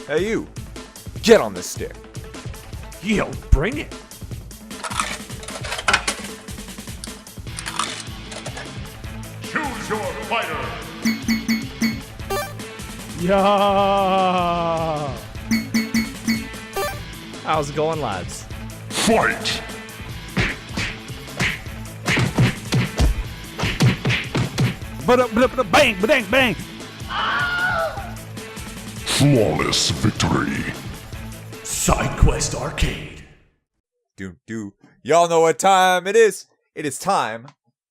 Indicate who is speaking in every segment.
Speaker 1: Hey you, get on the stick.
Speaker 2: Yo, bring it.
Speaker 3: Choose your fighter.
Speaker 2: Yeah.
Speaker 4: How's it going, lads?
Speaker 3: Fight.
Speaker 2: Bang, bang, bang.
Speaker 3: Flawless victory.
Speaker 2: SideQuest Arcade.
Speaker 1: Do. Y'all know what time it is. It is time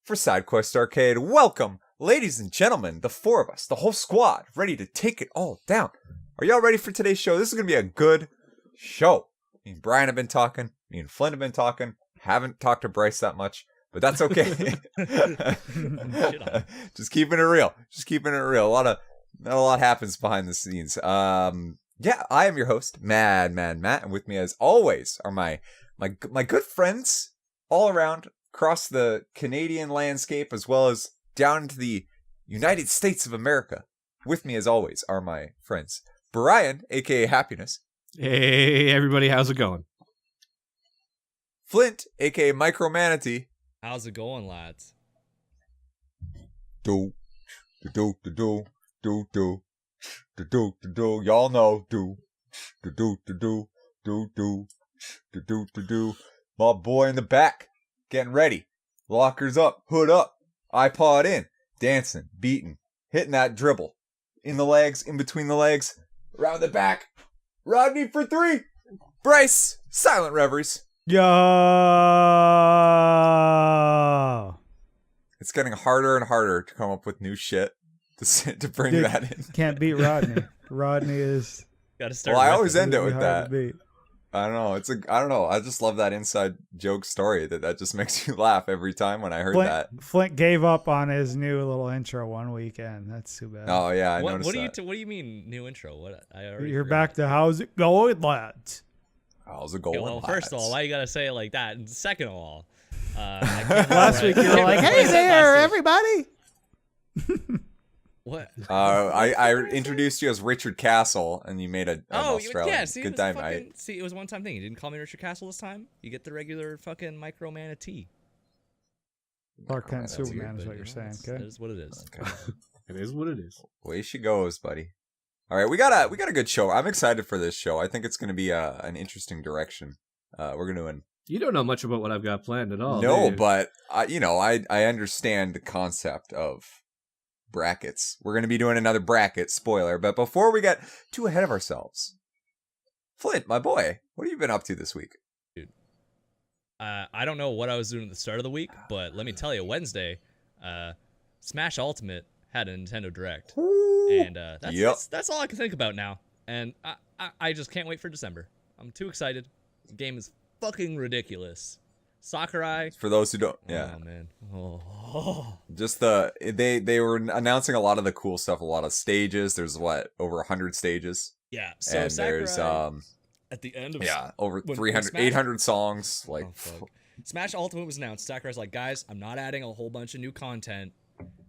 Speaker 1: for SideQuest Arcade. Welcome, ladies and gentlemen, the four of us, the whole squad, ready to take it all down. Are y'all ready for today's show? This is going to be a good show. Me and Brian have been talking. Me and Flynn have been talking. Haven't talked to Bryce that much, but that's okay. Just keeping it real. A lot happens behind the scenes. Yeah, I am your host, Mad Matt, and with me as always are my good friends all around across the Canadian landscape as well as down into the United States of America. With me as always are my friends Brian, aka Happiness.
Speaker 2: Hey, everybody, how's it going?
Speaker 1: Flint, aka Micromanatee.
Speaker 4: How's it going, lads?
Speaker 1: Do. Y'all know. Do. My boy in the back, getting ready. Lockers up, hood up, iPod in, dancing, beating, hitting that dribble. In the legs, in between the legs, around the back. Rodney for three. Bryce, Silent Reveries.
Speaker 2: Yo.
Speaker 1: It's getting harder and harder to come up with new shit to bring
Speaker 5: Dude,
Speaker 1: that in.
Speaker 5: Can't beat Rodney. Rodney is
Speaker 4: Gotta start.
Speaker 1: Well, I always
Speaker 4: repping.
Speaker 1: end it with
Speaker 5: hard
Speaker 1: that.
Speaker 5: to beat.
Speaker 1: I don't know. I don't know. I just love that inside joke story that just makes you laugh every time when I heard that.
Speaker 5: Flint gave up on his new little intro one weekend. That's too bad.
Speaker 1: Oh yeah, I
Speaker 4: What
Speaker 1: noticed
Speaker 4: do you
Speaker 1: that.
Speaker 4: what do you mean new intro? What I already
Speaker 5: You're
Speaker 4: forgot.
Speaker 5: back to how's it going, lads?
Speaker 1: How's it
Speaker 4: Okay,
Speaker 1: going?
Speaker 4: well, first of all,
Speaker 1: lads?
Speaker 4: why you gotta say it like that? And second of all,
Speaker 5: Last week you were like, "Hey there, everybody."
Speaker 4: What?
Speaker 1: I introduced you as Richard Castle, and you made an Australian.
Speaker 4: yeah. See,
Speaker 1: Good
Speaker 4: it was
Speaker 1: time.
Speaker 4: fucking, see, it was one time thing. You didn't call me Richard Castle this time. You get the regular fucking Micro Manatee.
Speaker 5: Clark Kent
Speaker 1: that's
Speaker 5: Superman
Speaker 4: But,
Speaker 5: is what
Speaker 4: you
Speaker 5: you're
Speaker 4: know,
Speaker 5: saying.
Speaker 4: That
Speaker 5: Okay.
Speaker 4: is what it is.
Speaker 1: Okay.
Speaker 2: It is what it is.
Speaker 1: Way she goes, buddy. All right, we got a good show. I'm excited for this show. I think it's going to be an interesting direction. We're going to
Speaker 2: You don't know much about what I've got planned at all.
Speaker 1: no,
Speaker 2: do you?
Speaker 1: but I understand the concept of brackets. We're going to be doing another bracket, spoiler. But before we get too ahead of ourselves, Flint, my boy, what have you been up to this week?
Speaker 4: I don't know what I was doing at the start of the week, but let me tell you, Wednesday, Smash Ultimate had a Nintendo Direct, and that's all I can think about now. And I just can't wait for December. I'm too excited. The game is fucking ridiculous. Sakurai.
Speaker 1: For those who don't, yeah,
Speaker 4: Oh man. Oh.
Speaker 1: just they were announcing a lot of the cool stuff, a lot of stages. There's over 100 stages,
Speaker 4: Yeah. So
Speaker 1: and
Speaker 4: Sakurai,
Speaker 1: there's
Speaker 4: at the end of
Speaker 1: over
Speaker 4: when
Speaker 1: 300,
Speaker 4: Smash-
Speaker 1: 800 songs. Like,
Speaker 4: Oh, fuck. Smash Ultimate was announced. Sakurai's like, guys, I'm not adding a whole bunch of new content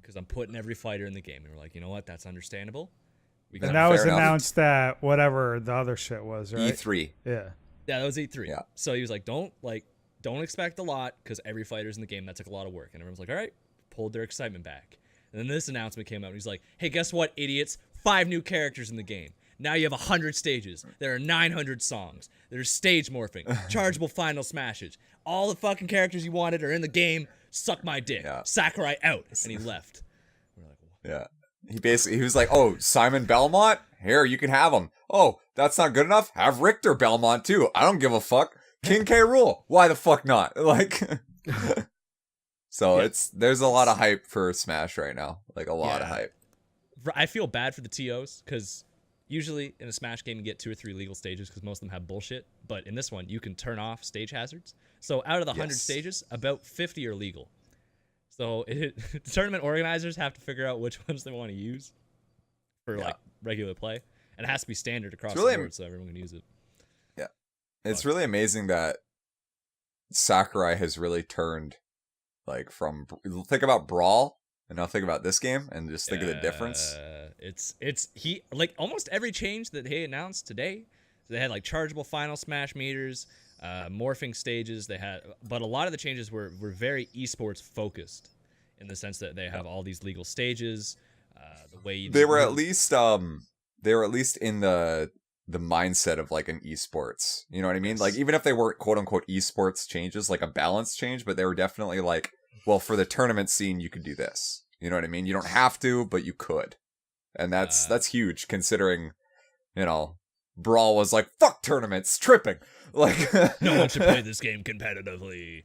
Speaker 4: because I'm putting every fighter in the game. And we're like, you know what? That's understandable. We got
Speaker 5: And that was
Speaker 1: Fair enough.
Speaker 5: announced at whatever the other shit was, right?
Speaker 1: E3.
Speaker 5: Yeah.
Speaker 4: Yeah, that was E3.
Speaker 1: Yeah.
Speaker 4: So he was like, don't expect a lot because every fighter's in the game. That's like a lot of work. And everyone's like, all right, pulled their excitement back. And then this announcement came out and he's like, hey, guess what, idiots? 5 new characters in the game. Now you have 100 stages. There are 900 songs. There's stage morphing, chargeable final smashes. All the fucking characters you wanted are in the game. Suck my dick.
Speaker 1: Yeah.
Speaker 4: Sakurai out. And he left. We're like,
Speaker 1: Yeah. He was like, oh, Simon Belmont? Here, you can have him. Oh, that's not good enough? Have Richter Belmont too. I don't give a fuck. King K. Rool. Why the fuck not? Like, so
Speaker 4: Yeah.
Speaker 1: there's a lot of hype for Smash right now. Like a lot of
Speaker 4: Yeah.
Speaker 1: hype.
Speaker 4: I feel bad for the TOs because usually in a Smash game you get 2 or 3 legal stages because most of them have bullshit. But in this one, you can turn off stage hazards. So out of the 100
Speaker 1: Yes.
Speaker 4: stages, about 50 are legal. So the tournament organizers have to figure out which ones they want to use for like regular play, and it has to be standard across
Speaker 1: really
Speaker 4: the board so everyone can use it.
Speaker 1: It's really amazing that Sakurai has really turned, like, from think about Brawl And now think about this game and just think of the difference.
Speaker 4: It's he like almost every change that he announced today. They had like chargeable final smash meters, morphing stages. They had, but a lot of the changes were very esports focused, in the sense that they have all these legal stages. The way you
Speaker 1: They were at least in the mindset of like an esports. You know what I mean?
Speaker 4: Yes.
Speaker 1: Like even if they weren't quote unquote esports changes, like a balance change, but they were definitely like, well, for the tournament scene, you could do this. You know what I mean? You don't have to, but you could, and that's huge considering, you know, Brawl was like, fuck tournaments, tripping. Like
Speaker 4: no one should play this game competitively.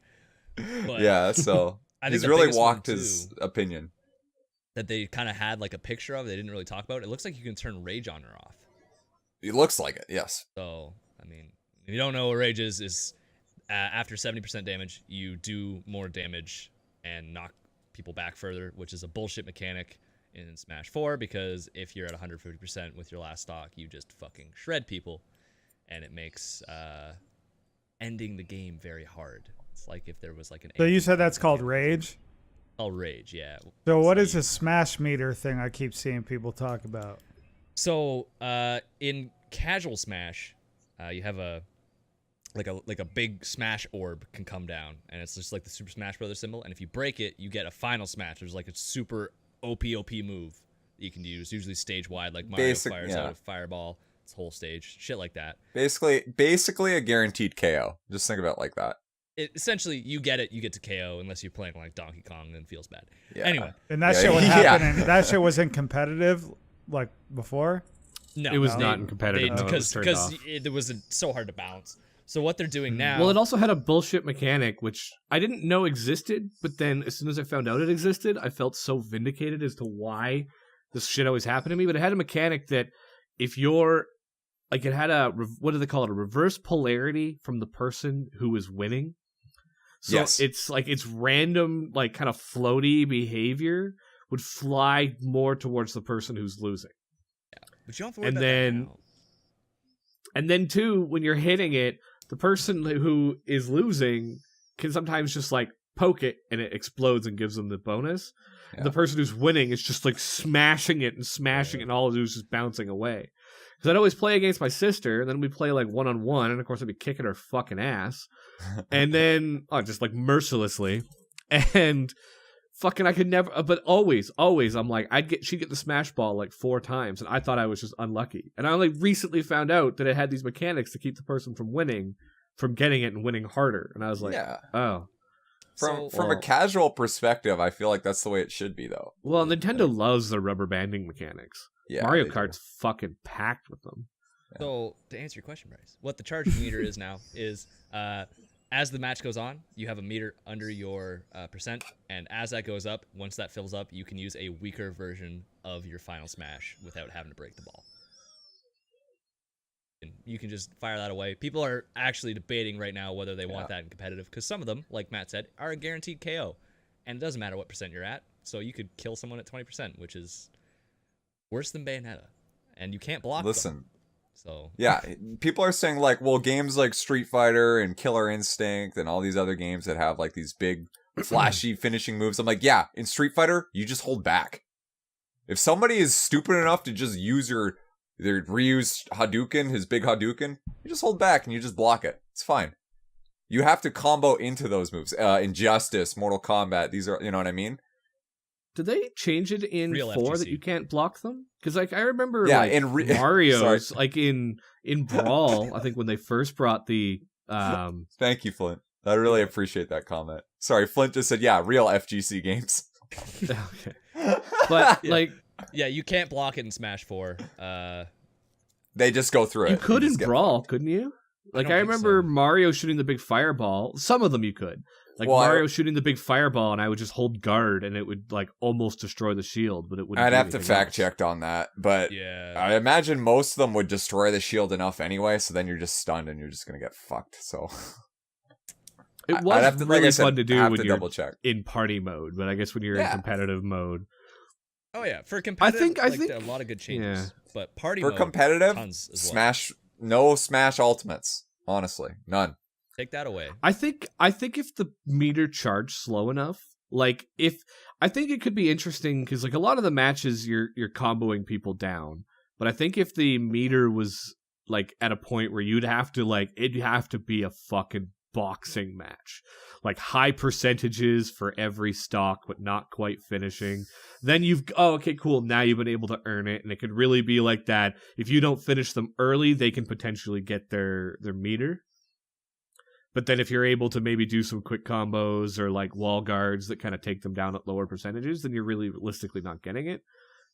Speaker 4: But
Speaker 1: yeah, so
Speaker 4: I think
Speaker 1: he's
Speaker 4: the
Speaker 1: really
Speaker 4: biggest one,
Speaker 1: walked his
Speaker 4: too,
Speaker 1: opinion.
Speaker 4: that they kind of had like a picture of. They didn't really talk about. It looks like you can turn Rage on or off.
Speaker 1: It looks like it, yes.
Speaker 4: So I mean, if you don't know what Rage is after 70% damage, you do more damage and knock people back further, which is a bullshit mechanic in Smash 4, because if you're at 150% with your last stock, you just fucking shred people, and it makes ending the game very hard. It's like if there was like an...
Speaker 5: So you said that's called Rage?
Speaker 4: Oh, Rage, yeah.
Speaker 5: So what is this smash meter thing I keep seeing people talk about?
Speaker 4: So in casual Smash, you have a big Smash orb can come down, and it's just like the Super Smash Brothers symbol. And if you break it, you get a final Smash. There's like a super OP move that you can use, usually stage wide, like Mario fires out a fireball. It's whole stage, shit like that.
Speaker 1: Basically a guaranteed KO. Just think about it like that.
Speaker 4: Essentially, you get to KO unless you're playing like Donkey Kong, and it feels bad.
Speaker 1: Yeah.
Speaker 4: Anyway,
Speaker 5: And that shit would happen. And that shit was in competitive, like before.
Speaker 4: no,
Speaker 2: It was not in competitive mode. It was
Speaker 4: because
Speaker 2: turned off.
Speaker 4: it was so hard to bounce. So what they're doing now?
Speaker 2: Well, it also had a bullshit mechanic, which I didn't know existed, but then as soon as I found out it existed, I felt so vindicated as to why this shit always happened to me. But it had a mechanic that if you're, like, it had a, what do they call it? A reverse polarity from the person who was winning. So
Speaker 1: Yes.
Speaker 2: it's like, it's random, like, kind of floaty behavior would fly more towards the person who's losing.
Speaker 4: But you don't have to worry
Speaker 2: And
Speaker 4: about
Speaker 2: then-
Speaker 4: that now.
Speaker 2: And then, too, when you're hitting it, the person who is losing can sometimes just, like, poke it and it explodes and gives them the bonus.
Speaker 1: Yeah.
Speaker 2: The person who's winning is just, like, smashing it, and all it is just bouncing away. Because I'd always play against my sister, and then we'd play, like, one-on-one, and, of course, I'd be kicking her fucking ass. And then, just, like, mercilessly. And... fucking, I could never, but always, I'm like, she'd get the smash ball like 4 times, and I thought I was just unlucky. And I only recently found out that it had these mechanics to keep the person from winning, from getting it and winning harder. And I was like,
Speaker 1: Yeah.
Speaker 2: oh.
Speaker 1: From a casual perspective, I feel like that's the way it should be, though.
Speaker 2: Well, Nintendo loves the rubber banding mechanics.
Speaker 1: Yeah,
Speaker 2: Mario
Speaker 1: they do.
Speaker 2: Kart's fucking packed with them.
Speaker 4: So to answer your question, Bryce, what the charging meter is now is as the match goes on, you have a meter under your percent, and as that goes up, once that fills up, you can use a weaker version of your final smash without having to break the ball. And you can just fire that away. People are actually debating right now whether they want that in competitive, because some of them, like Matt said, are a guaranteed KO, and it doesn't matter what percent you're at. So you could kill someone at 20%, which is worse than Bayonetta, and you can't block them. So
Speaker 1: Yeah, people are saying like, well, games like Street Fighter and Killer Instinct and all these other games that have like these big flashy finishing moves. I'm like, yeah, in Street Fighter, you just hold back. If somebody is stupid enough to just use their Ryu's Hadouken, his big Hadouken, you just hold back and you just block it. It's fine. You have to combo into those moves. Injustice, Mortal Kombat, these are, you know what I mean?
Speaker 2: Did they change it in
Speaker 4: Real
Speaker 2: 4 that
Speaker 4: FGC.
Speaker 2: you can't block them? Because like I remember,
Speaker 1: Yeah,
Speaker 2: like,
Speaker 1: in
Speaker 2: Mario's,
Speaker 1: Sorry.
Speaker 2: like in Brawl, I think when they first brought the
Speaker 1: Thank you, Flint. I really appreciate that comment. Sorry, Flint just said, yeah, real FGC games.
Speaker 2: okay. But
Speaker 4: Yeah.
Speaker 2: like
Speaker 4: yeah, you can't block it in Smash 4.
Speaker 1: They just go through it.
Speaker 2: you could
Speaker 1: You
Speaker 2: in
Speaker 1: just get
Speaker 2: Brawl,
Speaker 1: fucked.
Speaker 2: couldn't you? Like
Speaker 4: don't
Speaker 2: I
Speaker 4: think
Speaker 2: remember
Speaker 4: so.
Speaker 2: Mario shooting the big fireball. Some of them you could. Like
Speaker 1: Well,
Speaker 2: Mario shooting the big fireball, and I would just hold guard, and it would like almost destroy the shield, but it wouldn't.
Speaker 1: I'd
Speaker 2: do
Speaker 1: have to
Speaker 2: anything
Speaker 1: fact
Speaker 2: else.
Speaker 1: check on that, but
Speaker 4: Yeah.
Speaker 1: I imagine most of them would destroy the shield enough anyway, so then you're just stunned and you're just gonna get fucked. So
Speaker 2: It
Speaker 1: I'd
Speaker 2: was
Speaker 1: have to, like
Speaker 2: really
Speaker 1: I said,
Speaker 2: fun to do
Speaker 1: have
Speaker 2: when
Speaker 1: to
Speaker 2: you're
Speaker 1: double check.
Speaker 2: in party mode, but I guess when you're in
Speaker 1: Yeah.
Speaker 2: competitive mode,
Speaker 4: Oh yeah, for competitive,
Speaker 2: I
Speaker 4: like,
Speaker 2: think-
Speaker 4: a lot of good changes.
Speaker 2: yeah.
Speaker 4: But party
Speaker 1: For
Speaker 4: mode,
Speaker 1: competitive,
Speaker 4: tons as well.
Speaker 1: Smash, no Smash Ultimates. Honestly, none.
Speaker 4: Take that away.
Speaker 2: I think if the meter charged slow enough, like if I think it could be interesting because like a lot of the matches you're comboing people down, but I think if the meter was like at a point where you'd have to like it'd have to be a fucking boxing match, like high percentages for every stock but not quite finishing, then okay, cool, now you've been able to earn it. And it could really be like that. If you don't finish them early, they can potentially get their meter. But then if you're able to maybe do some quick combos or like wall guards that kind of take them down at lower percentages, then you're really realistically not getting it.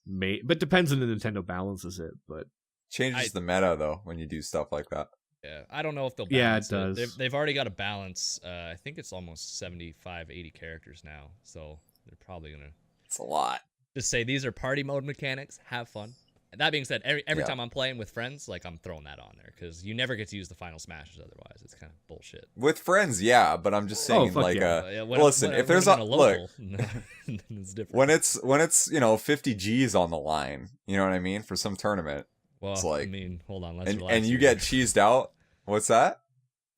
Speaker 2: But depends on the Nintendo balances it. But
Speaker 1: Changes the meta though when you do stuff like that.
Speaker 4: Yeah, I don't know if they'll
Speaker 2: Yeah, it
Speaker 4: balance
Speaker 2: does.
Speaker 4: They've already got a balance. I think it's almost 75, 80 characters now. So they're probably going to
Speaker 1: It's a lot.
Speaker 4: just say these are party mode mechanics. Have fun. That being said, every
Speaker 1: Yeah.
Speaker 4: time I'm playing with friends, like I'm throwing that on there because you never get to use the final smashes otherwise. It's kind of bullshit.
Speaker 1: With friends, yeah, but I'm just saying,
Speaker 2: fuck
Speaker 1: like,
Speaker 2: yeah.
Speaker 1: listen, if there's a look,
Speaker 4: then it's different.
Speaker 1: when it's 50 G's on the line, you know what I mean, for some tournament,
Speaker 4: well,
Speaker 1: it's like-
Speaker 4: I mean, hold on, let's
Speaker 1: and
Speaker 4: relax
Speaker 1: you
Speaker 4: here.
Speaker 1: get cheesed out. What's that?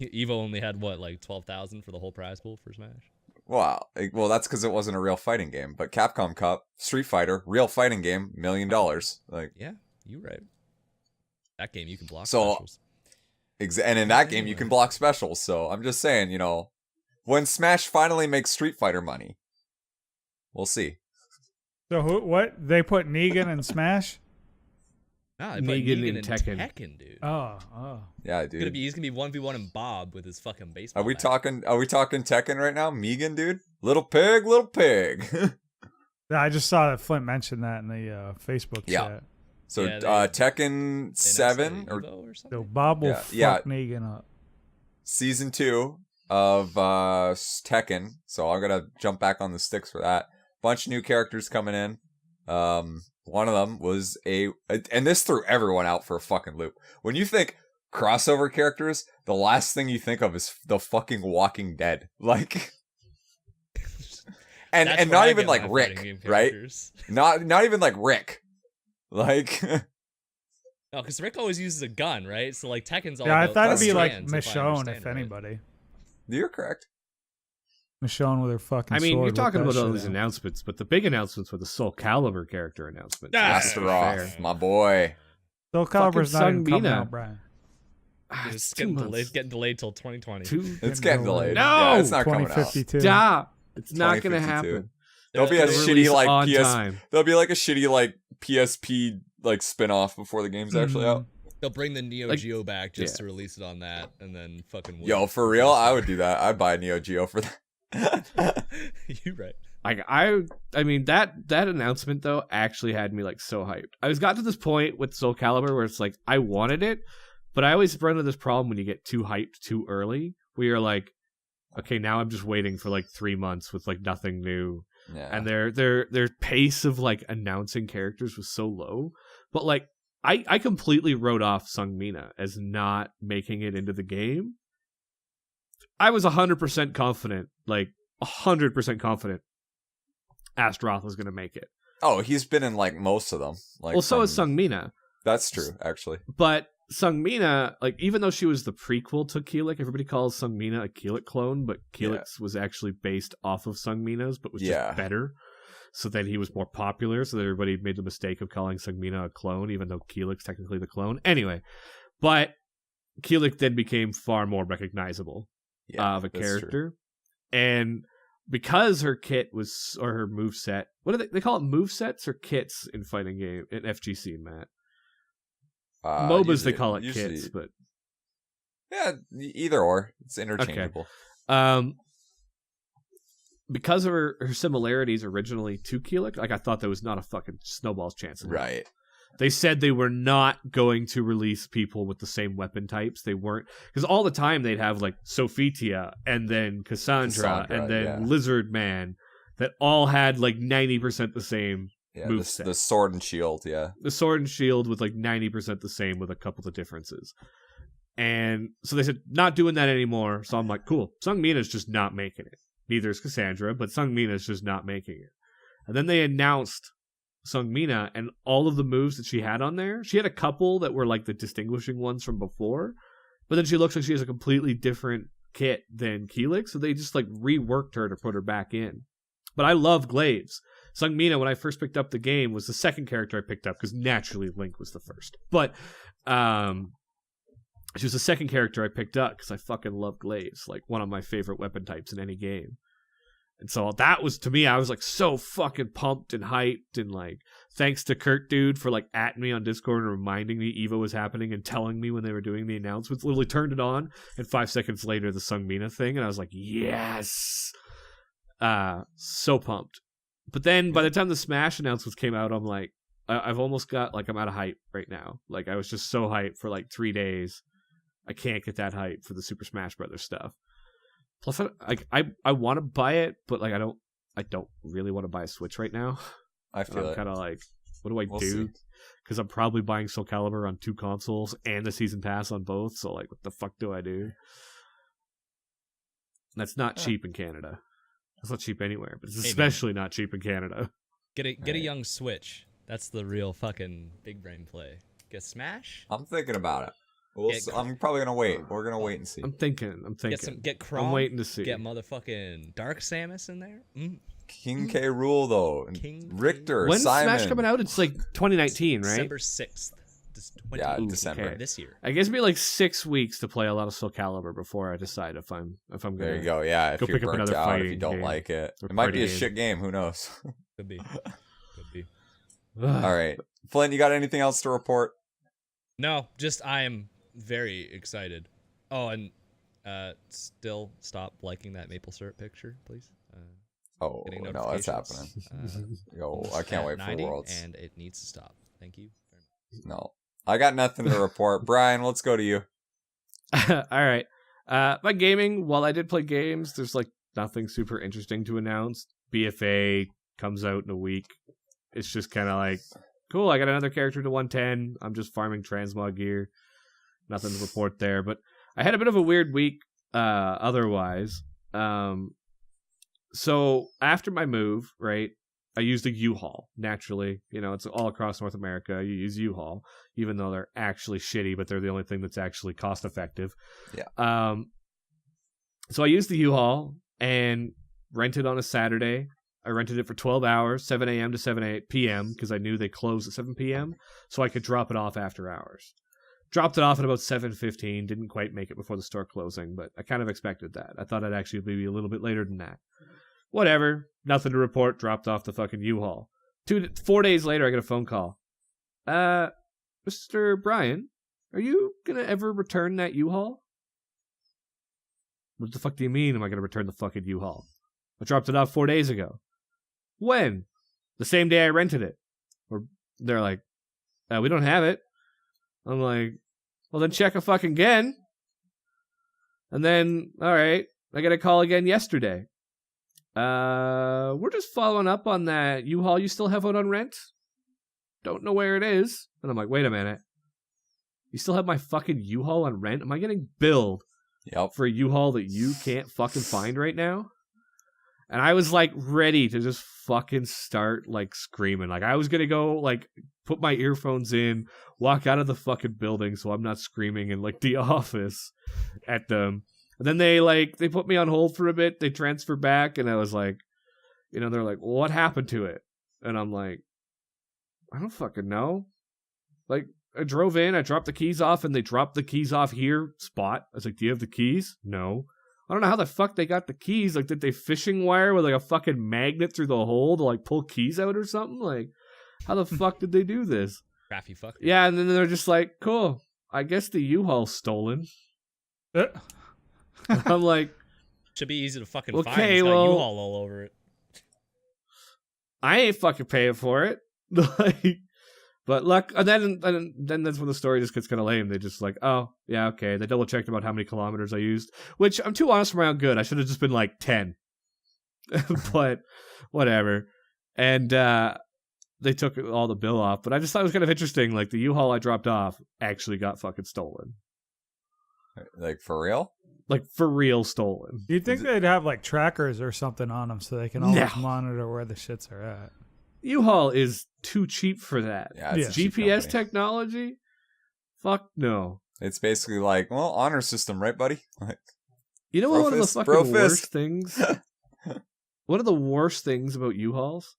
Speaker 4: Evo only had what, like 12,000 for the whole prize pool for Smash.
Speaker 1: Well, that's because it wasn't a real fighting game. But Capcom Cup, Street Fighter, real fighting game, $1 million. Like,
Speaker 4: Yeah, you right. That game you can block
Speaker 1: So-
Speaker 4: specials.
Speaker 1: and in that game you can block specials. So I'm just saying, when Smash finally makes Street Fighter money, we'll see.
Speaker 5: So what they put Negan in Smash?
Speaker 4: Nah, they put
Speaker 2: Negan
Speaker 4: Negan
Speaker 2: in
Speaker 4: in
Speaker 2: Tekken.
Speaker 4: Tekken, dude.
Speaker 5: Oh.
Speaker 1: Yeah,
Speaker 4: He's gonna
Speaker 1: dude.
Speaker 4: be 1v1 and Bob with his fucking baseball.
Speaker 1: Are we
Speaker 4: bat.
Speaker 1: talking Tekken right now? Megan, dude? Little pig.
Speaker 5: Yeah, I just saw that Flint mentioned that in the Facebook
Speaker 1: Yeah.
Speaker 5: chat.
Speaker 1: So
Speaker 4: Yeah,
Speaker 1: Tekken
Speaker 4: They announced
Speaker 1: 7
Speaker 4: the
Speaker 1: or
Speaker 4: Evo or
Speaker 5: So
Speaker 4: something?
Speaker 5: Bob will
Speaker 1: Yeah.
Speaker 5: fuck Negan up.
Speaker 1: Season 2 of Tekken. So I'm gonna jump back on the sticks for that. Bunch of new characters coming in. One of them was and this threw everyone out for a fucking loop. When you think crossover characters, the last thing you think of is the fucking Walking Dead. Like, and
Speaker 4: That's where
Speaker 1: not
Speaker 4: I
Speaker 1: even
Speaker 4: get
Speaker 1: like
Speaker 4: my
Speaker 1: Rick,
Speaker 4: fighting game
Speaker 1: right?
Speaker 4: characters.
Speaker 1: Not even like Rick. Like,
Speaker 4: No, because Rick always uses a gun, right? So like Tekken's all
Speaker 5: Yeah, I
Speaker 4: about
Speaker 5: thought it'd
Speaker 1: that's
Speaker 5: be like
Speaker 4: strands, if I
Speaker 5: Michonne,
Speaker 4: understand
Speaker 5: if
Speaker 4: it right.
Speaker 5: anybody.
Speaker 1: you're correct.
Speaker 5: Michonne with her fucking
Speaker 2: I mean,
Speaker 5: sword.
Speaker 2: you're talking
Speaker 5: whip
Speaker 2: about
Speaker 5: that
Speaker 2: all
Speaker 5: shit
Speaker 2: these
Speaker 5: out.
Speaker 2: announcements, but the big announcements were the Soul Calibur character announcement.
Speaker 4: Ah,
Speaker 2: Let's be fair.
Speaker 1: Astaroth, my boy.
Speaker 5: Soul Calibur's not
Speaker 2: Sung
Speaker 5: even coming
Speaker 2: Mina.
Speaker 5: out, Brian.
Speaker 2: Ah,
Speaker 4: It's
Speaker 2: it's
Speaker 4: getting
Speaker 2: 2
Speaker 4: delayed.
Speaker 2: months.
Speaker 4: It's getting delayed till 2020.
Speaker 1: It's getting delayed.
Speaker 2: No!
Speaker 1: Yeah, it's not coming out.
Speaker 5: 2052.
Speaker 2: Stop! It's not going to
Speaker 1: 2052.
Speaker 2: happen.
Speaker 1: There'll be a
Speaker 2: It'll
Speaker 1: shitty
Speaker 2: release
Speaker 1: like
Speaker 2: on
Speaker 1: PS.
Speaker 2: time.
Speaker 1: There'll be like a shitty like PSP like spin-off before the game's actually out.
Speaker 4: They'll bring the Neo
Speaker 2: Like-
Speaker 4: Geo back just
Speaker 2: yeah.
Speaker 4: to release it on that, and then fucking. wait
Speaker 1: Yo, for real, I would do that. I'd buy a Neo Geo for that.
Speaker 4: You right.
Speaker 2: Like I mean that announcement though actually had me like so hyped. I got to this point with Soul Calibur where it's like I wanted it, but I always run into this problem when you get too hyped too early, where you're like, okay, now I'm just waiting for like 3 months with like nothing new,
Speaker 1: Yeah.
Speaker 2: and their pace of like announcing characters was so low. But like I completely wrote off Sung Mina as not making it into the game. I was 100% confident, like 100% confident Astaroth was going to make it.
Speaker 1: Oh, he's been in like most of them. Like,
Speaker 2: Well, so is
Speaker 1: from-
Speaker 2: Sung Mina.
Speaker 1: That's true, actually.
Speaker 2: But Sung Mina, like, even though she was the prequel to Keelik, everybody calls Sung Mina a Keelik clone, but Keelik's was actually based off of Sung Mina's, but was
Speaker 1: Yeah.
Speaker 2: just better. So then he was more popular, so that everybody made the mistake of calling Sung Mina a clone, even though Keelik's technically the clone. Anyway, but Keelik then became far more recognizable
Speaker 1: Yeah,
Speaker 2: of a
Speaker 1: that's true.
Speaker 2: character. And because her kit was, or her move set, what do they call it, move sets or kits in fighting game, in FGC, Matt? MOBAs,
Speaker 1: Usually-
Speaker 2: they call it
Speaker 1: usually-
Speaker 2: kits, but
Speaker 1: Yeah, either or. It's interchangeable.
Speaker 2: because of her similarities originally to Keelik, like I thought there was not a fucking snowball's chance in hell.
Speaker 1: Right.
Speaker 2: They said they were not going to release people with the same weapon types. They weren't, because all the time they'd have like Sophitia and then Cassandra and then
Speaker 1: yeah.
Speaker 2: Lizard Man that all had like 90% the same.
Speaker 1: Yeah,
Speaker 2: Moveset.
Speaker 1: the sword and shield, yeah.
Speaker 2: The sword and shield with like 90% the same with a couple of differences. And so they said, not doing that anymore. So I'm like, cool. Sung Mina's just not making it. Neither is Cassandra, but Sung Mina's just not making it. And then they announced Sung Mina and all of the moves that she had on there. She had a couple that were like the distinguishing ones from before, but then she looks like she has a completely different kit than Keelik. So they just like reworked her to put her back in. But I love Glaives. Sung Mina, when I first picked up the game, was the second character I picked up because naturally Link was the first. But she was the second character I picked up because I fucking love Glaives, like one of my favorite weapon types in any game. And so that was, to me, I was like so fucking pumped and hyped, and like thanks to Kurt dude for like atting me on Discord and reminding me Evo was happening and telling me when they were doing the announcements. Literally turned it on, and 5 seconds later the Sung Mina thing, and I was like, yes, so pumped. But then by the time the Smash announcements came out, I'm like, I've almost got like I'm out of hype right now. Like I was just so hyped for like 3 days. I can't get that hype for the Super Smash Brothers stuff. Plus, I want to buy it, but like I don't really want to buy a Switch right now.
Speaker 1: I feel
Speaker 2: I'm kind of like, what do I
Speaker 1: We'll
Speaker 2: do?
Speaker 1: see.
Speaker 2: Because I'm probably buying Soul Calibur on 2 consoles and the season pass on both. So like, what the fuck do I do? That's not cheap in Canada. It's not cheap anywhere, but it's especially not cheap in Canada.
Speaker 4: Get a young Switch. That's the real fucking big brain play. Get Smash.
Speaker 1: I'm thinking about it. I'm probably gonna wait. We're gonna wait and see.
Speaker 2: I'm thinking.
Speaker 4: Get Chrome.
Speaker 2: I'm waiting to see.
Speaker 4: Get motherfucking Dark Samus in there.
Speaker 1: King K. Rule though.
Speaker 4: King
Speaker 1: Richter.
Speaker 2: When's
Speaker 1: Simon.
Speaker 2: Smash coming out? It's like 2019, right?
Speaker 4: December 6th.
Speaker 1: Yeah,
Speaker 2: Ooh,
Speaker 1: December.
Speaker 2: okay.
Speaker 4: This year.
Speaker 2: I guess me like 6 weeks to play a lot of Soul Calibur before I decide if I'm gonna.
Speaker 1: There you go. Yeah, if
Speaker 2: Go
Speaker 1: you're
Speaker 2: pick up
Speaker 1: burnt
Speaker 2: another
Speaker 1: out, if you
Speaker 2: fighting
Speaker 1: don't
Speaker 2: game
Speaker 1: like it,
Speaker 2: or
Speaker 1: it might
Speaker 2: party
Speaker 1: be a
Speaker 2: game.
Speaker 1: shit game. Who knows?
Speaker 4: Could be. Could be.
Speaker 1: All right, Flynn, you got anything else to report?
Speaker 4: No, just I am very excited. Oh, and still stop liking that maple syrup picture, please.
Speaker 1: Oh
Speaker 4: Getting
Speaker 1: no, that's happening.
Speaker 4: notifications.
Speaker 1: Yo, I can't wait for
Speaker 4: 90,
Speaker 1: Worlds.
Speaker 4: and it needs to stop. Thank you very much.
Speaker 1: No, I got nothing to report. Brian, let's go to you.
Speaker 2: All right. My gaming, while I did play games, there's like nothing super interesting to announce. BFA comes out in a week. It's just kind of like, cool, I got another character to 110. I'm just farming transmog gear. Nothing to report there. But I had a bit of a weird week otherwise. So after my move, right, I used a U-Haul, naturally. You know, it's all across North America. You use U-Haul, even though they're actually shitty, but they're the only thing that's actually cost-effective.
Speaker 1: Yeah.
Speaker 2: So I used the U-Haul and rented on a Saturday. I rented it for 12 hours, 7 a.m. to 7 p.m., because I knew they closed at 7 p.m., so I could drop it off after hours. Dropped it off at about 7:15. Didn't quite make it before the store closing, but I kind of expected that. I thought I'd actually be a little bit later than that. Whatever. Nothing to report. Dropped off the fucking U-Haul. 4 days later, I get a phone call. Mr. Brian, are you going to ever return that U-Haul? What the fuck do you mean am I going to return the fucking U-Haul? I dropped it off 4 days ago. When? The same day I rented it. Or they're like, we don't have it. I'm like, well then check a fucking again. And then, alright, I got a call again yesterday. We're just following up on that U-Haul you still have out on rent. Don't know where it is. And I'm like, wait a minute. You still have my fucking U-Haul on rent? Am I getting billed for a U-Haul that you can't fucking find right now? And I was like ready to just fucking start like screaming. Like I was gonna go like put my earphones in, walk out of the fucking building so I'm not screaming in like the office at them. And then they put me on hold for a bit. They transfer back, and I was like, you know, they're like, well, what happened to it? And I'm like, I don't fucking know. Like, I drove in, I dropped the keys off, and they dropped the keys off here spot. I was like, do you have the keys? No. I don't know how the fuck they got the keys. Like, did they fishing wire with like a fucking magnet through the hole to like pull keys out or something? Like, how the fuck did they do this?
Speaker 4: Crafty fucker.
Speaker 2: Yeah, and then they're just like, cool. I guess the U-Haul's stolen. I'm like,
Speaker 4: Should be easy to fucking
Speaker 2: Okay,
Speaker 4: find. It's got
Speaker 2: well-
Speaker 4: U-Haul all over it.
Speaker 2: I ain't fucking paying for it. Like, but luck, and then that's when the story just gets kind of lame. They just like, oh yeah, okay. They double checked about how many kilometers I used, which I'm too honest for my own good. I should have just been like 10, but whatever. And they took all the bill off. But I just thought it was kind of interesting. Like the U-Haul I dropped off actually got fucking stolen.
Speaker 1: Like for real?
Speaker 2: Like for real stolen.
Speaker 5: You'd think they'd have like trackers or something on them so they can always
Speaker 2: No.
Speaker 5: monitor where the shits are at.
Speaker 2: U-Haul is too cheap for that.
Speaker 1: Yeah, it's
Speaker 5: Yeah.
Speaker 1: a cheap
Speaker 2: GPS
Speaker 1: company.
Speaker 2: technology? Fuck no.
Speaker 1: It's basically like, well, honor system, right, buddy? Like,
Speaker 2: You know what one of the
Speaker 1: Brofist,
Speaker 2: fucking
Speaker 1: Brofist.
Speaker 2: worst things? one of the worst things about U-Hauls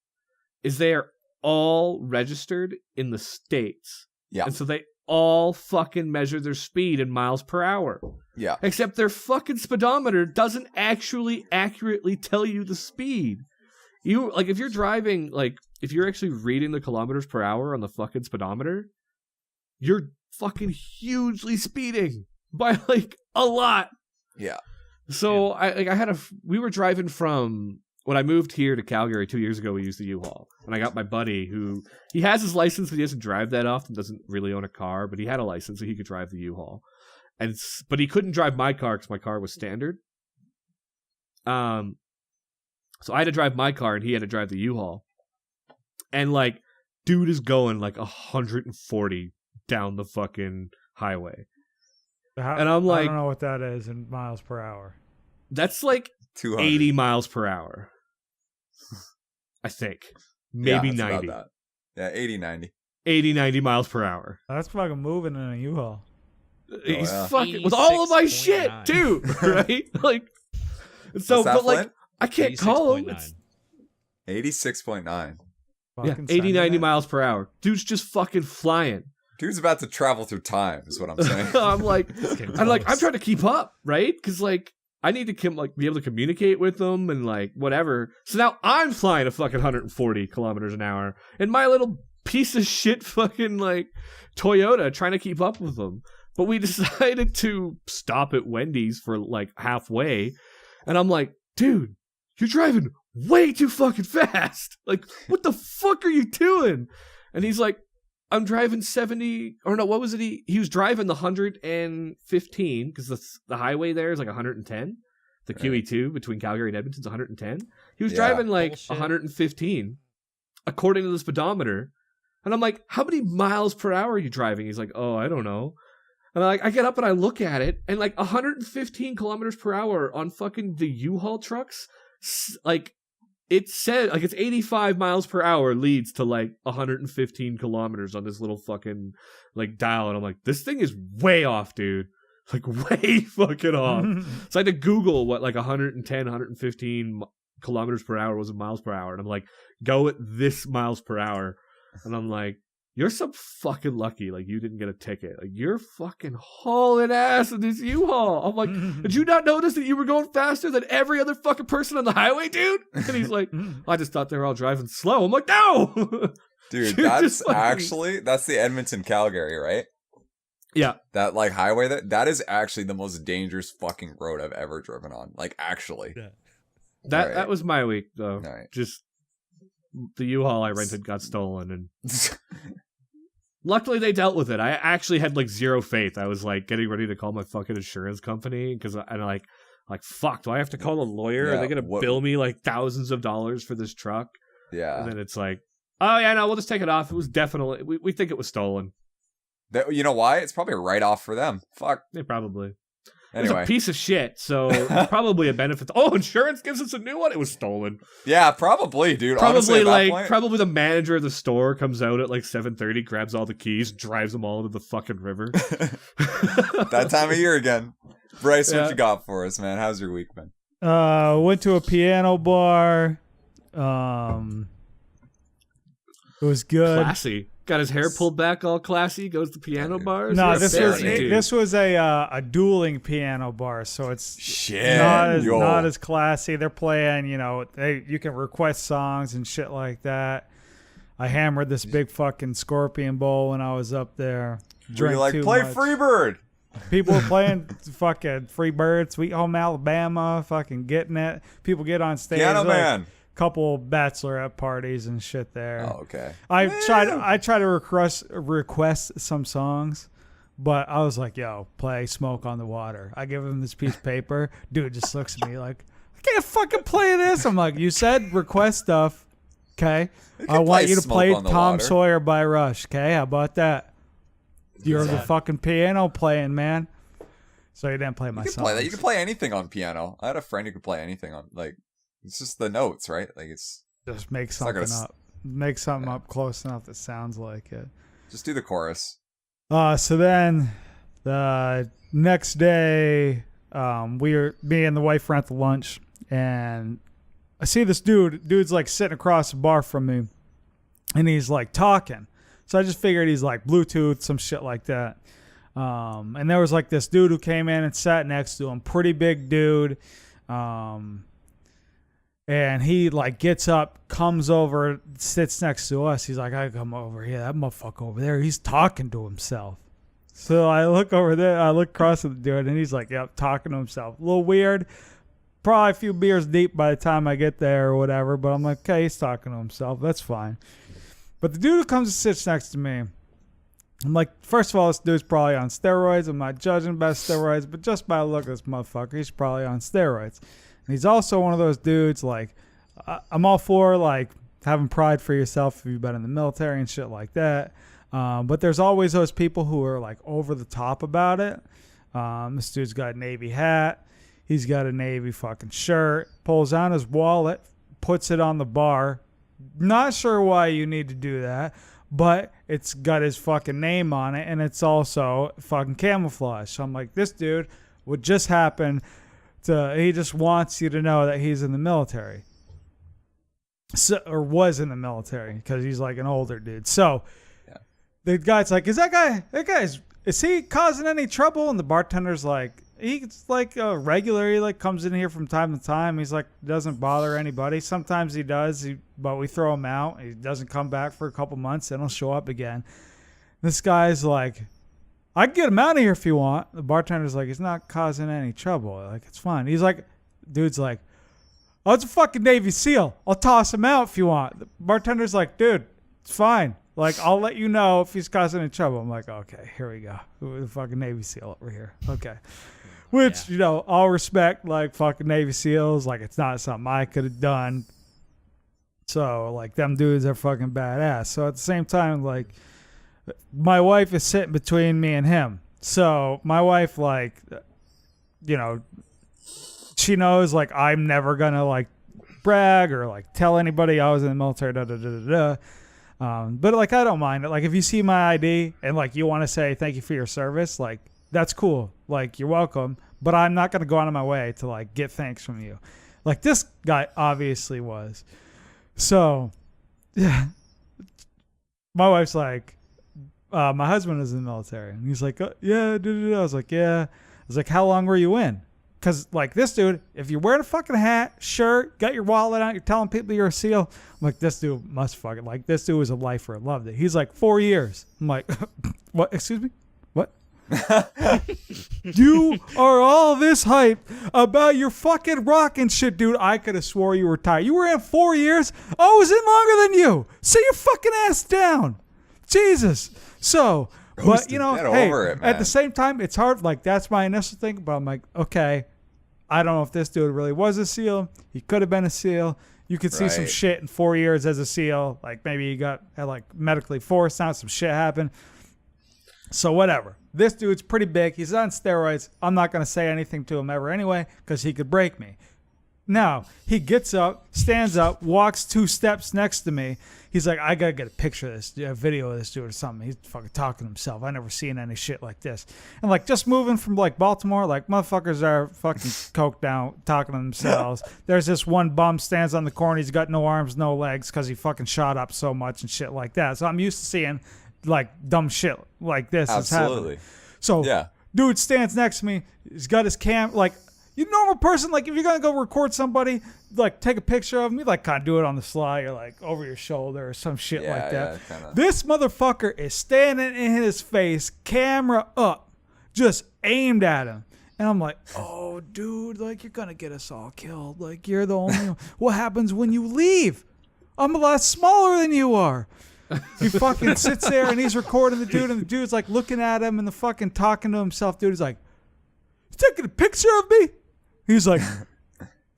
Speaker 2: is they are all registered in the States.
Speaker 1: Yeah.
Speaker 2: And so they all fucking measure their speed in miles per hour.
Speaker 1: Yeah.
Speaker 2: Except their fucking speedometer doesn't actually accurately tell you the speed. You like if you're driving, like if you're actually reading the kilometers per hour on the fucking speedometer, you're fucking hugely speeding by like a lot.
Speaker 1: Yeah.
Speaker 2: So we were driving from when I moved here to Calgary 2 years ago. We used the U-Haul, and I got my buddy who he has his license, but he doesn't drive that often. Doesn't really own a car, but he had a license, so he could drive the U-Haul. But he couldn't drive my car because my car was standard. So I had to drive my car, and he had to drive the U-Haul. And like, dude is going like 140 down the fucking highway. And I'm like,
Speaker 5: I don't know what that is in miles per hour.
Speaker 2: That's like
Speaker 1: 200.
Speaker 2: 80 miles per hour. I think. Maybe
Speaker 1: it's about
Speaker 2: 90.
Speaker 1: that. Yeah, 80, 90.
Speaker 2: 80, 90 miles per hour.
Speaker 5: That's fucking moving in a U-Haul.
Speaker 2: He's
Speaker 1: yeah.
Speaker 2: fucking with all of my shit
Speaker 4: 86.9.
Speaker 2: too, right? Like, so,
Speaker 1: What's that,
Speaker 2: but like,
Speaker 1: Flint?
Speaker 2: I can't call him.
Speaker 4: 86.9.
Speaker 1: 86.9.
Speaker 2: Yeah,
Speaker 5: Fucking
Speaker 2: 80,
Speaker 5: send
Speaker 2: 90
Speaker 5: that.
Speaker 2: miles per hour. Dude's just fucking flying.
Speaker 1: Dude's about to travel through time, is what I'm saying.
Speaker 2: I'm like,
Speaker 4: getting
Speaker 2: I'm
Speaker 4: close.
Speaker 2: trying to keep up, right? Because like, I need to be able to communicate with them and like whatever. So now I'm flying a fucking 140 kilometers an hour in my little piece of shit fucking like Toyota, trying to keep up with them. But we decided to stop at Wendy's for like halfway, and I'm like, dude, you're driving way too fucking fast. Like, what the fuck are you doing? And he's like, I'm driving 70, or no, what was it? He was driving the 115 because the highway there is like 110. The
Speaker 1: Right.
Speaker 2: QE2 between Calgary and Edmonton's 110. He was
Speaker 1: Yeah.
Speaker 2: driving like
Speaker 4: Bullshit.
Speaker 2: 115 according to the speedometer. And I'm like, how many miles per hour are you driving? He's like, oh, I don't know. And I get up and I look at it, and like 115 kilometers per hour on fucking the U-Haul trucks, like it said, like it's 85 miles per hour leads to like 115 kilometers on this little fucking like dial. And I'm like, this thing is way off, dude. Like way fucking off. So I had to Google what like 110, 115 kilometers per hour was in miles per hour. And I'm like, go at this miles per hour. And I'm like, you're so fucking lucky. Like, you didn't get a ticket. Like, you're fucking hauling ass in this U-Haul. I'm like, did you not notice that you were going faster than every other fucking person on the highway, dude? And he's like, I just thought they were all driving slow. I'm like, no!
Speaker 1: Dude,
Speaker 2: You're
Speaker 1: that's
Speaker 2: just fucking-
Speaker 1: that's the Edmonton Calgary, right?
Speaker 2: Yeah.
Speaker 1: That like highway that is actually the most dangerous fucking road I've ever driven on. Like actually.
Speaker 4: Yeah.
Speaker 2: That
Speaker 1: Right.
Speaker 2: that was my week, though.
Speaker 1: Right.
Speaker 2: Just the U-Haul I rented got stolen, and luckily they dealt with it. I actually had like zero faith. I was like getting ready to call my fucking insurance company because I'm like fuck, do I have to call a lawyer? Are
Speaker 1: Yeah,
Speaker 2: they gonna
Speaker 1: what-
Speaker 2: bill me like thousands of dollars for this truck?
Speaker 1: Yeah.
Speaker 2: And then it's like, oh yeah, no, we'll just take it off. It was definitely we think it was stolen.
Speaker 1: You know why? It's probably a write-off for them. Fuck.
Speaker 2: They probably. It was
Speaker 1: Anyway.
Speaker 2: a piece of shit, so it's probably a benefit. Oh, insurance gives us a new one. It was stolen.
Speaker 1: Yeah, probably, dude.
Speaker 2: Probably
Speaker 1: Honestly, at that
Speaker 2: like
Speaker 1: point-
Speaker 2: probably the manager of the store comes out at like 7:30, grabs all the keys, drives them all into the fucking river.
Speaker 1: that time of year again. Bryce,
Speaker 2: Yeah.
Speaker 1: what you got for us, man? How's your week been?
Speaker 5: Went to a piano bar. It was good.
Speaker 2: Classy. Got his hair pulled back, all classy. Goes to piano bars.
Speaker 5: No,
Speaker 2: You're a
Speaker 5: this
Speaker 2: fancy
Speaker 5: was
Speaker 2: dude.
Speaker 5: this was a dueling piano bar, so it's
Speaker 1: Shit.
Speaker 5: not as classy. They're playing, you can request songs and shit like that. I hammered this big fucking Scorpion Bowl when I was up there.
Speaker 1: Were you
Speaker 5: Drank
Speaker 1: like,
Speaker 5: too
Speaker 1: play
Speaker 5: much.
Speaker 1: Freebird?
Speaker 5: People were playing fucking Freebird, Sweet Home Alabama, fucking getting it. People get on stage.
Speaker 1: Piano
Speaker 5: like,
Speaker 1: Man.
Speaker 5: couple bachelorette parties and shit there.
Speaker 1: Oh, okay.
Speaker 5: I tried to request some songs, but I was like, yo, play Smoke on the Water. I give him this piece of paper. Dude just looks at me like, I can't fucking play this. I'm like, you said request stuff. Okay. I want
Speaker 1: play
Speaker 5: you to
Speaker 1: Smoke
Speaker 5: play
Speaker 1: on the
Speaker 5: Tom
Speaker 1: Water.
Speaker 5: Sawyer by Rush. Okay. How about that? You're the fucking piano playing, man. So you didn't play my
Speaker 1: You can
Speaker 5: songs.
Speaker 1: play that. You can play anything on piano. I had a friend who could play anything on, like, it's just the notes, right? Like, it's
Speaker 5: Just make
Speaker 1: not
Speaker 5: something
Speaker 1: gonna
Speaker 5: up. Make something up close enough that sounds like it.
Speaker 1: just do the chorus.
Speaker 5: So then the next day, me and the wife were at the lunch, and I see this dude's like sitting across the bar from me, and he's like talking. So I just figured he's like Bluetooth, some shit like that. And there was like this dude who came in and sat next to him, pretty big dude. And he like gets up, comes over, sits next to us. He's like, I come over here. That motherfucker over there, he's talking to himself. So I look over there, I look across at the dude, and he's like, yep, talking to himself. A little weird. Probably a few beers deep by the time I get there or whatever. But I'm like, okay, he's talking to himself. That's fine. But the dude who comes and sits next to me, I'm like, first of all, this dude's probably on steroids. I'm not judging about steroids, but just by the look of this motherfucker, he's probably on steroids. And he's also one of those dudes, like, I'm all for, like, having pride for yourself if you've been in the military and shit like that. But there's always those people who are, like, over the top about it. This dude's got a Navy hat. He's got a Navy fucking shirt. Pulls out his wallet, puts it on the bar. Not sure why you need to do that, but it's got his fucking name on it, and it's also fucking camouflage. So I'm like, this dude would just happen to, he just wants you to know that he's in the military. So, or was in the military, because he's like an older dude. So the guy's like, is is he causing any trouble? And the bartender's like, he's like a regular. He like comes in here from time to time. He's like, doesn't bother anybody. Sometimes he does, but we throw him out. He doesn't come back for a couple months, then he'll show up again. This guy's like, I can get him out of here if you want. The bartender's like, he's not causing any trouble. Like, it's fine. He's like, dude's like, oh, it's a fucking Navy SEAL. I'll toss him out if you want. The bartender's like, dude, it's fine. Like, I'll let you know if he's causing any trouble. I'm like, okay, here we go. The fucking Navy SEAL over here. Okay. Which, you know, all respect, like, fucking Navy SEALs. Like, it's not something I could have done. So, like, them dudes are fucking badass. So, at the same time, like, my wife is sitting between me and him. So, my wife, like, you know, she knows, like, I'm never going to, like, brag or, like, tell anybody I was in the military, but, like, I don't mind it. Like, if you see my ID and, like, you want to say thank you for your service, like, that's cool. Like, you're welcome. But I'm not going to go out of my way to, like, get thanks from you. Like, this guy obviously was. So, yeah. My wife's like, my husband is in the military. And he's like, yeah. I was like, yeah. I was like, how long were you in? Because, like, this dude, if you're wearing a fucking hat, shirt, got your wallet out, you're telling people you're a SEAL, I'm like, this dude must fucking, like, this dude was a lifer. I loved it. He's like, 4 years. I'm like, what? Excuse me? What? You are all this hype about your fucking rock and shit, dude. I could have swore you were retired. You were in 4 years. I was in longer than you. Sit your fucking ass down. Jesus. So, but, you know, hey, at the same time, it's hard. Like, that's my initial thing. But I'm like, okay, I don't know if this dude really was a SEAL. He could have been a SEAL. You could see some shit in 4 years as a SEAL. Like, maybe he got, like, medically forced out. Some shit happened. So, whatever. This dude's pretty big. He's on steroids. I'm not going to say anything to him ever anyway, because he could break me. Now, he gets up, stands up, walks 2 steps next to me. He's like, I got to get a picture of this, a video of this dude or something. He's fucking talking to himself. I never seen any shit like this. And, like, just moving from, like, Baltimore, like, motherfuckers are fucking coked down, talking to themselves. There's this one bum stands on the corner. He's got no arms, no legs, because he fucking shot up so much and shit like that. So I'm used to seeing, like, dumb shit like this.
Speaker 1: Absolutely.
Speaker 5: So, yeah. Dude stands next to me. He's got his like, you normal person, like, if you're going to go record somebody, like, take a picture of him, you, like, kind of do it on the sly or, like, over your shoulder or some shit like that. Yeah, this motherfucker is standing in his face, camera up, just aimed at him. And I'm like, oh, dude, like, you're going to get us all killed. Like, you're the only one. What happens when you leave? I'm a lot smaller than you are. He fucking sits there and he's recording the dude, and the dude's like looking at him and the fucking talking to himself. Dude is like, you taking a picture of me? He's like,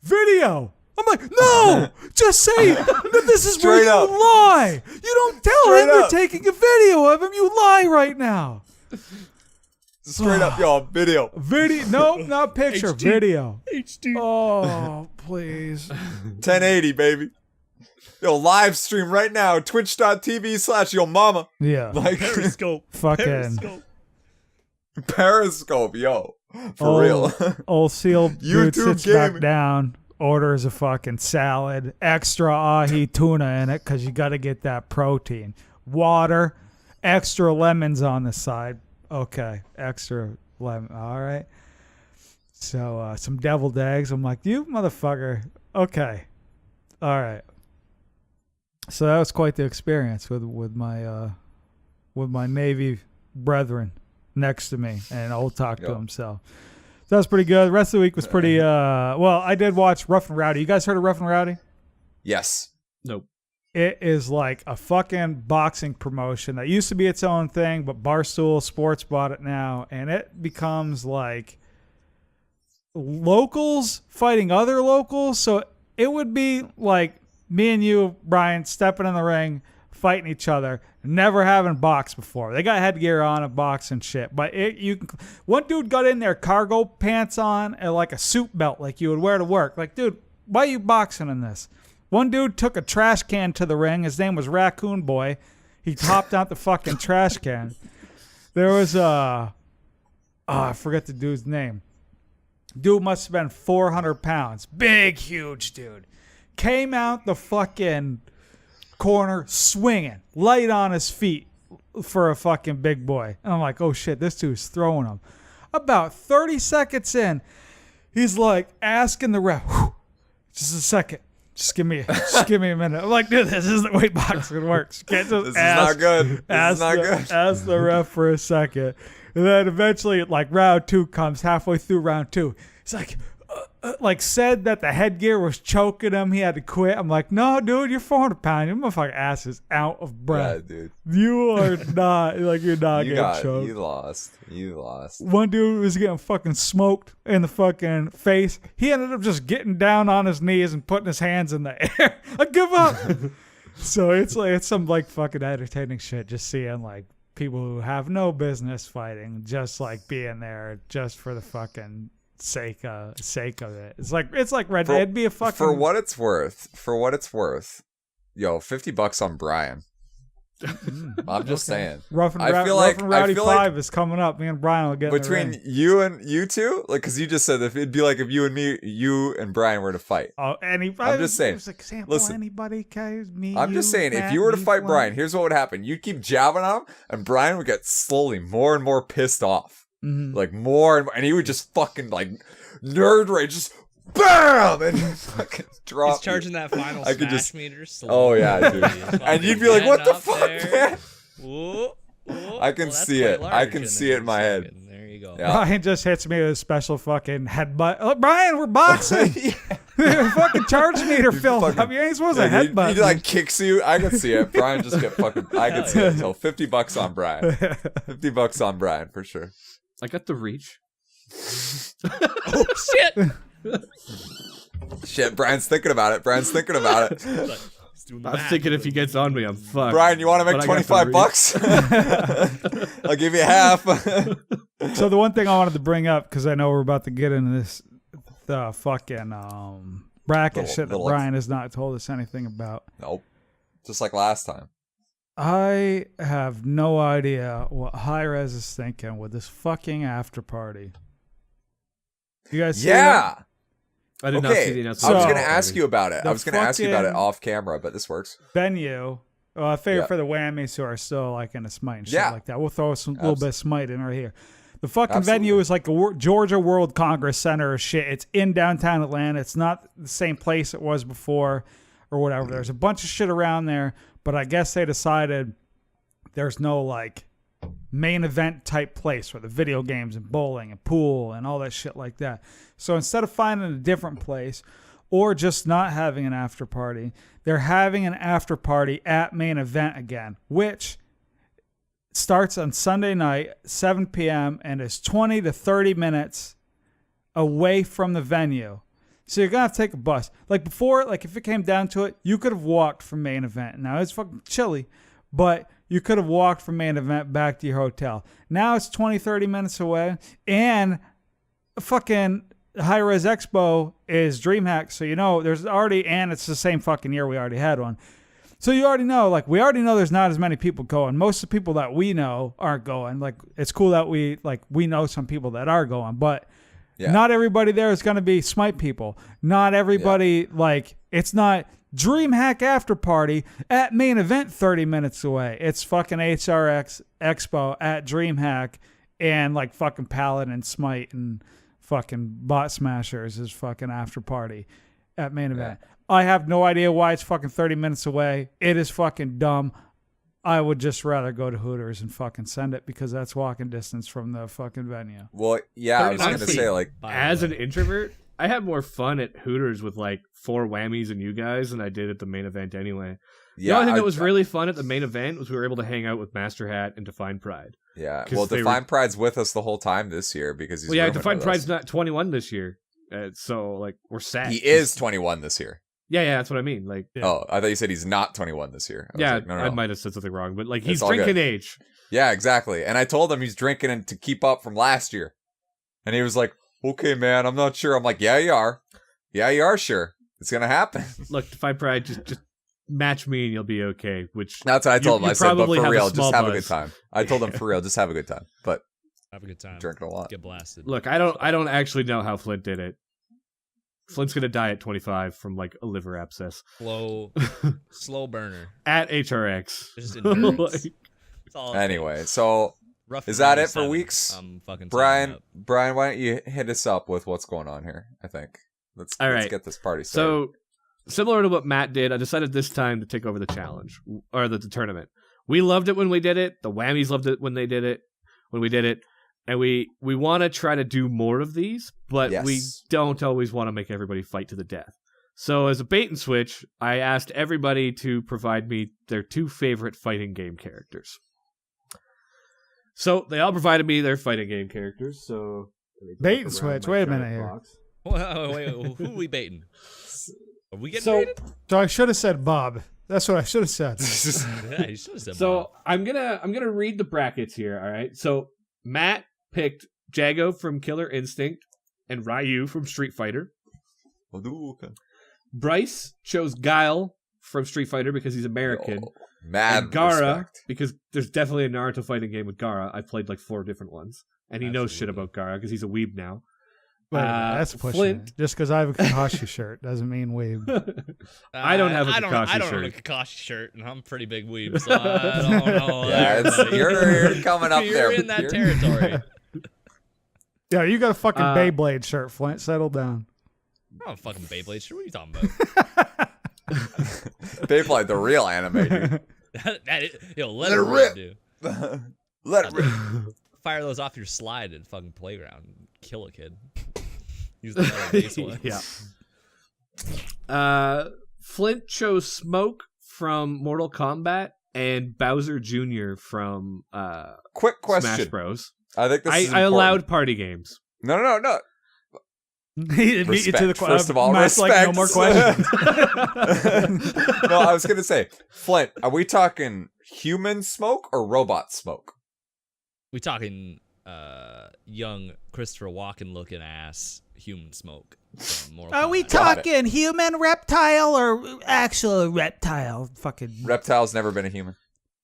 Speaker 5: video. I'm like, no, just say that this is where you lie. You don't tell him you're taking a video of him. You lie right now.
Speaker 1: Straight up, y'all, video.
Speaker 5: Video, nope, not picture,
Speaker 4: HD.
Speaker 5: Video.
Speaker 4: HD.
Speaker 5: Oh, please.
Speaker 1: 1080, baby. Yo, live stream right now, twitch.tv/yo mama.
Speaker 5: Yeah.
Speaker 1: Like,
Speaker 4: Periscope.
Speaker 5: Fucking.
Speaker 1: Periscope, yo. For real.
Speaker 5: Old SEAL dude
Speaker 1: YouTube
Speaker 5: sits
Speaker 1: gaming.
Speaker 5: back down. orders a fucking salad, extra ahi tuna in it because you got to get that protein. Water, extra lemons on the side. Okay, extra lemon. All right. So some deviled eggs. I'm like, you motherfucker. Okay. All right. So that was quite the experience with my Navy brethren next to me, and old talk to himself. So that was pretty good. The rest of the week was pretty. Well, I did watch Rough and Rowdy. You guys heard of Rough and Rowdy?
Speaker 1: Yes.
Speaker 2: Nope.
Speaker 5: It is like a fucking boxing promotion that used to be its own thing, but Barstool Sports bought it now, and it becomes like locals fighting other locals. So it would be like me and you, Brian, stepping in the ring, fighting each other, never having boxed before. They got headgear on and box and shit. But one dude got in there, cargo pants on and like a suit belt like you would wear to work. Like, dude, why are you boxing in this? One dude took a trash can to the ring. His name was Raccoon Boy. He topped out the fucking trash can. There was I forget the dude's name. Dude must have been 400 pounds. Big, huge dude. Came out the fucking corner swinging, light on his feet for a fucking big boy. And I'm like, oh shit, this dude's throwing him. About 30 seconds in, he's like asking the ref, just a second. Just give me a minute. I'm like, dude, this isn't the way boxing works. You can't just
Speaker 1: This is not good. This is not good.
Speaker 5: Ask the ref for a second. And then eventually, like, round 2 comes halfway through round 2. He's like, said that the headgear was choking him. He had to quit. I'm like, no, dude, you're 400 pounds. Your motherfucking ass is out of breath.
Speaker 1: Yeah, dude.
Speaker 5: You are not, like, you're not getting choked.
Speaker 1: You lost.
Speaker 5: One dude was getting fucking smoked in the fucking face. He ended up just getting down on his knees and putting his hands in the air. I give up. So it's some like fucking entertaining shit. Just seeing like people who have no business fighting, just like being there just for the fucking sake of it. It's like Red Dead. It'd be a fucking
Speaker 1: For what it's worth. Yo, $50 on Brian. I'm just saying.
Speaker 5: Rough and Rowdy 5 is coming up. Me and Brian will get
Speaker 1: between
Speaker 5: in the ring.
Speaker 1: you and you two, like, because you just said that it'd be like if you and Brian were to fight.
Speaker 5: Oh, anybody?
Speaker 1: I'm just saying.
Speaker 5: Example,
Speaker 1: Listen,
Speaker 5: anybody? Me,
Speaker 1: I'm just saying, if you were to fight Brian, here's what would happen: you'd keep jabbing on him, and Brian would get slowly more and more pissed off, like more and more, and he would just fucking like nerd rage, just BAM! And fucking drop.
Speaker 4: He's charging that final smash meter.
Speaker 1: Oh yeah, dude. And you'd be like, "What the fuck, man?"
Speaker 4: Whoa,
Speaker 1: I can see it. I can see it in my head.
Speaker 4: There you go.
Speaker 1: Yeah.
Speaker 5: Brian just hits me with a special fucking headbutt. Look, Brian, we're boxing. Fucking charge meter film. I mean, you ain't supposed to headbutt.
Speaker 1: He like kicks you. I can see it. Brian just get fucking. I can see it. So $50 on Brian. $50 on Brian for sure.
Speaker 2: I got the reach.
Speaker 4: Oh shit!
Speaker 1: Shit, Brian's thinking about it.
Speaker 2: I'm thinking if he gets on me, I'm fucked.
Speaker 1: Brian, you want to make $25? I'll give you half.
Speaker 5: So the one thing I wanted to bring up, because I know we're about to get into this, the fucking bracket shit that Brian has not told us anything about.
Speaker 1: Nope. Just like last time.
Speaker 5: I have no idea what Hi-Rez is thinking with this fucking after party. You guys see that?
Speaker 2: I did not see the announcement.
Speaker 1: I was going to ask you about it. I was going to ask you about it
Speaker 5: fucking
Speaker 1: off camera, but this works.
Speaker 5: Venue. I figure for the whammies who are still like in a smite and shit like that. We'll throw some little bit of smite in right here. The fucking venue is like a Georgia World Congress Center or shit. It's in downtown Atlanta. It's not the same place it was before or whatever. There's a bunch of shit around there, but I guess they decided there's no like main event type place for the video games and bowling and pool and all that shit like that. So instead of finding a different place or just not having an after party, they're having an after party at main event again, which starts on Sunday night, 7 p.m. and is 20 to 30 minutes away from the venue. So you're going to have to take a bus. Like before, like if it came down to it, you could have walked from main event. Now it's fucking chilly, but you could have walked from main event back to your hotel. Now it's 20, 30 minutes away, and fucking Hi-Rez Expo is DreamHack, so you know there's already, and it's the same fucking year we already had one. So you already know, like, we already know there's not as many people going. Most of the people that we know aren't going. Like, it's cool that we know some people that are going, but
Speaker 1: Yeah.
Speaker 5: Not everybody there is going to be Smite people. Not everybody, like, it's not DreamHack After Party at main event 30 minutes away. It's fucking HRX Expo at DreamHack and, like, fucking Paladin and Smite and fucking Bot Smashers is fucking after party at main event. I have no idea why it's fucking 30 minutes away. It is fucking dumb. I would just rather go to Hooters and fucking send it because that's walking distance from the fucking venue.
Speaker 1: Well, yeah, I was going to
Speaker 2: Honestly,
Speaker 1: say, like,
Speaker 2: As an introvert, I had more fun at Hooters with like 4 whammies and you guys than I did at the main event anyway. The only thing that was really fun at the main event was we were able to hang out with Master Hat and Define Pride.
Speaker 1: Yeah,
Speaker 2: 'Cause
Speaker 1: well,
Speaker 2: they
Speaker 1: Define
Speaker 2: were-
Speaker 1: Pride's with us the whole time this year because he's rooming
Speaker 2: Define
Speaker 1: with
Speaker 2: Pride's
Speaker 1: us.
Speaker 2: not 21 this year. So like we're sad.
Speaker 1: He is 21 this year.
Speaker 2: Yeah, that's what I mean. Like
Speaker 1: Oh, I thought you said he's not 21 this year. I was like, no.
Speaker 2: I might have said something wrong, but like he's
Speaker 1: all
Speaker 2: drinking
Speaker 1: good.
Speaker 2: age.
Speaker 1: Yeah, exactly. And I told him he's drinking it to keep up from last year. And he was like, okay, man, I'm not sure. I'm like, yeah, you are. Yeah, you are sure. It's going to happen.
Speaker 2: Look, Define Pride, just match me and you'll be okay. Which
Speaker 1: That's what I told him.
Speaker 2: you
Speaker 1: I said, but
Speaker 2: probably
Speaker 1: for
Speaker 2: have a
Speaker 1: real,
Speaker 2: small
Speaker 1: just have a
Speaker 2: buzz.
Speaker 1: good time. I told him for real, just have a good time. But
Speaker 4: Have a good time.
Speaker 1: drinking a lot.
Speaker 4: Get blasted.
Speaker 2: look, I don't actually know how Flint did it. Flint's gonna die at 25 from like a liver abscess
Speaker 4: Slow burner.
Speaker 2: at HRX.
Speaker 4: Just endurance.
Speaker 2: Like,
Speaker 4: That's all it
Speaker 1: Anyway, so
Speaker 4: takes. Rough
Speaker 1: is that it for
Speaker 4: 97.
Speaker 1: weeks?
Speaker 4: I'm fucking
Speaker 1: Brian,
Speaker 4: signing up.
Speaker 1: why don't you hit us up with what's going on here? I think let's
Speaker 2: All
Speaker 1: let's
Speaker 2: right.
Speaker 1: get this party started.
Speaker 2: so similar to what Matt did, I decided this time to take over the challenge or the tournament. We loved it when we did it. The Whammies loved it when we did it. And we want to try to do more of these, but we
Speaker 1: Yes.
Speaker 2: don't always want to make everybody fight to the death. So as a bait and switch, I asked everybody to provide me their 2 favorite fighting game characters. So they all provided me their fighting game characters. So let me go
Speaker 5: Bait
Speaker 2: look
Speaker 5: and
Speaker 2: around
Speaker 5: switch.
Speaker 2: my
Speaker 5: Wait a
Speaker 2: giant
Speaker 5: minute here.
Speaker 2: box.
Speaker 4: Wait, who are we baiting? Are we getting
Speaker 2: So
Speaker 4: baited?
Speaker 5: So I should have said Bob. That's what I should have said.
Speaker 4: Yeah, you should have said
Speaker 2: So
Speaker 4: Bob.
Speaker 2: I'm gonna read the brackets here. All right. So Matt picked Jago from Killer Instinct and Ryu from Street Fighter.
Speaker 1: Hadouken.
Speaker 2: Bryce chose Guile from Street Fighter because he's American.
Speaker 1: Oh, mad
Speaker 2: And Gara
Speaker 1: respect.
Speaker 2: because there's definitely a Naruto fighting game with Gara. I played like 4 different ones, and he knows shit
Speaker 4: Absolutely.
Speaker 2: about Gara because he's a weeb now.
Speaker 5: Wait a minute, that's pushing
Speaker 2: Flint.
Speaker 5: it. Just because I have a Kakashi shirt doesn't mean we.
Speaker 2: I don't have a
Speaker 4: I
Speaker 2: Kakashi
Speaker 4: don't
Speaker 2: shirt.
Speaker 4: have a Kakashi shirt, and I'm a pretty big weeb, so I don't know.
Speaker 1: Yeah,
Speaker 4: there, buddy.
Speaker 1: you're coming up
Speaker 4: You're
Speaker 1: there.
Speaker 4: in that
Speaker 1: You're-
Speaker 4: territory.
Speaker 5: Yeah, you got a fucking
Speaker 2: Uh,
Speaker 5: Beyblade shirt, Flint. Settle down.
Speaker 4: I'm a fucking Beyblade shirt. What are you talking about?
Speaker 1: Beyblade, the real anime, dude.
Speaker 4: Let
Speaker 1: it
Speaker 4: it
Speaker 1: rip.
Speaker 4: rip, dude.
Speaker 1: Let it rip.
Speaker 4: Fire those off your slide at fucking playground. And kill a kid. Use the metal base one.
Speaker 2: Yeah. Flint chose Smoke from Mortal Kombat and Bowser Jr. from
Speaker 1: Quick
Speaker 2: Smash
Speaker 1: question.
Speaker 2: Bros.
Speaker 1: I think this is
Speaker 2: I
Speaker 1: important.
Speaker 2: allowed party games.
Speaker 1: No.
Speaker 5: He beat you to the
Speaker 1: Respect, first of all,
Speaker 5: Matt's like, no more
Speaker 1: respect.
Speaker 5: questions.
Speaker 1: No, I was gonna say, Flint. Are we talking human smoke or robot smoke?
Speaker 4: We talking young Christopher Walken looking ass human smoke. from Mortal
Speaker 5: Are we
Speaker 4: Kombat.
Speaker 1: Got it.
Speaker 5: talking human reptile or actual reptile? Fucking.
Speaker 1: Reptile's never been a human.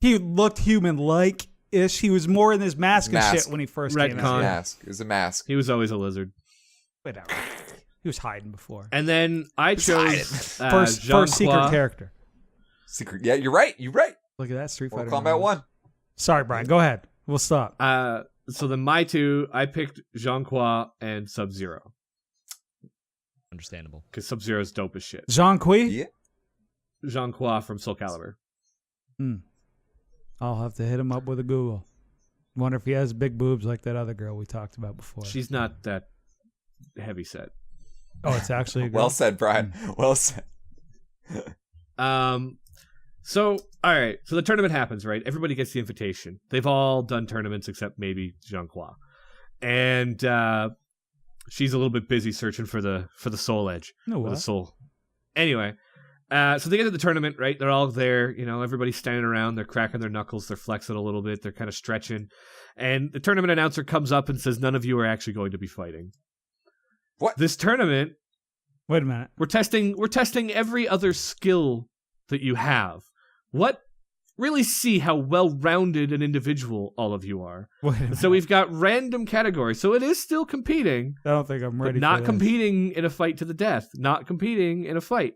Speaker 5: He looked human-like ish. He was more in his mask and
Speaker 1: Mask.
Speaker 5: shit when he first
Speaker 2: Retcon.
Speaker 5: came
Speaker 1: It was a
Speaker 5: out.
Speaker 1: mask. It was a mask.
Speaker 2: He was always a lizard.
Speaker 5: Whatever. He was hiding before.
Speaker 2: And then I chose
Speaker 5: First secret
Speaker 2: Jean-Claude.
Speaker 5: character.
Speaker 1: Secret. Yeah, you're right. You're right.
Speaker 5: Look at that Street Fighter.
Speaker 1: Mortal Kombat 1.
Speaker 5: Sorry, Brian. Go ahead. We'll stop.
Speaker 2: So then my 2, I picked Jean-Claude and Sub-Zero
Speaker 4: Understandable.
Speaker 2: because Sub-Zero is dope as shit.
Speaker 5: Jean Kui?
Speaker 1: Yeah.
Speaker 2: Jean-Claude from Soul Calibur.
Speaker 5: I'll have to hit him up with a Google. Wonder if he has big boobs like that other girl we talked about before.
Speaker 2: She's not that heavy set.
Speaker 5: Oh, it's actually a girl.
Speaker 1: Well said, Brian. Well said.
Speaker 2: So all right, so the tournament happens, right? Everybody gets the invitation. They've all done tournaments except maybe Jean-Claude, and she's a little bit busy searching for the soul edge.
Speaker 5: No,
Speaker 2: Or the
Speaker 5: what?
Speaker 2: soul. Anyway, so they get to the tournament, right? They're all there, everybody's standing around, they're cracking their knuckles, they're flexing a little bit, they're kind of stretching, and the tournament announcer comes up and says, "None of you are actually going to be fighting."
Speaker 1: What?
Speaker 2: This tournament,
Speaker 5: Wait a minute.
Speaker 2: we're testing every other skill that you have. What really see how well-rounded an individual all of you are.
Speaker 5: Wait a minute.
Speaker 2: So we've got random categories. So it is still competing,
Speaker 5: I don't think I'm
Speaker 2: but
Speaker 5: ready.
Speaker 2: not
Speaker 5: for this.
Speaker 2: competing in a fight to the death. Not competing in a fight.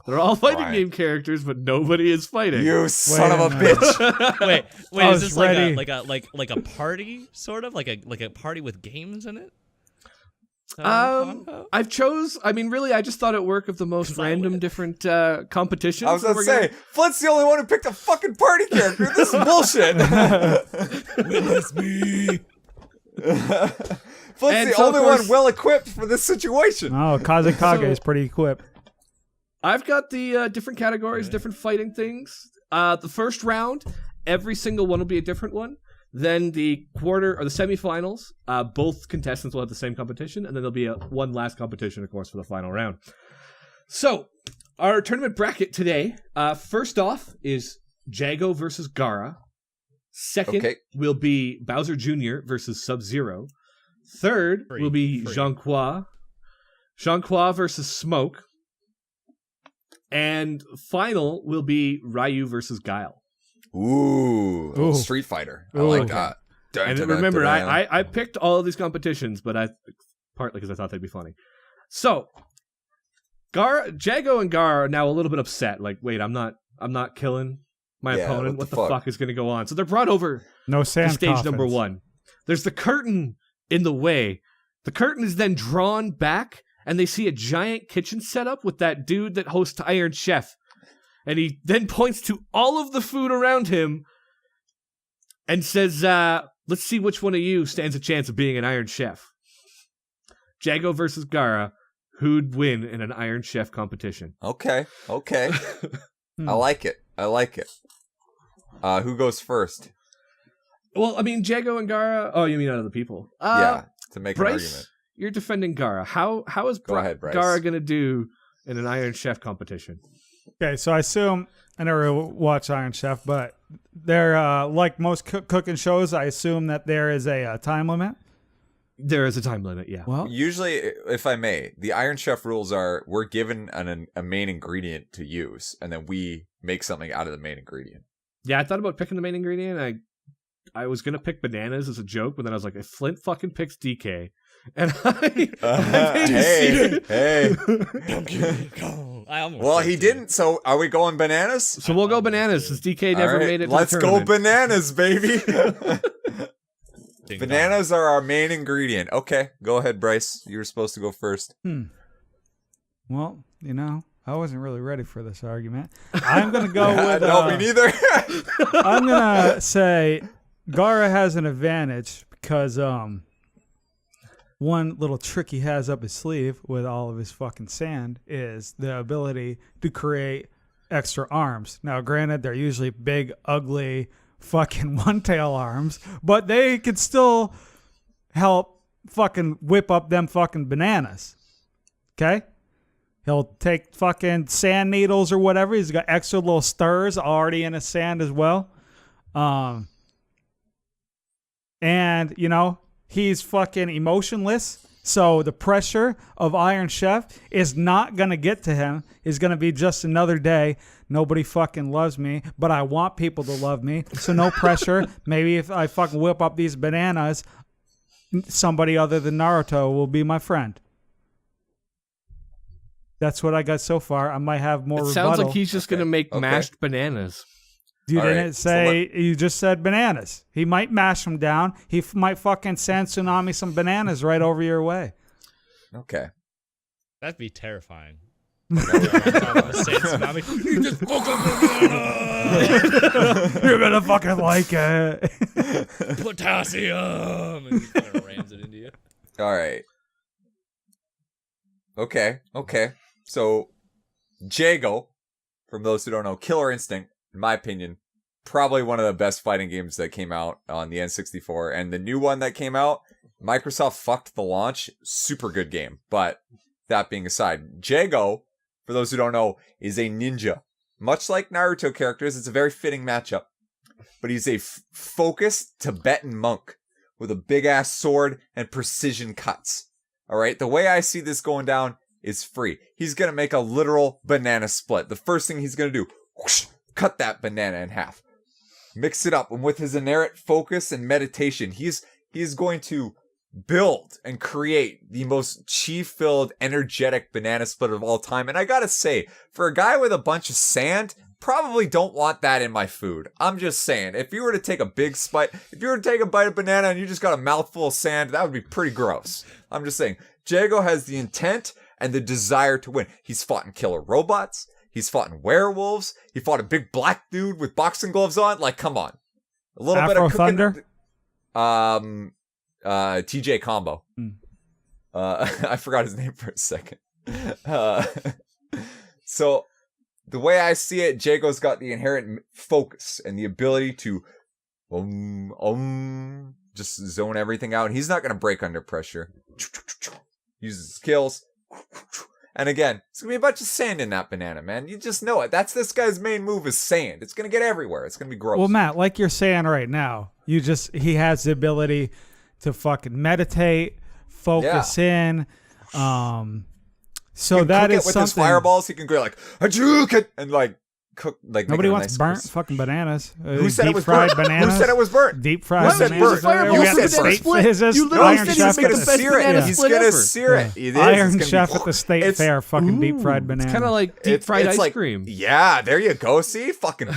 Speaker 2: They're all fighting
Speaker 1: Right.
Speaker 2: game characters, but nobody is fighting.
Speaker 1: You son of a
Speaker 5: minute.
Speaker 1: bitch.
Speaker 4: Wait,
Speaker 5: I
Speaker 4: is
Speaker 5: was
Speaker 4: this
Speaker 5: ready.
Speaker 4: like a party sort of like a party with games in it?
Speaker 2: I just thought it work of the most
Speaker 4: 'Cause I
Speaker 2: random
Speaker 4: win.
Speaker 2: different competitions.
Speaker 1: I was
Speaker 2: that
Speaker 1: gonna
Speaker 2: we're
Speaker 1: say, Flint's the only one who picked a fucking party character. This is bullshit.
Speaker 4: Witness me.
Speaker 1: Flint's
Speaker 2: And
Speaker 1: the
Speaker 2: so, of
Speaker 1: only
Speaker 2: course-
Speaker 1: one well equipped for this situation.
Speaker 5: Oh, Kazekage
Speaker 2: So-
Speaker 5: is pretty equipped.
Speaker 2: I've got the different categories, different fighting things. The first round, every single one will be a different one. Then the quarter or the semifinals, both contestants will have the same competition, and then there'll be one last competition, of course, for the final round. So, our tournament bracket today, first off is Jago versus Gara. Second
Speaker 1: Okay.
Speaker 2: will be Bowser Jr. versus Sub-Zero. Third will be
Speaker 4: Free.
Speaker 2: Jean-Qua. Jean-Qua versus Smoke. And final will be Ryu versus Guile.
Speaker 1: Ooh,
Speaker 5: Ooh.
Speaker 1: Street Fighter. I
Speaker 5: Ooh.
Speaker 1: like that.
Speaker 2: And remember, I picked all of these competitions, but partly because I thought they'd be funny. So, Jago and Gar are now a little bit upset. Like, wait, I'm not killing my
Speaker 1: Yeah,
Speaker 2: opponent.
Speaker 1: what
Speaker 2: What
Speaker 1: the
Speaker 2: the
Speaker 1: fuck?
Speaker 2: fuck is going to go on? So they're brought over
Speaker 5: No
Speaker 2: to
Speaker 5: sand
Speaker 2: stage
Speaker 5: coffins.
Speaker 2: number 1. There's the curtain in the way. The curtain is then drawn back, and they see a giant kitchen setup with that dude that hosts Iron Chef. And he then points to all of the food around him and says, let's see which one of you stands a chance of being an Iron Chef. Jago versus Gara, who'd win in an Iron Chef competition?
Speaker 1: Okay.
Speaker 5: Hmm.
Speaker 1: I like it. Who goes first?
Speaker 2: Well, I mean, Jago and Gara... Oh, you mean out of the people?
Speaker 1: Yeah, to make an
Speaker 2: Bryce,
Speaker 1: argument.
Speaker 2: you're defending Gara. How is
Speaker 1: Go ahead, Bryce.
Speaker 2: Gara going to do in an Iron Chef competition?
Speaker 5: Okay, so I assume I never watch Iron Chef, but they're like most cooking shows. I assume that there is a time limit.
Speaker 2: There is a time limit, yeah.
Speaker 5: Well,
Speaker 1: Usually, if I may, the Iron Chef rules are we're given a main ingredient to use, and then we make something out of the main ingredient.
Speaker 2: Yeah, I thought about picking the main ingredient. I was going to pick bananas as a joke, but then I was like, if Flint fucking picks DK, and I made a
Speaker 1: Hey.
Speaker 4: I almost
Speaker 1: Well,
Speaker 4: did,
Speaker 1: he
Speaker 4: too.
Speaker 1: didn't. So, are we going bananas?
Speaker 2: So we'll go bananas since DK never
Speaker 1: All right,
Speaker 2: made it to
Speaker 1: let's
Speaker 2: the
Speaker 1: go
Speaker 2: tournament.
Speaker 1: bananas, baby.
Speaker 4: Ding
Speaker 1: Bananas are our main ingredient. Okay, go ahead, Bryce. You were supposed to go first.
Speaker 5: well, I wasn't really ready for this argument. I'm gonna go with.
Speaker 1: No, me neither.
Speaker 5: I'm gonna say Gara has an advantage because one little trick he has up his sleeve with all of his fucking sand is the ability to create extra arms. Now, granted, they're usually big, ugly, fucking one-tail arms, but they could still help fucking whip up them fucking bananas. Okay? He'll take fucking sand needles or whatever. He's got extra little stirs already in his sand as well. And, he's fucking emotionless. So the pressure of Iron Chef is not going to get to him. It's going to be just another day. Nobody fucking loves me, but I want people to love me. So no pressure. Maybe if I fucking whip up these bananas, somebody other than Naruto will be my friend. That's what I got so far. I might have more
Speaker 2: It
Speaker 5: rebuttal.
Speaker 2: sounds like he's just going to make mashed bananas.
Speaker 5: You
Speaker 1: All
Speaker 5: didn't
Speaker 1: right, so
Speaker 5: say, you just said bananas. He might mash them down. He might fucking send Tsunami some bananas right over your way.
Speaker 1: Okay.
Speaker 4: That'd be terrifying.
Speaker 5: You're going to fucking like it.
Speaker 4: Potassium, and he fucking rams it into you.
Speaker 1: All right. Okay. So, Jago, from those who don't know, Killer Instinct, in my opinion, probably one of the best fighting games that came out on the N64. And the new one that came out, Microsoft fucked the launch. Super good game. But that being aside, Jago, for those who don't know, is a ninja. Much like Naruto characters, it's a very fitting matchup. But he's a focused Tibetan monk with a big-ass sword and precision cuts. All right, the way I see this going down is free. He's going to make a literal banana split. The first thing he's going to do, whoosh, cut that banana in half. Mix it up, and with his inherent focus and meditation, he's going to build and create the most chi-filled, energetic banana split of all time. And I gotta say, for a guy with a bunch of sand, probably don't want that in my food. I'm just saying, if you were to take a big bite, if you were to take a bite of banana and you just got a mouthful of sand, that would be pretty gross. I'm just saying, Jago has the intent and the desire to win. He's fought in killer robots. He's fought in werewolves. He fought a big black dude with boxing gloves on. Like, come on. A little bit
Speaker 5: Afro
Speaker 1: of cooking.
Speaker 5: Thunder?
Speaker 1: TJ Combo. I forgot his name for a second. So the way I see it, Jago's got the inherent focus and the ability to just zone everything out. He's not going to break under pressure. Uses skills. And again, it's going to be a bunch of sand in that banana, man. You just know it. That's this guy's main move is sand. It's going to get everywhere. It's going to be gross.
Speaker 5: Well, Matt, like you're saying right now, he has the ability to fucking meditate, focus in. So that is
Speaker 1: with
Speaker 5: something.
Speaker 1: his fireballs, he can go like Hadouken and like cook like.
Speaker 5: Nobody
Speaker 1: make it a
Speaker 5: wants
Speaker 1: nice
Speaker 5: burnt
Speaker 1: crisp.
Speaker 5: fucking bananas.
Speaker 1: Who said it
Speaker 5: Deep
Speaker 1: was
Speaker 5: fried
Speaker 1: burnt?
Speaker 5: bananas?
Speaker 1: Who said it was burnt?
Speaker 5: Deep fried
Speaker 1: Who said
Speaker 5: bananas.
Speaker 1: burnt?
Speaker 5: We
Speaker 1: You
Speaker 5: got
Speaker 1: said
Speaker 5: the state
Speaker 1: burnt.
Speaker 5: physicist,
Speaker 2: You literally
Speaker 5: Iron
Speaker 2: said
Speaker 5: Chef
Speaker 2: you
Speaker 5: at
Speaker 2: make
Speaker 5: the
Speaker 2: the best
Speaker 1: sear
Speaker 2: banana
Speaker 1: it. He's
Speaker 2: split
Speaker 1: gonna
Speaker 2: ever.
Speaker 1: sear it. It is.
Speaker 5: Iron
Speaker 1: It's gonna
Speaker 5: Chef
Speaker 1: be,
Speaker 5: at the state
Speaker 1: it's-
Speaker 5: fair, fucking deep fried banana.
Speaker 2: It's kind of like deep fried ice
Speaker 1: like,
Speaker 2: cream.
Speaker 1: Yeah, there you go. See, fucking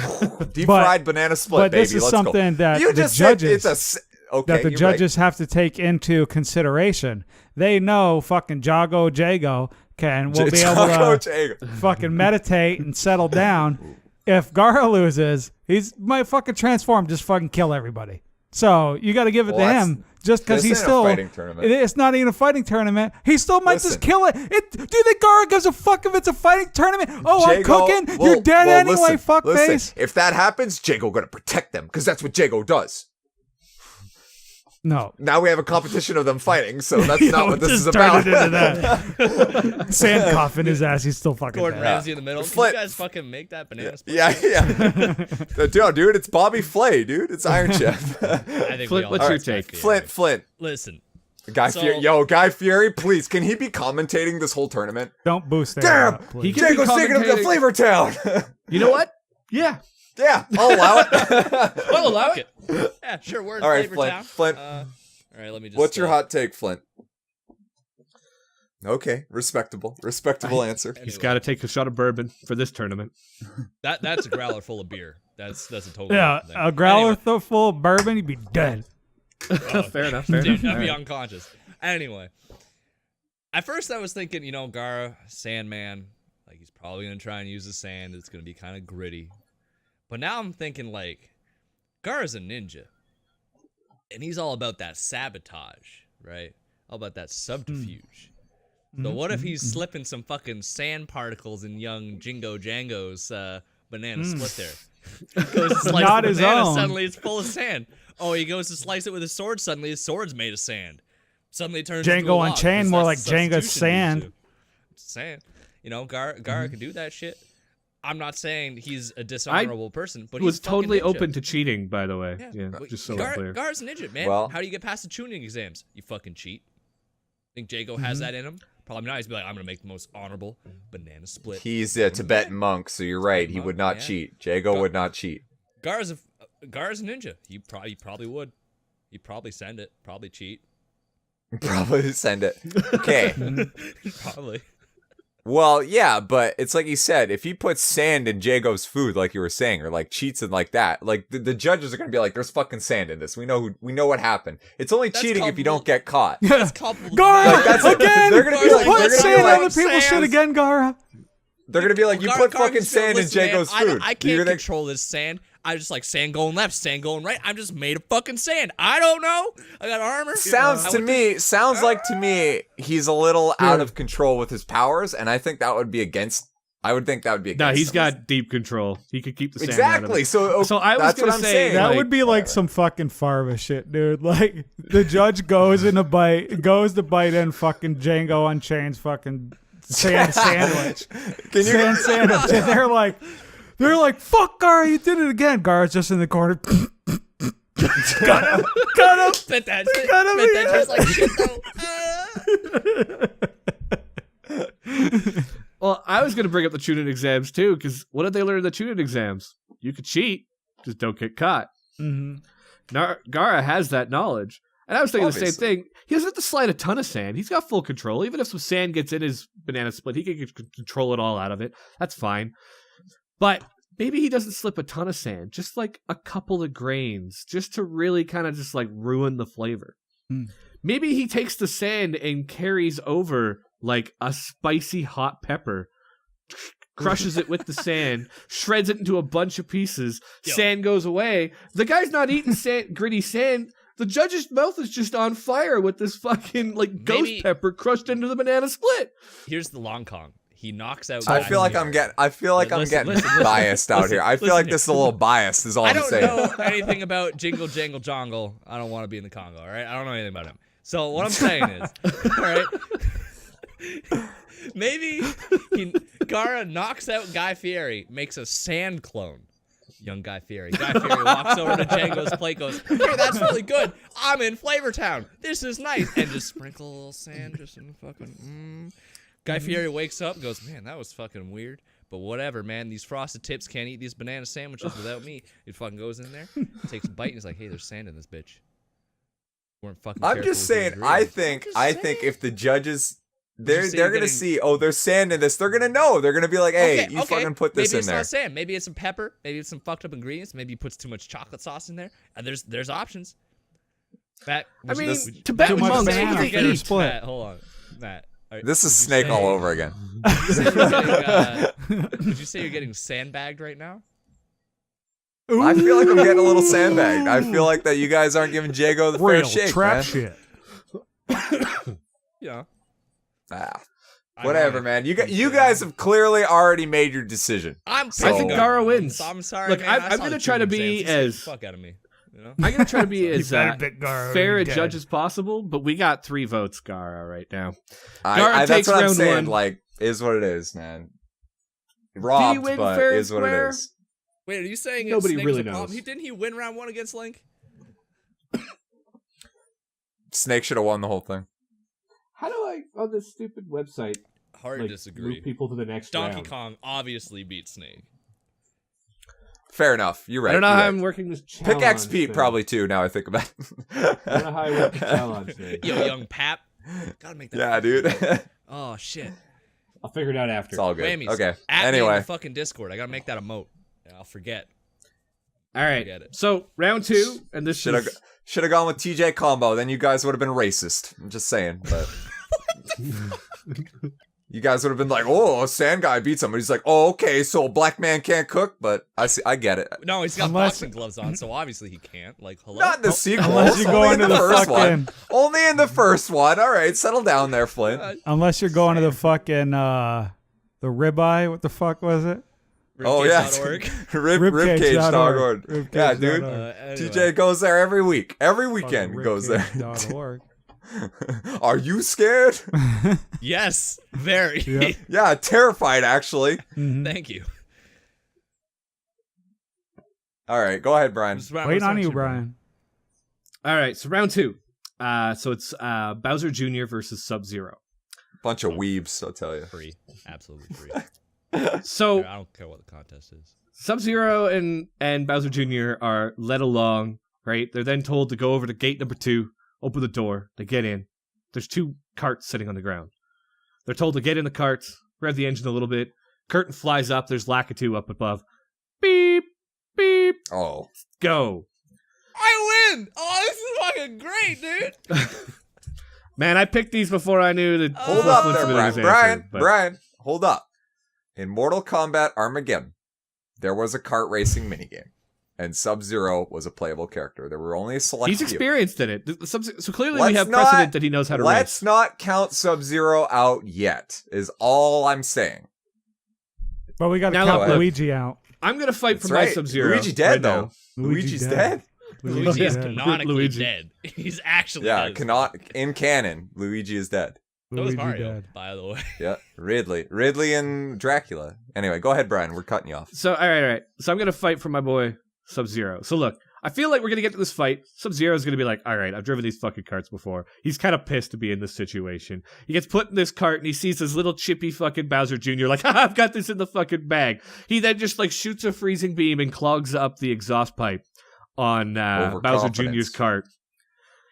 Speaker 1: deep
Speaker 5: But-
Speaker 1: fried banana split,
Speaker 5: but
Speaker 1: baby.
Speaker 5: this is
Speaker 1: Let's
Speaker 5: something
Speaker 1: go.
Speaker 5: that
Speaker 1: you
Speaker 5: the
Speaker 1: just said
Speaker 5: judges-
Speaker 1: it's okay.
Speaker 5: that the
Speaker 1: you're
Speaker 5: judges have to take into consideration. They know fucking Jago Jago will be able to fucking meditate and settle down. If Gara loses, he's might fucking transform, just fucking kill everybody. So you got to give it
Speaker 1: Well,
Speaker 5: to him just because
Speaker 1: this
Speaker 5: he's
Speaker 1: ain't a
Speaker 5: still.
Speaker 1: fighting tournament.
Speaker 5: It's not even a fighting tournament. He still might
Speaker 1: Listen.
Speaker 5: just kill it. Do you think Gara gives a fuck if it's a fighting tournament? Oh, I'm
Speaker 1: Jago-
Speaker 5: cooking.
Speaker 1: well-
Speaker 5: You're dead
Speaker 1: well,
Speaker 5: anyway,
Speaker 1: listen,
Speaker 5: fuckface.
Speaker 1: listen. If that happens, Jago gonna protect them because that's what Jago does.
Speaker 5: No.
Speaker 1: Now we have a competition of them fighting, so that's not what this is
Speaker 5: Just
Speaker 1: about.
Speaker 5: turned it into that. Sand cough in his ass. He's still fucking
Speaker 4: Gordon
Speaker 5: dead.
Speaker 4: Ramsay in the middle. Can
Speaker 1: Flint-
Speaker 4: you guys fucking make that banana split?
Speaker 1: Yeah. Dude, it's Bobby Flay, dude. It's Iron Chef.
Speaker 4: I think
Speaker 2: Flint,
Speaker 4: we all
Speaker 2: what's your
Speaker 4: respect
Speaker 2: take?
Speaker 4: the
Speaker 1: Flint.
Speaker 4: Listen,
Speaker 1: Guy
Speaker 4: So-
Speaker 1: Fury. Guy Fury, please. Can he be commentating this whole tournament?
Speaker 5: Don't boost that.
Speaker 1: Damn!
Speaker 5: up,
Speaker 2: He
Speaker 5: please.
Speaker 2: can be
Speaker 1: Jago's taking him to
Speaker 2: commentating-
Speaker 1: Flavor Town.
Speaker 2: You know what? Yeah.
Speaker 1: Yeah, I'll allow it.
Speaker 4: I'll allow it. Yeah, sure. We're in
Speaker 1: All right,
Speaker 4: Flavor
Speaker 1: Flint.
Speaker 4: Town.
Speaker 1: Flint.
Speaker 4: All right, let me just.
Speaker 1: What's your hot take, Flint? Okay, respectable answer.
Speaker 2: He's got to take a shot of bourbon for this tournament.
Speaker 4: That's a growler full of beer. That's a total.
Speaker 5: Yeah,
Speaker 4: different thing.
Speaker 5: a growler
Speaker 4: Anyway,
Speaker 5: full of bourbon, you'd be dead.
Speaker 2: Fair enough. Fair
Speaker 4: dude,
Speaker 2: enough.
Speaker 4: I'd be
Speaker 2: All right.
Speaker 4: unconscious. Anyway, at first I was thinking, Gara, Sandman, like he's probably gonna try and use the sand. It's gonna be kind of gritty. But now I'm thinking like, Gara's a ninja, and he's all about that sabotage, right? All about that subterfuge. So what if he's slipping some fucking sand particles in young Jingo Jango's banana split there? He goes to slice
Speaker 5: Not
Speaker 4: the
Speaker 5: his
Speaker 4: banana,
Speaker 5: own.
Speaker 4: suddenly it's full of sand. Oh, he goes to slice it with his sword, suddenly his sword's made of sand. Suddenly it turns into a
Speaker 5: Django
Speaker 4: log,
Speaker 5: Unchained,
Speaker 4: because
Speaker 5: more
Speaker 4: that's
Speaker 5: like
Speaker 4: the
Speaker 5: Jenga's
Speaker 4: substitution
Speaker 5: sand.
Speaker 4: Sand. Gara can do that shit. I'm not saying he's a dishonorable person, but
Speaker 2: He was
Speaker 4: he's fucking
Speaker 2: totally
Speaker 4: ninja.
Speaker 2: open to cheating, by the way.
Speaker 4: Yeah,
Speaker 2: Yeah,
Speaker 4: but
Speaker 2: just so we're clear.
Speaker 4: Gara's a ninja, man.
Speaker 1: Well-
Speaker 4: How do you get past the tuning exams? You fucking cheat. Think Jago has that in him? Probably not. He's be like, I'm gonna make the most honorable banana split.
Speaker 1: He's a Tibetan monk, so you're right. He would not
Speaker 4: yeah.
Speaker 1: cheat. Jago would not cheat.
Speaker 4: Gara's a ninja. He probably would. He'd probably send it. Probably cheat.
Speaker 1: Probably send it. Okay.
Speaker 4: Probably.
Speaker 1: Well, yeah, but it's like you said, if he puts sand in Jago's food, like you were saying, or like cheats and like that, like the judges are gonna be like, "There's fucking sand in this. We know what happened. It's only
Speaker 4: That's
Speaker 1: cheating if you
Speaker 4: culpable.
Speaker 1: don't get caught."
Speaker 4: That's culpable.
Speaker 5: Gara,
Speaker 1: Like, that's
Speaker 5: again!
Speaker 1: they're gonna be
Speaker 5: You
Speaker 1: like,
Speaker 5: put
Speaker 1: they're gonna
Speaker 5: sand
Speaker 1: be
Speaker 5: on
Speaker 1: like,
Speaker 5: the people's shit again, Gara.
Speaker 1: they're gonna be like, "You put fucking sand in Jago's food."
Speaker 4: I
Speaker 1: You're
Speaker 4: can't
Speaker 1: gonna-
Speaker 4: control this sand. I just like sand going left, sand going right. I'm just made of fucking sand. I don't know. I got armor.
Speaker 1: Sounds like to me he's a little out of control with his powers, and I think that would be against. I would think that would be against.
Speaker 2: No, he's
Speaker 1: him.
Speaker 2: got deep control. He could keep the sand out of
Speaker 1: exactly.
Speaker 2: it.
Speaker 1: So
Speaker 2: I was
Speaker 1: that's
Speaker 2: gonna
Speaker 1: what I'm
Speaker 2: say
Speaker 1: saying.
Speaker 5: That
Speaker 2: like-
Speaker 5: would be like some fucking Farva shit, dude. Like the judge goes to bite in fucking Django Unchained's fucking sand sandwich.
Speaker 1: Can you
Speaker 5: Sand sandwich. And they're like, fuck Gara, you did it again. Gara's just in the corner. Got him.
Speaker 4: Spit that shit.
Speaker 5: Gotta
Speaker 4: Spit
Speaker 5: be
Speaker 4: that tastes like shit though.
Speaker 2: Well, I was going to bring up the tuning exams too, because what did they learn in the tuning exams? You could cheat, just don't get caught.
Speaker 5: Mhm.
Speaker 2: Gaara has that knowledge. And I was thinking the
Speaker 1: Obviously.
Speaker 2: same thing. He doesn't have to slide a ton of sand. He's got full control. Even if some sand gets in his banana split, he can control it all out of it. That's fine. But maybe he doesn't slip a ton of sand, just like a couple of grains, just to really kind of just like ruin the flavor. Maybe he takes the sand and carries over like a spicy hot pepper, crushes it with the sand, shreds it into a bunch of pieces, sand goes away. The guy's not eating gritty sand. The judge's mouth is just on fire with this fucking like ghost
Speaker 4: Maybe-
Speaker 2: pepper crushed into the banana split.
Speaker 4: Here's the long con. He knocks out.
Speaker 1: I
Speaker 4: Guy
Speaker 1: feel like
Speaker 4: Fieri.
Speaker 1: I'm getting biased out here. I feel like this is a little biased. Is all
Speaker 4: I
Speaker 1: I'm
Speaker 4: don't
Speaker 1: saying.
Speaker 4: know anything about Jingle Jangle Jongle. I don't want to be in the Congo, all right? I don't know anything about him. So what I'm saying is, all right, maybe Gaara knocks out Guy Fieri, makes a sand clone. Young Guy Fieri. Guy Fieri walks over to Django's plate, goes, "Hey, that's really good. I'm in Flavor Town. This is nice." And just sprinkle a little sand just in the fucking, Guy Fieri wakes up and goes, "Man, that was fucking weird. But whatever, man. These frosted tips can't eat these banana sandwiches without me." He fucking goes in there, takes a bite, and he's like, "Hey, there's sand in this bitch." Weren't fucking
Speaker 1: I'm
Speaker 4: careful
Speaker 1: just
Speaker 4: with your
Speaker 1: saying.
Speaker 4: ingredients.
Speaker 1: I think if the judges, they're
Speaker 4: say you're
Speaker 1: gonna
Speaker 4: getting-
Speaker 1: see, oh, there's sand in this. They're gonna know. They're gonna be like, hey, you fucking put this
Speaker 4: maybe
Speaker 1: in
Speaker 4: it's
Speaker 1: there.
Speaker 4: not sand. Maybe it's some pepper. Maybe it's some fucked up ingredients. Maybe he puts too much chocolate sauce in there. And there's options. Matt,
Speaker 2: I mean,
Speaker 1: this-
Speaker 2: Tibetan
Speaker 5: Too much
Speaker 2: monks
Speaker 5: banana
Speaker 2: eat
Speaker 5: for your
Speaker 2: eat.
Speaker 5: split.
Speaker 4: Matt, hold on, Matt.
Speaker 1: This is
Speaker 4: would you
Speaker 1: Snake
Speaker 4: say-
Speaker 1: all over again.
Speaker 4: Would you say you're getting sandbagged right now?
Speaker 1: I feel like I'm getting a little sandbagged. I feel like that you guys aren't giving Jago the
Speaker 5: Real
Speaker 1: fair shake,
Speaker 5: trap
Speaker 1: man.
Speaker 5: shit.
Speaker 4: Yeah.
Speaker 1: Ah, whatever, man. You guys have clearly already made your decision.
Speaker 4: I'm.
Speaker 2: I think
Speaker 1: So-
Speaker 2: Gaara wins.
Speaker 4: I'm sorry.
Speaker 2: Look,
Speaker 4: man.
Speaker 2: I'm gonna try to be as
Speaker 4: fuck out of me. You know?
Speaker 2: I'm gonna try to be as
Speaker 5: better pick Gaara or
Speaker 2: fair
Speaker 5: you're
Speaker 2: a
Speaker 5: dead.
Speaker 2: judge as possible. But we got 3 votes, Gaara, right now. Gaara
Speaker 1: That's
Speaker 2: takes
Speaker 1: what I'm
Speaker 2: round
Speaker 1: saying.
Speaker 2: one.
Speaker 1: Like, is what it is, man. Robbed,
Speaker 2: win
Speaker 1: but
Speaker 2: fair and
Speaker 1: is what
Speaker 2: square?
Speaker 1: it is.
Speaker 4: Wait, are you saying
Speaker 2: Nobody
Speaker 4: Snake
Speaker 2: really
Speaker 4: was a problem?
Speaker 2: knows.
Speaker 4: Didn't he win round 1 against Link?
Speaker 1: Snake should have won the whole thing.
Speaker 2: How do I on this stupid website
Speaker 4: Hard to disagree.
Speaker 2: people to the next
Speaker 4: Donkey Kong obviously beat Snake.
Speaker 1: Fair enough. You're right.
Speaker 2: I don't know
Speaker 1: you're
Speaker 2: how
Speaker 1: right.
Speaker 2: I'm working this
Speaker 1: Pick
Speaker 2: challenge
Speaker 1: X Pete
Speaker 2: thing.
Speaker 1: probably too. Now I think about it.
Speaker 2: I don't know how I work the challenge thing.
Speaker 4: Yo, young Pap. Gotta make that.
Speaker 1: Yeah, dude. it's
Speaker 4: Oh shit.
Speaker 2: I'll figure it out after.
Speaker 1: all good.
Speaker 4: Whammies.
Speaker 1: Okay.
Speaker 4: At me in
Speaker 1: Anyway,
Speaker 4: the fucking Discord. I gotta make that emote. I'll forget.
Speaker 2: All right.
Speaker 4: Forget it.
Speaker 2: So round 2, and this
Speaker 1: should have
Speaker 2: is
Speaker 1: gone with TJ combo. Then you guys would have been racist. I'm just saying, but you guys would have been like, "Oh, a sand guy beats him." But he's like, "Oh, okay, so a black man can't cook." But I get it.
Speaker 4: No, he's got
Speaker 5: Unless-
Speaker 4: boxing gloves on, so obviously he can't. Like, hello.
Speaker 1: Not in the sequel.
Speaker 5: Unless you go
Speaker 1: only
Speaker 5: into
Speaker 1: in
Speaker 5: the
Speaker 1: first
Speaker 5: fucking,
Speaker 1: one. Only in the first one. All right, settle down there, Flint.
Speaker 5: unless you're going to the fucking the ribeye. What the fuck was it?
Speaker 1: Oh yeah,
Speaker 4: Ribcage.org.
Speaker 1: ribcage.org.
Speaker 5: Ribcage.org.
Speaker 1: Yeah, dude.
Speaker 5: Ribcage.org.
Speaker 1: TJ goes there every week. Every
Speaker 5: Fucking
Speaker 1: weekend goes there.
Speaker 5: ribcage.org.
Speaker 1: Are you scared?
Speaker 4: Yes, very.
Speaker 5: Yep.
Speaker 1: Yeah, terrified actually.
Speaker 5: Mhm.
Speaker 4: Thank you.
Speaker 1: All right, go ahead, Brian.
Speaker 5: Waiting on you, Brian.
Speaker 2: all right. So round 2. So it's Bowser Jr. versus Sub-Zero.
Speaker 1: Bunch of weebs, I'll tell you.
Speaker 4: Free. Absolutely free.
Speaker 2: So
Speaker 4: I don't care what the contest is.
Speaker 2: Sub-Zero and Bowser Jr. are led along, right? They're then told to go over to gate number 2, open the door, they get in. There's 2 carts sitting on the ground. They're told to get in the carts, rev the engine a little bit. Curtain flies up, there's Lakitu up above. Beep, beep,
Speaker 1: Oh.
Speaker 2: go.
Speaker 4: I win! Oh, this is fucking great, dude!
Speaker 2: Man, I picked these before I knew that.
Speaker 1: Hold
Speaker 2: Cliff
Speaker 1: up
Speaker 2: Winston
Speaker 1: there,
Speaker 2: was
Speaker 1: Brian.
Speaker 2: answered, but-
Speaker 1: Brian, hold up. In Mortal Kombat Armageddon, there was a kart racing minigame, and Sub-Zero was a playable character. There were only a select
Speaker 2: He's
Speaker 1: few.
Speaker 2: experienced in it. So clearly
Speaker 1: Let's
Speaker 2: we have
Speaker 1: not-
Speaker 2: precedent that he knows how to
Speaker 1: Let's
Speaker 2: race.
Speaker 1: not count Sub-Zero out yet, is all I'm saying.
Speaker 5: But we got to
Speaker 2: Now
Speaker 5: count
Speaker 1: look.
Speaker 5: Luigi out.
Speaker 2: I'm going to fight
Speaker 1: That's
Speaker 2: for
Speaker 1: right.
Speaker 2: my Sub-Zero.
Speaker 1: Luigi dead,
Speaker 2: right
Speaker 1: though.
Speaker 2: now.
Speaker 1: Luigi's dead.
Speaker 4: Luigi is
Speaker 5: dead.
Speaker 4: canonically
Speaker 2: Luigi.
Speaker 4: dead. He's actually
Speaker 1: Yeah,
Speaker 4: dead.
Speaker 1: in canon, Luigi is dead.
Speaker 4: So is
Speaker 5: Luigi
Speaker 4: Mario,
Speaker 5: dead.
Speaker 4: by the way.
Speaker 1: Yeah, Ridley and Dracula. Anyway, go ahead, Brian. We're cutting you off.
Speaker 2: So, all right. So I'm going to fight for my boy Sub-Zero. So look, I feel like we're gonna get to this fight. Sub-Zero's gonna be like, all right, I've driven these fucking carts before. He's kind of pissed to be in this situation. He gets put in this cart and he sees this little chippy fucking Bowser Jr. like, I've got this in the fucking bag. He then just like shoots a freezing beam and clogs up the exhaust pipe on Bowser Jr.'s cart.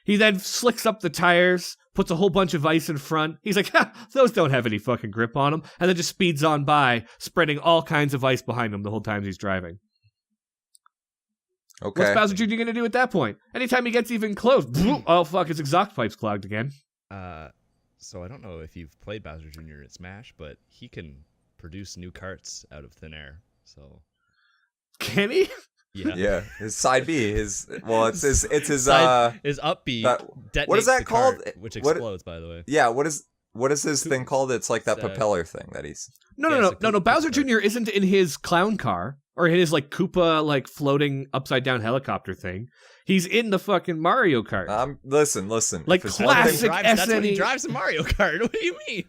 Speaker 2: He then slicks up the tires, puts a whole bunch of ice in front. He's like, those don't have any fucking grip on them. And then just speeds on by, spreading all kinds of ice behind him the whole time he's driving.
Speaker 1: Okay.
Speaker 2: What's Bowser Jr. going to do at that point? Anytime he gets even close, oh fuck, his exhaust pipe's clogged again.
Speaker 4: So I don't know if you've played Bowser Jr. at Smash, but he can produce new carts out of thin air. So
Speaker 2: Can he?
Speaker 4: yeah.
Speaker 1: Yeah, his side B, it's his
Speaker 4: His up B detonates
Speaker 1: what is that
Speaker 4: the
Speaker 1: called?
Speaker 4: cart, which
Speaker 1: What-
Speaker 4: explodes, by the way.
Speaker 1: yeah, what is his thing called? It's like that
Speaker 4: It's,
Speaker 1: propeller thing that he's
Speaker 2: No,
Speaker 4: Yeah,
Speaker 2: no,
Speaker 4: it's
Speaker 2: no,
Speaker 4: a
Speaker 2: no, no.
Speaker 4: Koopa
Speaker 2: Bowser
Speaker 4: cart.
Speaker 2: Jr. isn't in his clown car or in his like Koopa like floating upside down helicopter thing. He's in the fucking Mario Kart.
Speaker 1: listen.
Speaker 2: Like
Speaker 1: if it's
Speaker 2: classic
Speaker 1: one thing-
Speaker 4: That's when he
Speaker 2: SNE.
Speaker 4: drives a Mario Kart. What do you mean?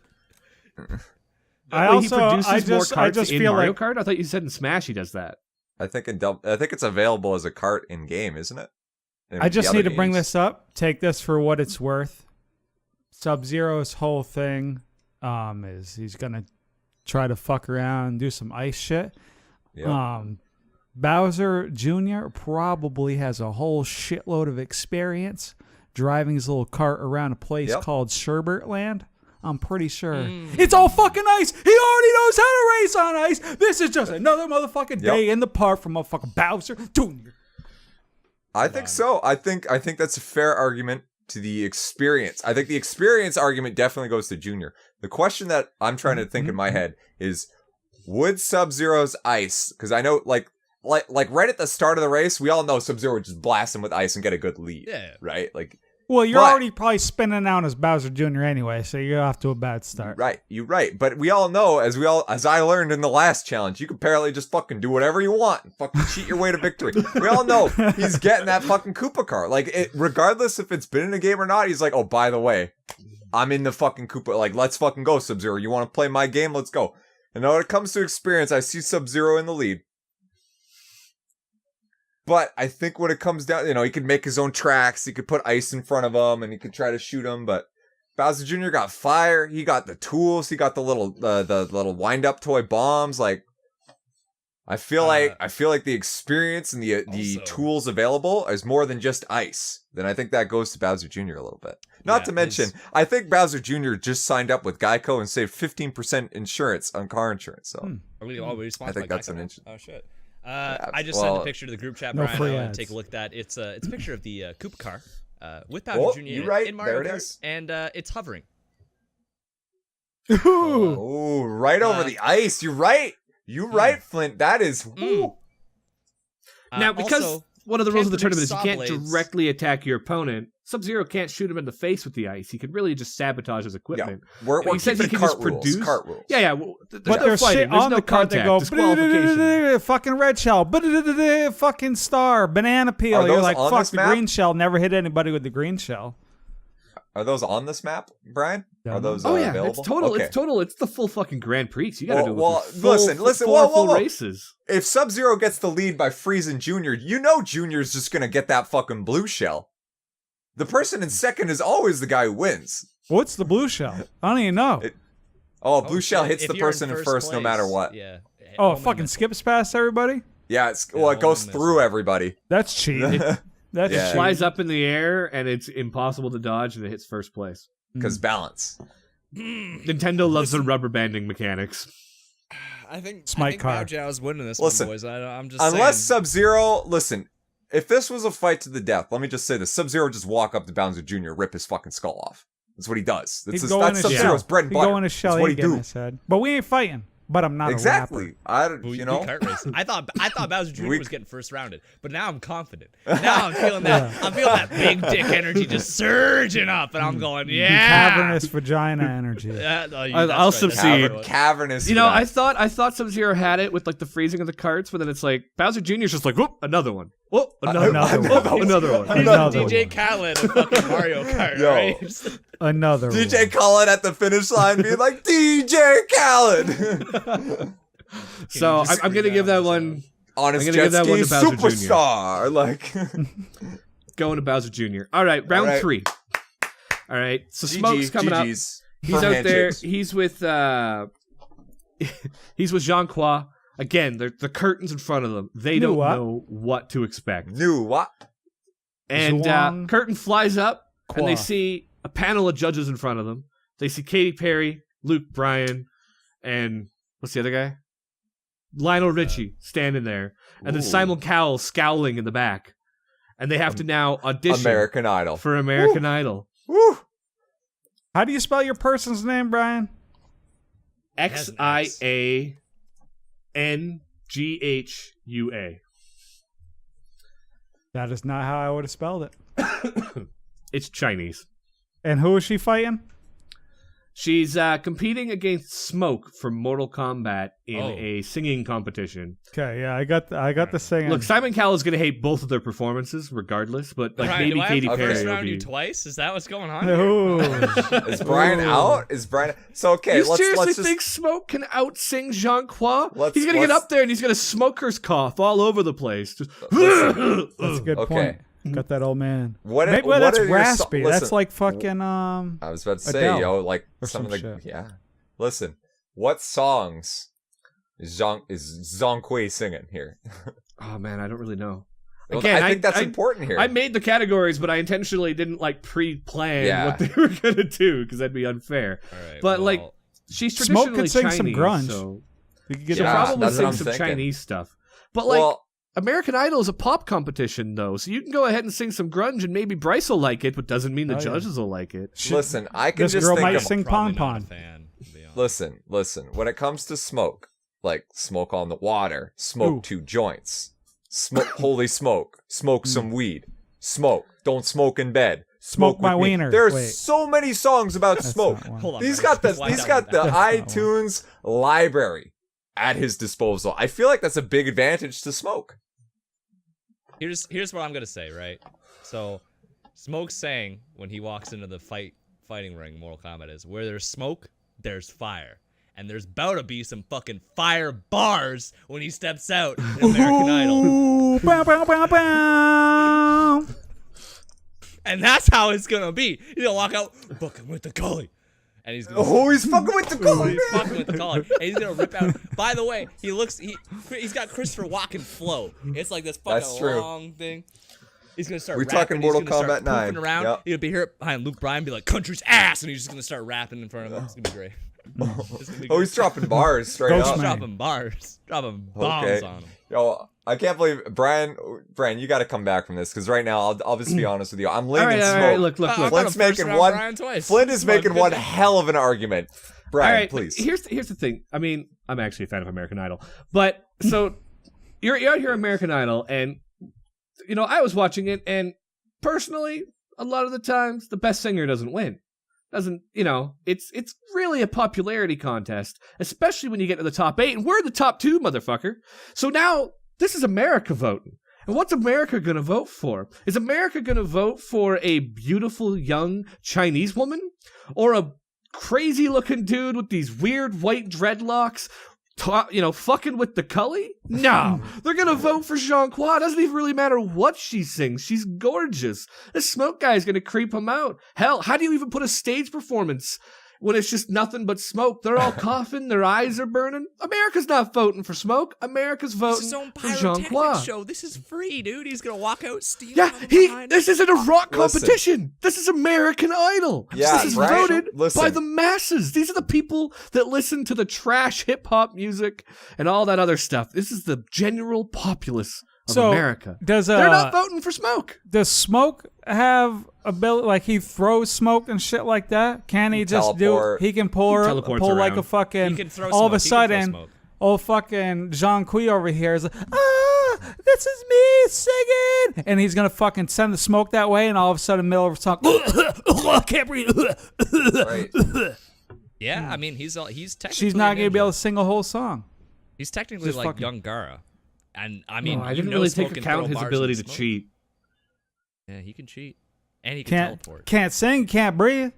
Speaker 5: I
Speaker 2: Wait, he produces more
Speaker 5: I
Speaker 2: carts
Speaker 5: just
Speaker 2: in
Speaker 5: feel
Speaker 2: Mario
Speaker 5: like
Speaker 2: Kart. I thought you said in Smash he does that.
Speaker 1: I think it's available as a cart in game, isn't it? In
Speaker 5: I just
Speaker 1: the
Speaker 5: need to
Speaker 1: other
Speaker 5: bring
Speaker 1: games.
Speaker 5: this up. Take this for what it's worth. Sub-Zero's whole thing is he's gonna try to fuck around and do some ice shit.
Speaker 1: Yeah.
Speaker 5: Bowser Jr. probably has a whole shitload of experience driving his little cart around a place
Speaker 1: Yep.
Speaker 5: called Sherbert Land. I'm pretty sure it's all fucking ice. He already knows how to race on ice. This is just another motherfucking day in the park for motherfucking Bowser Jr.
Speaker 1: I think so. I think that's a fair argument to the experience. I think the experience argument definitely goes to Junior. The question that I'm trying to think in my head is, would Sub-Zero's ice? Because I know, like right at the start of the race, we all know Sub-Zero would just blast him with ice and get a good lead.
Speaker 4: Yeah.
Speaker 1: Right. Like.
Speaker 5: Well, you're
Speaker 1: But-
Speaker 5: already probably spinning out as Bowser Jr. anyway, so you're off to a bad start.
Speaker 1: Right, you're right. But we all know, as I learned in the last challenge, you can apparently just fucking do whatever you want and fucking cheat your way to victory. We all know he's getting that fucking Koopa car. Like, regardless if it's been in a game or not, he's like, oh, by the way, I'm in the fucking Koopa. Like, let's fucking go, Sub-Zero. You want to play my game? Let's go. And when it comes to experience, I see Sub-Zero in the lead. But I think when it comes down, he could make his own tracks. He could put ice in front of him, and he could try to shoot him. But Bowser Jr. got fire. He got the tools. He got the little wind-up toy bombs. Like, I feel like the experience and the
Speaker 4: Also-
Speaker 1: tools available is more than just ice. Then I think that goes to Bowser Jr. a little bit. Not
Speaker 4: Yeah,
Speaker 1: to mention, I think Bowser Jr. just signed up with Geico and saved 15% insurance on car insurance. So.
Speaker 4: Are we sponsored
Speaker 1: I think
Speaker 4: by
Speaker 1: that's
Speaker 4: Geico
Speaker 1: an
Speaker 4: now?
Speaker 1: inch-
Speaker 4: Oh shit. I just sent a picture to the group chat,
Speaker 5: No
Speaker 4: Brian.
Speaker 5: free
Speaker 4: I want
Speaker 5: ads.
Speaker 4: to take a look at that. It's a picture of the Koopa car with Bowser Jr.
Speaker 1: you're
Speaker 4: in,
Speaker 1: right.
Speaker 4: in Mario
Speaker 1: There it
Speaker 4: Kart,
Speaker 1: is.
Speaker 4: and it's hovering.
Speaker 5: Ooh.
Speaker 1: Oh, right over the ice. You're right. You're right, Flint. That is. Ooh.
Speaker 2: Now, because
Speaker 4: Also,
Speaker 2: one of the rules of the
Speaker 4: can't
Speaker 2: tournament is you can't
Speaker 4: produce saw blades.
Speaker 2: directly attack your opponent, Sub-Zero can't shoot him in the face with the ice. He could really just sabotage his
Speaker 1: Yeah,
Speaker 2: equipment.
Speaker 1: we're
Speaker 2: He says
Speaker 1: keeping
Speaker 2: he can
Speaker 1: cart
Speaker 2: just
Speaker 1: rules.
Speaker 2: produce.
Speaker 1: Cart rules.
Speaker 2: Yeah, yeah. Well, there's
Speaker 5: But
Speaker 2: no
Speaker 5: there's
Speaker 2: fighting.
Speaker 5: shit
Speaker 2: There's
Speaker 5: on
Speaker 2: no
Speaker 5: the cart that
Speaker 2: contact.
Speaker 5: go
Speaker 2: Disqualification.
Speaker 5: fucking red shell, fucking star, banana peel.
Speaker 1: Are
Speaker 5: You're
Speaker 1: those
Speaker 5: like,
Speaker 1: on
Speaker 5: fuck,
Speaker 1: this
Speaker 5: the
Speaker 1: map?
Speaker 5: green shell never hit anybody with the green shell.
Speaker 1: Are those on this map, Brian?
Speaker 5: Yeah.
Speaker 1: Are those
Speaker 2: Oh yeah,
Speaker 1: available?
Speaker 2: it's total.
Speaker 1: Okay.
Speaker 2: It's total. It's the full fucking Grand Prix. You got to do it
Speaker 1: Well,
Speaker 2: with full,
Speaker 1: listen,
Speaker 2: four full
Speaker 1: whoa.
Speaker 2: races.
Speaker 1: If Sub-Zero gets the lead by freezing Junior, you know Junior's just gonna get that fucking blue shell. The person in second is always the guy who wins.
Speaker 5: What's the blue shell? I don't even know.
Speaker 1: Blue shell
Speaker 4: shit.
Speaker 1: hits
Speaker 4: If
Speaker 1: the
Speaker 4: you're
Speaker 1: person in first no
Speaker 4: place,
Speaker 1: matter what.
Speaker 4: Yeah.
Speaker 5: Oh, it
Speaker 4: Only
Speaker 5: fucking
Speaker 4: missile.
Speaker 5: skips past everybody?
Speaker 1: Yeah, it
Speaker 4: only
Speaker 1: goes
Speaker 4: missile.
Speaker 1: through everybody.
Speaker 5: That's cheating. That's
Speaker 1: Yeah.
Speaker 2: It
Speaker 5: cheating.
Speaker 2: flies up in the air and it's impossible to dodge, and it hits first place.
Speaker 1: Because balance.
Speaker 2: Nintendo loves the rubber banding mechanics.
Speaker 4: I think
Speaker 5: Smite car.
Speaker 4: Mao Zhao's winning this
Speaker 1: Listen,
Speaker 4: one, boys. I'm just
Speaker 1: Unless
Speaker 4: saying.
Speaker 1: Sub-Zero, listen, if this was a fight to the death, let me just say this: Sub-Zero just walk up to Bowser Jr., rip his fucking skull off. That's what he does.
Speaker 5: He'd
Speaker 1: That's
Speaker 5: go in his
Speaker 1: Sub-Zero's
Speaker 5: shell.
Speaker 1: bread and
Speaker 5: He'd
Speaker 1: butter.
Speaker 5: go in his shell.
Speaker 1: That's what
Speaker 5: He'd
Speaker 1: he
Speaker 5: get in
Speaker 1: do.
Speaker 5: his head. But we ain't fighting. But I'm not a
Speaker 1: Exactly.
Speaker 5: rapper.
Speaker 4: We
Speaker 1: You know.
Speaker 4: kart race. I thought Bowser Jr.
Speaker 1: We-
Speaker 4: was getting first rounded, but now I'm confident. Now I'm feeling that. I'm feeling that big dick energy just surging up, and I'm going, yeah.
Speaker 5: Cavernous vagina energy.
Speaker 2: I'll succeed.
Speaker 1: Cavernous.
Speaker 2: You know,
Speaker 1: for
Speaker 2: I
Speaker 1: that.
Speaker 2: thought Sub-Zero had it with like the freezing of the carts, but then it's like Bowser Jr.'s just like, whoop, another one. Whoop, another one.
Speaker 5: Another
Speaker 2: Whoop, another one.
Speaker 4: He's
Speaker 5: Another
Speaker 4: DJ
Speaker 5: one.
Speaker 4: Khaled of fucking Mario Kart,
Speaker 1: Yo.
Speaker 4: right?
Speaker 5: Another
Speaker 1: DJ
Speaker 5: one.
Speaker 1: Khaled at the finish line being like, DJ Khaled!
Speaker 2: So
Speaker 4: just
Speaker 2: I'm gonna
Speaker 4: scream
Speaker 2: give
Speaker 4: that
Speaker 2: that
Speaker 4: on
Speaker 2: one.
Speaker 1: On his
Speaker 2: I'm gonna
Speaker 1: jet
Speaker 2: give that
Speaker 1: ski,
Speaker 2: one to Bowser Jr.
Speaker 1: superstar. Like,
Speaker 2: Going to Bowser Jr. All right, round
Speaker 1: All right.
Speaker 2: 3. All right, so Smoke's
Speaker 1: GG's,
Speaker 2: coming up.
Speaker 1: GG's.
Speaker 2: He's
Speaker 1: Firm
Speaker 2: out there.
Speaker 1: handshakes.
Speaker 2: He's with he's with Jean Qua. Again, the curtains in front of them. They
Speaker 5: Knew
Speaker 2: don't
Speaker 5: what?
Speaker 2: know what to expect.
Speaker 1: New what?
Speaker 2: And
Speaker 5: Zhuang
Speaker 2: curtain flies up, and they
Speaker 5: Qua.
Speaker 2: see a panel of judges in front of them. They see Katy Perry, Luke Bryan, and what's the other guy? Lionel Richie standing there, and then
Speaker 1: Ooh.
Speaker 2: Simon Cowell scowling in the back. And they have to now audition
Speaker 1: American Idol.
Speaker 2: for American Idol.
Speaker 1: Woo!
Speaker 5: How do you spell your person's name, Brian?
Speaker 4: has an X.
Speaker 2: XIANGHUA.
Speaker 5: That is not how I would have spelled it.
Speaker 2: It's Chinese.
Speaker 5: And who is she fighting?
Speaker 2: She's competing against Smoke from Mortal Kombat in
Speaker 4: Oh.
Speaker 2: a singing competition.
Speaker 5: Okay, yeah, I got the singing.
Speaker 2: Look, Simon Cowell is going to hate both of their performances, regardless. But like
Speaker 4: Ryan,
Speaker 2: maybe
Speaker 4: do I
Speaker 2: Katy
Speaker 4: have to
Speaker 2: Perry
Speaker 4: first
Speaker 2: will
Speaker 4: round you
Speaker 2: be.
Speaker 4: twice? Is that what's going on? here?
Speaker 5: Ooh.
Speaker 1: Is Brian out? Is Brian? So okay,
Speaker 2: You
Speaker 1: let's
Speaker 2: seriously
Speaker 1: just.
Speaker 2: think Smoke can out-sing Jean Qua?
Speaker 1: Let's-
Speaker 2: He's going to get
Speaker 1: let's-
Speaker 2: up there and he's going to smoker's cough all over the place. Just
Speaker 5: That's a good
Speaker 1: Okay.
Speaker 5: point. Got that old man.
Speaker 1: What?
Speaker 5: Maybe
Speaker 1: what
Speaker 5: that's
Speaker 1: are your so-
Speaker 5: raspy.
Speaker 1: listen,
Speaker 5: That's like fucking
Speaker 1: I was about to say,
Speaker 5: Adele
Speaker 1: yo, like
Speaker 5: or
Speaker 1: some of
Speaker 5: some
Speaker 1: the
Speaker 5: shit.
Speaker 1: yeah. Listen, what songs is Zhang Kui singing here?
Speaker 2: Oh man, I don't really know.
Speaker 1: Well,
Speaker 2: Again,
Speaker 1: I think that's
Speaker 2: I-
Speaker 1: important here.
Speaker 2: I made the categories, but I intentionally didn't like pre-plan
Speaker 1: Yeah.
Speaker 2: what they were gonna do because that'd be unfair.
Speaker 4: All right,
Speaker 2: But, like,
Speaker 4: well,
Speaker 2: She's
Speaker 5: Smoke
Speaker 2: traditionally
Speaker 5: could sing
Speaker 2: Chinese,
Speaker 5: some grunge.
Speaker 2: so
Speaker 5: You could get
Speaker 2: she'll
Speaker 1: Yeah,
Speaker 2: probably
Speaker 1: that's what
Speaker 2: sing
Speaker 1: I'm
Speaker 2: some
Speaker 1: thinking.
Speaker 2: Chinese stuff. But like
Speaker 1: well,
Speaker 2: American Idol is a pop competition, though, so you can go ahead and sing some grunge, and maybe Bryce will like it, but doesn't mean the
Speaker 5: Oh, yeah.
Speaker 2: judges will like it.
Speaker 1: listen, I can
Speaker 5: this
Speaker 1: just
Speaker 5: girl
Speaker 1: think
Speaker 5: might
Speaker 1: of
Speaker 5: sing
Speaker 4: probably
Speaker 5: Pon
Speaker 4: not a
Speaker 5: Pon.
Speaker 4: fan, to be honest.
Speaker 1: listen. When it comes to smoke, like smoke on the water, smoke
Speaker 5: Ooh.
Speaker 1: 2 joints, smoke, holy smoke some weed, smoke, don't smoke in bed,
Speaker 5: Smoke my
Speaker 1: with me.
Speaker 5: wiener.
Speaker 1: There's
Speaker 5: Wait.
Speaker 1: so many songs about
Speaker 5: That's
Speaker 1: smoke.
Speaker 5: not one.
Speaker 4: Hold on.
Speaker 1: He's
Speaker 4: Bryce,
Speaker 1: got the
Speaker 4: slide
Speaker 1: he's
Speaker 4: down
Speaker 1: got
Speaker 4: with
Speaker 1: the
Speaker 4: that.
Speaker 5: That's not
Speaker 1: iTunes library at his disposal. I feel like that's a big advantage to smoke.
Speaker 4: Here's what I'm gonna say, right? So, Smoke's saying when he walks into the fighting ring, Mortal Kombat is where there's smoke, there's fire, and there's bound to be some fucking fire bars when he steps out in American Idol,
Speaker 5: Ooh, bow, bow, bow, bow.
Speaker 4: and that's how it's gonna be. He's gonna walk out fucking with the gully, and he's gonna.
Speaker 1: Oh, he's fucking with the color.
Speaker 4: He's fucking with the collar, and he's gonna rip out. By the way, he's got Christopher Walken flow. It's like this fucking
Speaker 1: That's true.
Speaker 4: long thing. He's gonna start.
Speaker 1: We're
Speaker 4: rapping,
Speaker 1: talking
Speaker 4: he's
Speaker 1: Mortal
Speaker 4: gonna start
Speaker 1: Kombat 9.
Speaker 4: poofing around.
Speaker 1: Yep.
Speaker 4: He'll be here behind Luke Bryan, be like "country's ass," and he's just gonna start rapping in front of him. It's gonna be great. It's gonna be
Speaker 1: Oh,
Speaker 4: great.
Speaker 1: he's dropping bars straight
Speaker 5: Ghost
Speaker 1: up.
Speaker 5: Man.
Speaker 4: dropping bars, dropping bombs
Speaker 1: Okay.
Speaker 4: on him.
Speaker 1: Yo, I can't believe Brian, you got to come back from this because right now I'll just be honest with you. I'm
Speaker 2: All
Speaker 1: leaning
Speaker 2: right,
Speaker 1: smoke.
Speaker 2: all right, look.
Speaker 4: I've got
Speaker 1: Flint's
Speaker 4: a first
Speaker 1: making
Speaker 4: round
Speaker 1: one.
Speaker 4: Brian twice.
Speaker 1: Flint is
Speaker 4: It's my
Speaker 1: making one
Speaker 4: opinion.
Speaker 1: hell of an argument. Brian,
Speaker 2: All right,
Speaker 1: please.
Speaker 2: Here's the thing. I mean, I'm actually a fan of American Idol, but so you're out here American Idol, and you know I was watching it, and personally, a lot of the times the best singer doesn't win. Doesn't it's really a popularity contest, especially when you get to the top 8, and we're the top 2, motherfucker. So now this is America voting. And what's America going to vote for? Is America going to vote for a beautiful young Chinese woman? Or a crazy looking dude with these weird white dreadlocks, fucking with the Cully? No. They're going to vote for Jean Qua. It doesn't even really matter what she sings. She's gorgeous. This smoke guy is going to creep him out. Hell, how do you even put a stage performance when it's just nothing but smoke? They're all coughing. Their eyes are burning. America's not voting for smoke. America's
Speaker 4: It's
Speaker 2: voting
Speaker 4: his own
Speaker 2: for Jean Qua.
Speaker 4: pyrotechnics show. This is free, dude. He's gonna walk out stealing.
Speaker 2: Yeah,
Speaker 4: from behind.
Speaker 2: this isn't a rock
Speaker 1: Listen.
Speaker 2: competition. This is American Idol.
Speaker 1: Yeah,
Speaker 2: this is
Speaker 1: right.
Speaker 2: voted
Speaker 1: Listen.
Speaker 2: by the masses. These are the people that listen to the trash hip hop music and all that other stuff. This is the general populace of
Speaker 5: So,
Speaker 2: America.
Speaker 5: Does
Speaker 2: They're not voting for smoke.
Speaker 5: does Smoke have ability? Like he throws smoke and shit like that? Can he just
Speaker 1: teleport.
Speaker 5: do? He can
Speaker 2: He
Speaker 5: pull
Speaker 2: teleports
Speaker 5: like
Speaker 2: around.
Speaker 5: a fucking.
Speaker 4: He can throw
Speaker 5: all of a
Speaker 4: smoke. He can throw
Speaker 5: sudden,
Speaker 4: smoke.
Speaker 5: old fucking Jean Kui over here is like, this is me singing, and he's gonna fucking send the smoke that way, and all of a sudden, middle of a song, I can't breathe.
Speaker 1: Right.
Speaker 4: Yeah, I mean he's technically.
Speaker 5: She's not gonna be
Speaker 4: ninja.
Speaker 5: able to sing a whole song.
Speaker 4: He's technically
Speaker 5: Just
Speaker 4: like
Speaker 5: fucking-
Speaker 4: young Gara, and I mean
Speaker 2: I
Speaker 4: you
Speaker 2: didn't
Speaker 4: know
Speaker 2: really
Speaker 4: Smoke
Speaker 2: take
Speaker 4: can
Speaker 2: account
Speaker 4: throw
Speaker 2: his
Speaker 4: bars
Speaker 2: ability
Speaker 4: in
Speaker 2: to
Speaker 4: smoke.
Speaker 2: cheat.
Speaker 4: Yeah, he can cheat, and he can
Speaker 5: Can't
Speaker 4: teleport.
Speaker 5: can't sing, can't breathe.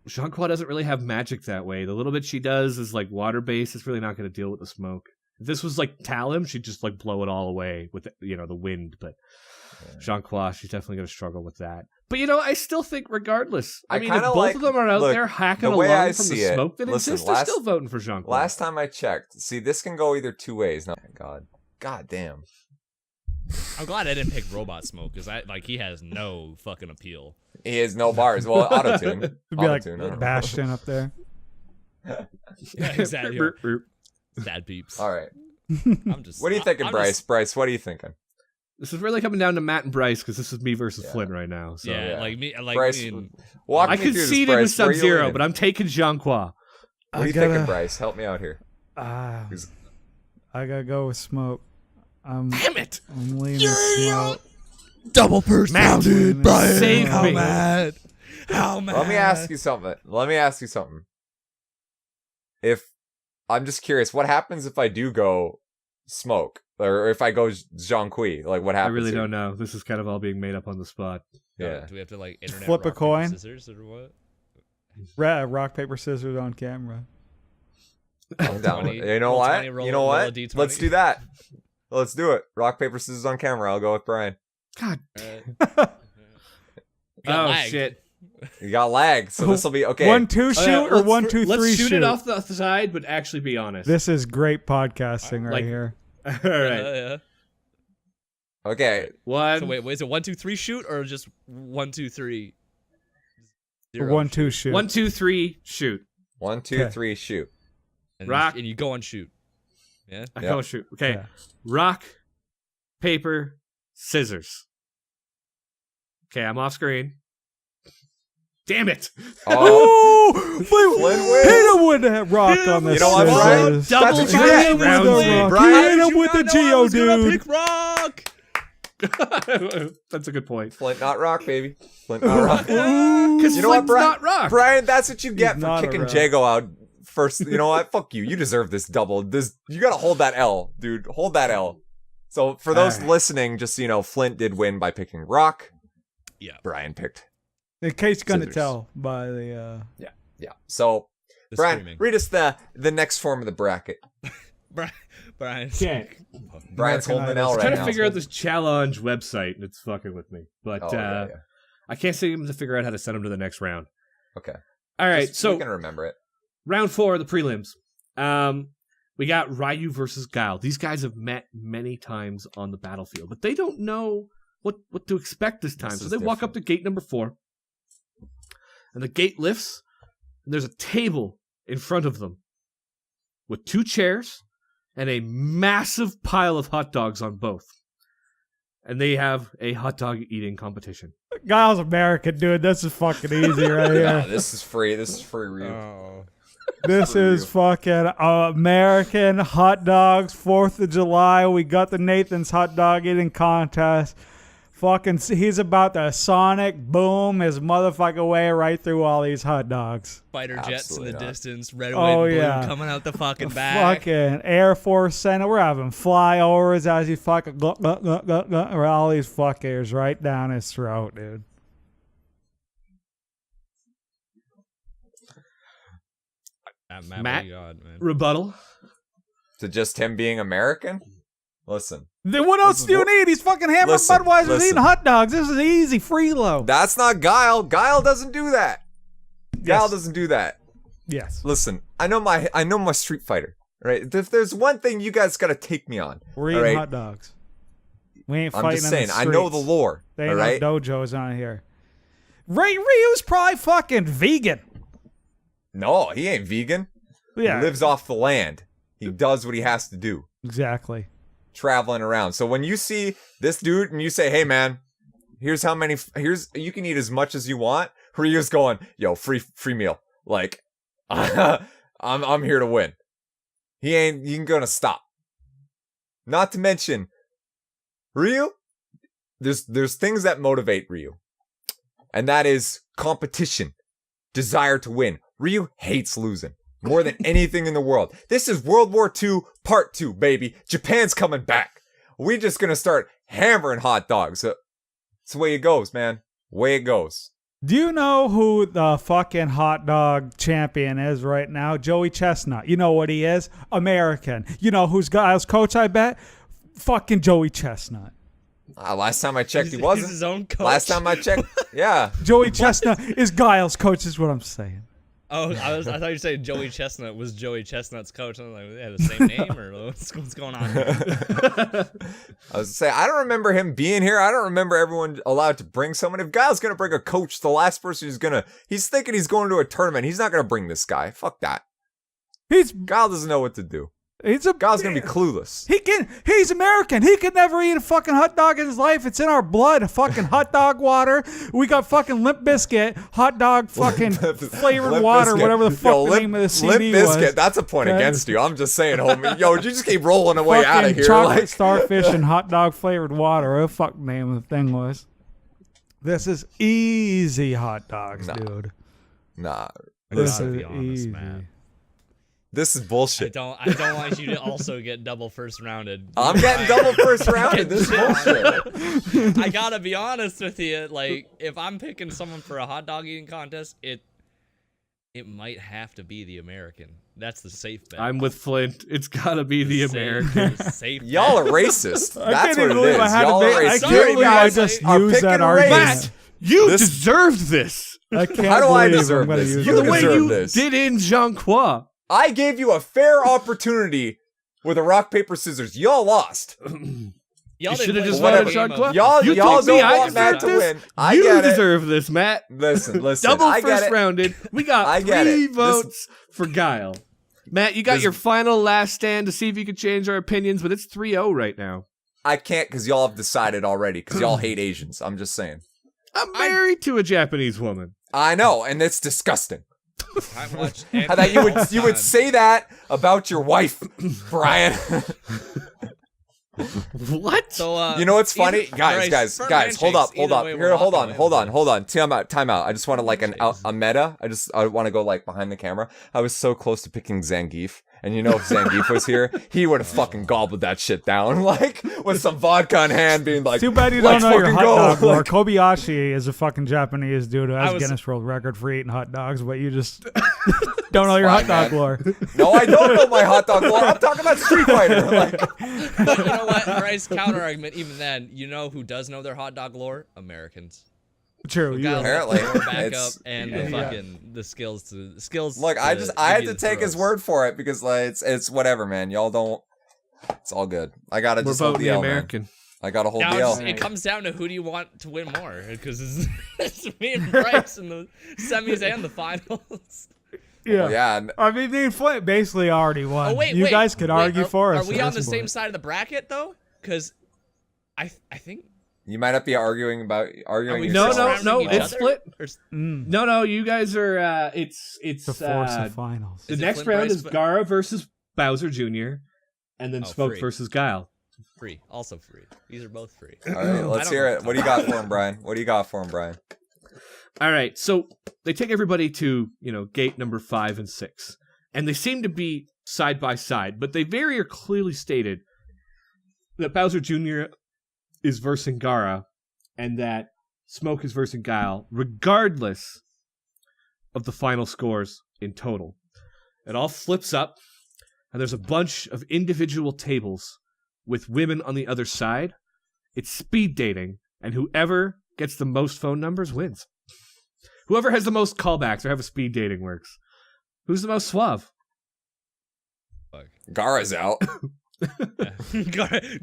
Speaker 2: Jean Claude doesn't really have magic that way. The little bit she does is like water based. It's really not going to deal with the smoke. If this was like Talim, she'd just like blow it all away with the wind. But Jean-Qua, she's definitely going to struggle with that. But I still think regardless. I mean, if both of them are out there hacking along from the smoke that exists, they're still voting for Jean-Qua.
Speaker 1: Last time I checked, see, this can go either two ways. No, God damn.
Speaker 4: I'm glad I didn't pick Robot Smoke because he has no fucking appeal.
Speaker 1: He has no bars. Well, auto-tune.
Speaker 5: It'd be like Bastion up there.
Speaker 4: Yeah, exactly. Sad peeps.
Speaker 1: All right.
Speaker 4: I'm just.
Speaker 1: What are you thinking, Bryce? Bryce, what are you thinking?
Speaker 2: This is really coming down to Matt and Bryce because this is me versus Flint right now. So.
Speaker 4: Yeah,
Speaker 1: Bryce, walk
Speaker 2: I
Speaker 1: me through this,
Speaker 2: conceded
Speaker 1: Bryce.
Speaker 2: with Sub-Zero, but I'm taking Jean-Qua.
Speaker 1: What are you thinking, Bryce? Help me out here.
Speaker 5: I gotta go with Smoke.
Speaker 2: Damn it!
Speaker 5: I'm leaving Smoke.
Speaker 4: Double personality,
Speaker 5: Brian.
Speaker 2: Save
Speaker 4: How
Speaker 2: me.
Speaker 4: mad? How mad?
Speaker 1: Let me ask you something. If I'm just curious, what happens if I do go Smoke? Or if I go Jean-Qui, like what
Speaker 2: I
Speaker 1: happens?
Speaker 2: really
Speaker 1: here?
Speaker 2: don't know. This is kind of all being made up on the spot.
Speaker 1: Yeah.
Speaker 4: Do we have to internet
Speaker 5: Flip a
Speaker 4: rock, paper,
Speaker 5: coin?
Speaker 4: scissors, or what?
Speaker 5: Rock, paper, scissors on camera.
Speaker 1: I'm down.
Speaker 4: 20,
Speaker 1: You know
Speaker 4: roll
Speaker 1: what?
Speaker 4: 20, roll-
Speaker 1: You know
Speaker 4: roll a
Speaker 1: what?
Speaker 4: D20.
Speaker 1: Let's do that. Let's do it. Rock, paper, scissors on camera. I'll go with Brian.
Speaker 2: God.
Speaker 4: Got
Speaker 2: Oh
Speaker 4: lagged.
Speaker 2: shit.
Speaker 1: You got lag, so this will be okay.
Speaker 5: 1-2 shoot or 1-2-3
Speaker 2: Let's shoot
Speaker 5: shoot.
Speaker 2: it off the side, but actually be honest.
Speaker 5: This is great podcasting right
Speaker 2: Like-
Speaker 5: here.
Speaker 2: all right.
Speaker 4: Yeah.
Speaker 1: Okay.
Speaker 2: One.
Speaker 4: So wait, is it 1, 2, 3 shoot or just 1, 2, 3?
Speaker 5: 1-2 shoot.
Speaker 2: 1, 2, 3, shoot.
Speaker 1: 1, 2,
Speaker 5: Okay.
Speaker 1: 3, shoot.
Speaker 4: And
Speaker 2: Rock.
Speaker 4: and you go on shoot. Yeah.
Speaker 2: I
Speaker 1: Yep.
Speaker 2: go shoot. Okay.
Speaker 5: Yeah.
Speaker 2: Rock, paper, scissors. Okay, I'm off screen. Damn it!
Speaker 1: Oh,
Speaker 5: Oh,
Speaker 1: Flint wins.
Speaker 5: hit him with that rock on the
Speaker 1: You know what, Brian?
Speaker 5: scissors.
Speaker 2: Double
Speaker 1: That's what you
Speaker 2: fire
Speaker 1: get.
Speaker 5: Hit him with
Speaker 2: round
Speaker 5: the
Speaker 2: three.
Speaker 5: rock.
Speaker 1: Brian,
Speaker 5: Hit him with the Geodude.
Speaker 4: Pick Rock.
Speaker 2: That's a good point.
Speaker 1: Flint, not rock, baby. Flint, not rock.
Speaker 2: Because
Speaker 1: You know what,
Speaker 2: Flint's
Speaker 1: Brian?
Speaker 2: not rock.
Speaker 1: Brian, that's what you get
Speaker 5: He's
Speaker 1: for
Speaker 5: not a
Speaker 1: kicking
Speaker 5: rock.
Speaker 1: Jago out first. You know what? Fuck you. You deserve this double. You gotta hold that L, dude. Hold that L. So for those
Speaker 5: Alright.
Speaker 1: listening, just so you know, Flint did win by picking rock.
Speaker 4: Yeah.
Speaker 1: Brian picked.
Speaker 5: In case you couldn't
Speaker 1: Scissors.
Speaker 5: tell by the
Speaker 1: Yeah. So
Speaker 4: The
Speaker 1: Brian,
Speaker 4: screaming.
Speaker 1: read us the next form of the bracket.
Speaker 4: Brian.
Speaker 2: Okay.
Speaker 1: Brian's
Speaker 5: American
Speaker 1: holding an
Speaker 5: Idol.
Speaker 1: L
Speaker 2: I'm
Speaker 1: right
Speaker 2: trying
Speaker 1: now.
Speaker 2: to figure out this challenge website, and it's fucking with me. But
Speaker 1: Oh, yeah.
Speaker 2: I can't seem to figure out how to send them to the next round.
Speaker 1: Okay.
Speaker 2: All right,
Speaker 1: Just-
Speaker 2: so
Speaker 1: we can remember it.
Speaker 2: round 4, the prelims. We got Ryu versus Guile. These guys have met many times on the battlefield, but they don't know what to expect this time.
Speaker 1: This
Speaker 2: So
Speaker 1: is
Speaker 2: they walk up to gate number 4, and the gate lifts, and there's a table in front of them with 2 chairs and a massive pile of hot dogs on both. And they have a hot dog eating competition.
Speaker 5: Guile's American, dude. This is fucking easy right
Speaker 1: No,
Speaker 5: here.
Speaker 1: this is free. This is free review.
Speaker 4: Oh.
Speaker 5: This is fucking American hot dogs. 4th of July. We got the Nathan's hot dog eating contest. Fucking, he's about to sonic boom his motherfucking way right through all these hot dogs.
Speaker 4: Fighter jets in
Speaker 1: Absolutely
Speaker 4: the
Speaker 1: not.
Speaker 4: distance, red,
Speaker 5: Oh,
Speaker 4: white, blue
Speaker 5: yeah.
Speaker 4: coming out the fucking back.
Speaker 5: Fucking Air Force Center. We're having flyovers as you fucking or all these fuckers right down his throat, dude.
Speaker 4: Matt,
Speaker 2: Matt?
Speaker 4: what do you got, man?
Speaker 2: Rebuttal.
Speaker 1: To just him being American? Listen.
Speaker 5: Then what else do you need? He's fucking hammering
Speaker 1: Listen,
Speaker 5: Budweiser's
Speaker 1: listen.
Speaker 5: eating hot dogs. This is easy freeload.
Speaker 1: That's not Guile. Guile doesn't do that. Guile
Speaker 5: Yes.
Speaker 1: doesn't do that.
Speaker 5: Yes.
Speaker 1: Listen, I know my Street Fighter, right? If there's one thing you guys gotta take me on,
Speaker 5: We're eating
Speaker 1: all right?
Speaker 5: hot dogs. We ain't
Speaker 1: I'm
Speaker 5: fighting
Speaker 1: just
Speaker 5: in
Speaker 1: saying,
Speaker 5: the
Speaker 1: I know the
Speaker 5: streets.
Speaker 1: lore,
Speaker 5: They
Speaker 1: all
Speaker 5: ain't
Speaker 1: right?
Speaker 5: no dojos on here. Ryu's probably fucking vegan.
Speaker 1: No, he ain't vegan.
Speaker 5: Yeah,
Speaker 1: He lives off the land. He does what he has to do,
Speaker 5: exactly.
Speaker 1: traveling around. So when you see this dude and you say, "Hey, man, here's you can eat as much as you want," Ryu's going, "Yo, free meal." Like, I'm here to win. He ain't gonna stop. Not to mention, Ryu, there's things that motivate Ryu. And that is competition, desire to win. Ryu hates losing more than anything in the world. This is World War II Part 2, baby. Japan's coming back. We just gonna start hammering hot dogs. It's the way it goes, man. Way it goes.
Speaker 5: Do you know who the fucking hot dog champion is right now? Joey Chestnut. You know what he is? American. You know who's Giles' coach, I bet? Fucking Joey Chestnut.
Speaker 1: Last time I checked, he
Speaker 4: He's
Speaker 1: wasn't.
Speaker 4: his own coach.
Speaker 1: Last time I checked, yeah.
Speaker 5: Joey Chestnut is Giles' coach, is what I'm saying.
Speaker 4: Oh, I thought you were saying Joey Chestnut was Joey Chestnut's coach. I'm like, they have the same name, or what's going on here?
Speaker 1: I was saying, I don't remember him being here. I don't remember everyone allowed to bring someone. If Giles gonna bring a coach, the last person he's thinking he's going to a tournament. He's not gonna bring this guy. Fuck that. Giles doesn't know what to do. Giles gonna be clueless.
Speaker 5: He's American. He could never eat a fucking hot dog in his life. It's in our blood. A fucking hot dog water. We got fucking Limp Biscuit hot dog fucking flavored
Speaker 1: Limp
Speaker 5: water,
Speaker 1: Bizkit.
Speaker 5: whatever the fuck
Speaker 1: Yo,
Speaker 5: the name of the CD
Speaker 1: Limp
Speaker 5: was.
Speaker 1: Bizkit, that's a point
Speaker 5: Okay.
Speaker 1: against you. I'm just saying, homie. Yo, you just keep rolling away out of
Speaker 5: Fucking
Speaker 1: here.
Speaker 5: chocolate
Speaker 1: Like,
Speaker 5: starfish and hot dog flavored water. What the fuck the name of the thing was? This is easy hot dogs,
Speaker 1: Nah.
Speaker 5: dude.
Speaker 1: nah,
Speaker 5: This
Speaker 4: gotta
Speaker 5: is
Speaker 4: be honest,
Speaker 5: easy.
Speaker 4: man.
Speaker 1: this is
Speaker 4: I
Speaker 1: bullshit.
Speaker 4: don't want you to also get double first rounded.
Speaker 1: I'm getting double first rounded. This is bullshit.
Speaker 4: I gotta be honest with you. Like, if I'm picking someone for a hot dog eating contest, it might have to be the American. That's the safe bet.
Speaker 2: I'm with Flint. It's gotta be the American.
Speaker 4: Safe
Speaker 1: Y'all
Speaker 4: bet.
Speaker 1: are racist.
Speaker 5: I
Speaker 1: That's
Speaker 5: can't
Speaker 1: what
Speaker 5: even
Speaker 1: it
Speaker 5: believe
Speaker 1: is.
Speaker 5: I had
Speaker 1: Y'all
Speaker 5: to
Speaker 1: are
Speaker 5: make, I
Speaker 1: racist.
Speaker 5: can't
Speaker 4: Sorry,
Speaker 5: believe I
Speaker 4: guys,
Speaker 5: just
Speaker 1: are
Speaker 5: used
Speaker 1: picking
Speaker 5: that
Speaker 1: a
Speaker 5: argument.
Speaker 1: race.
Speaker 2: Matt, you
Speaker 1: This-
Speaker 2: deserved this.
Speaker 5: I can't
Speaker 1: How do I
Speaker 5: believe
Speaker 1: deserve
Speaker 5: I'm gonna
Speaker 1: this?
Speaker 5: use
Speaker 1: You
Speaker 2: For
Speaker 5: that.
Speaker 2: the way
Speaker 1: deserve
Speaker 2: you
Speaker 1: this.
Speaker 2: did in Jean-Croix.
Speaker 1: I gave you a fair opportunity with a rock, paper, scissors. Y'all lost.
Speaker 4: Y'all
Speaker 2: You
Speaker 4: didn't
Speaker 2: should've
Speaker 4: play
Speaker 2: just
Speaker 4: the
Speaker 1: voted
Speaker 4: game
Speaker 2: Sean
Speaker 4: of-
Speaker 2: Clark.
Speaker 1: Y'all
Speaker 2: You
Speaker 1: don't
Speaker 2: think me I
Speaker 1: want Matt
Speaker 2: deserve
Speaker 1: to
Speaker 2: this?
Speaker 1: win. I
Speaker 2: You
Speaker 1: get it.
Speaker 2: deserve this, Matt.
Speaker 1: Listen.
Speaker 2: Double
Speaker 1: I get
Speaker 2: first
Speaker 1: it.
Speaker 2: rounded. We got
Speaker 1: I get
Speaker 2: 3
Speaker 1: it. This-
Speaker 2: votes for Guile. Matt, you got
Speaker 1: This-
Speaker 2: your final last stand to see if you could change our opinions, but it's 3-0 right now.
Speaker 1: I can't because y'all have decided already because y'all hate Asians. I'm just saying.
Speaker 2: I'm married to a Japanese woman.
Speaker 1: I know, and it's disgusting.
Speaker 4: I watched
Speaker 1: How that you would say that about your wife, Brian.
Speaker 2: What?
Speaker 4: So,
Speaker 1: You know what's funny,
Speaker 4: either-
Speaker 1: guys,
Speaker 4: Bryce,
Speaker 1: hold up.
Speaker 4: either way, we're
Speaker 1: Here, hold
Speaker 4: walking
Speaker 1: on.
Speaker 4: away.
Speaker 1: Time out. I just want to like a meta. I want to go like behind the camera. I was so close to picking Zangief, and you know if Zangief was here, he would have fucking gobbled that shit down, like with some vodka in hand, being like,
Speaker 5: Too bad you don't
Speaker 1: "Let's
Speaker 5: know your
Speaker 1: fucking
Speaker 5: hot
Speaker 1: go."
Speaker 5: dog lore.
Speaker 1: Like,
Speaker 5: Kobayashi is a fucking Japanese dude who has
Speaker 4: I was-
Speaker 5: Guinness World Record for eating hot dogs, but you just don't know your hot
Speaker 1: fine,
Speaker 5: dog
Speaker 1: man.
Speaker 5: lore.
Speaker 1: no, I don't know my hot dog lore. I'm talking about Street Fighter. Like,
Speaker 4: But you know what? Bryce, counter argument. Even then, you know who does know their hot dog lore? Americans.
Speaker 5: True. You
Speaker 4: Got
Speaker 1: Apparently,
Speaker 4: the back up
Speaker 1: it's-
Speaker 4: and
Speaker 5: yeah.
Speaker 4: the fucking the skills.
Speaker 1: look, I
Speaker 4: to
Speaker 1: had
Speaker 4: give you
Speaker 1: to
Speaker 4: the
Speaker 1: take his
Speaker 4: throws.
Speaker 1: word for it because like it's whatever, man. Y'all don't. It's all good. I gotta
Speaker 2: We're
Speaker 1: just hold
Speaker 2: voting
Speaker 1: the
Speaker 2: the
Speaker 1: L, man.
Speaker 2: American.
Speaker 1: I gotta hold
Speaker 4: Now
Speaker 1: the L.
Speaker 4: it's- it comes down to who do you want to win more? Because it's me and Bryce in the semis and the finals.
Speaker 5: yeah.
Speaker 1: Yeah, and
Speaker 5: I mean, me and Flint basically already won.
Speaker 4: Oh wait,
Speaker 5: you
Speaker 4: wait,
Speaker 5: guys could
Speaker 4: wait,
Speaker 5: argue for us.
Speaker 4: Are we
Speaker 5: at
Speaker 4: on the
Speaker 5: this
Speaker 4: same
Speaker 5: point.
Speaker 4: side of the bracket though? Because I think
Speaker 1: you might not be arguing
Speaker 4: are
Speaker 1: arguing.
Speaker 4: we
Speaker 2: No,
Speaker 1: yourself.
Speaker 2: no,
Speaker 4: surrounding each
Speaker 2: it's
Speaker 4: other?
Speaker 2: split.
Speaker 4: Or s-
Speaker 2: No, you guys are. It's
Speaker 5: The force
Speaker 2: uh,
Speaker 5: of finals.
Speaker 2: the
Speaker 4: Is it
Speaker 2: next
Speaker 4: Flint,
Speaker 2: round
Speaker 4: Bryce,
Speaker 2: is
Speaker 4: but-
Speaker 2: Gara versus Bowser Jr. and then
Speaker 4: Oh,
Speaker 2: Smoke
Speaker 4: free.
Speaker 2: versus Guile.
Speaker 4: free, also free. These are both free.
Speaker 1: All right, let's
Speaker 4: don't
Speaker 1: hear
Speaker 4: know.
Speaker 1: it. What do you got for him, Brian? What do you got for him, Brian?
Speaker 2: All right, so they take everybody to gate number 5 and 6, and they seem to be side by side, but they very clearly stated that Bowser Jr. is versing Gara, and that Smoke is versing Guile, regardless of the final scores in total. It all flips up, and there's a bunch of individual tables with women on the other side. It's speed dating, and whoever gets the most phone numbers wins. Whoever has the most callbacks or have a speed dating works. Who's the most suave?
Speaker 1: Gara's out.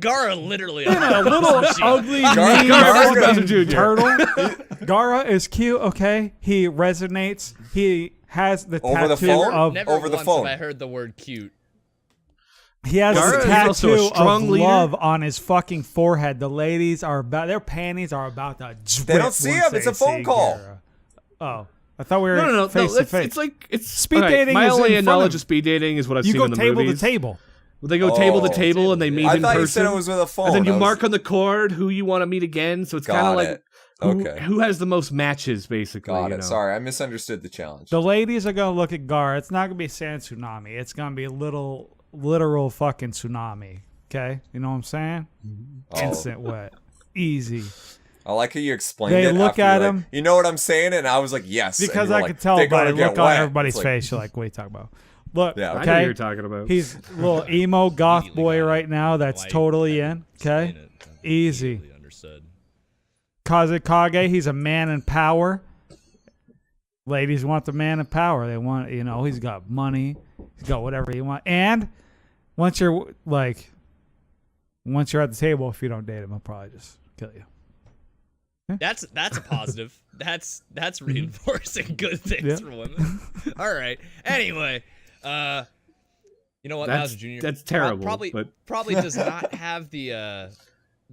Speaker 4: Gara literally
Speaker 5: A little ugly,
Speaker 1: Gara-
Speaker 5: mean
Speaker 1: Gara's
Speaker 5: fucking
Speaker 2: gonna-
Speaker 5: turtle. Gara is cute, okay? He resonates. He has the
Speaker 1: Over the
Speaker 5: tattoo
Speaker 1: phone?
Speaker 5: of.
Speaker 4: Never
Speaker 1: over the
Speaker 4: once
Speaker 1: phone.
Speaker 4: have I heard the word cute.
Speaker 5: He has
Speaker 2: Gara
Speaker 5: a
Speaker 2: is also a
Speaker 5: tattoo
Speaker 2: strong
Speaker 5: of
Speaker 2: leader.
Speaker 5: love on his fucking forehead. The ladies are about their panties are about to drip.
Speaker 1: They don't see
Speaker 5: once
Speaker 1: him. It's
Speaker 5: they
Speaker 1: a phone
Speaker 5: see
Speaker 1: call.
Speaker 5: Gara. Oh, I thought we were
Speaker 2: No.
Speaker 5: face to
Speaker 2: It's,
Speaker 5: face.
Speaker 2: it's like it's
Speaker 5: Speed
Speaker 2: all right,
Speaker 5: dating
Speaker 2: My
Speaker 5: is
Speaker 2: only
Speaker 5: in front
Speaker 2: knowledge
Speaker 5: of-
Speaker 2: of speed dating is what I've
Speaker 5: you
Speaker 2: seen
Speaker 5: go
Speaker 2: in the
Speaker 5: table
Speaker 2: movies.
Speaker 5: to table.
Speaker 2: Well, they go table to
Speaker 1: Oh.
Speaker 2: table and they meet
Speaker 1: I
Speaker 2: in
Speaker 1: thought you
Speaker 2: person.
Speaker 1: said it was with a phone.
Speaker 2: and then you
Speaker 1: I was-
Speaker 2: mark on the cord who you want to meet again. So it's kind
Speaker 1: Got
Speaker 2: of like
Speaker 1: it.
Speaker 2: who,
Speaker 1: Okay.
Speaker 2: who has the most matches, basically.
Speaker 1: Got
Speaker 2: you
Speaker 1: it.
Speaker 2: know?
Speaker 1: Sorry, I misunderstood the challenge.
Speaker 5: The ladies are gonna look at Gara. It's not gonna be a sand tsunami. It's gonna be a literal fucking tsunami. Okay, you know what I'm saying?
Speaker 1: Oh.
Speaker 5: Instant wet, easy.
Speaker 1: I like how you explained
Speaker 5: They
Speaker 1: it.
Speaker 5: look
Speaker 1: after
Speaker 5: at
Speaker 1: you're
Speaker 5: him.
Speaker 1: like, you know what I'm saying? And I was like, yes. And
Speaker 5: Because
Speaker 1: you were
Speaker 5: I
Speaker 1: like,
Speaker 5: could tell
Speaker 1: "They're
Speaker 5: by
Speaker 1: gonna
Speaker 5: the
Speaker 1: get
Speaker 5: look on
Speaker 1: wet."
Speaker 5: everybody's
Speaker 1: It's like,
Speaker 5: face. You're like, what are you talking about? Look,
Speaker 1: Yeah,
Speaker 2: I know
Speaker 5: okay.
Speaker 2: what you're talking about.
Speaker 5: He's a little emo goth
Speaker 4: Immediately
Speaker 5: boy
Speaker 4: got it.
Speaker 5: right now. That's
Speaker 4: Why
Speaker 5: totally
Speaker 4: I
Speaker 5: in.
Speaker 4: explain
Speaker 5: Okay.
Speaker 4: it.
Speaker 5: Easy.
Speaker 4: Immediately Understood.
Speaker 5: Kazekage, he's a man in power. Ladies want the man in power. They want, he's got money. He's got whatever you want. And once you're at the table, if you don't date him, he'll probably just kill you.
Speaker 4: That's a positive. That's reinforcing good things
Speaker 5: Yeah.
Speaker 4: for women. All right. Anyway, you know what, Bowser Jr.
Speaker 2: That's terrible,
Speaker 4: Probably
Speaker 2: but-
Speaker 4: does not have the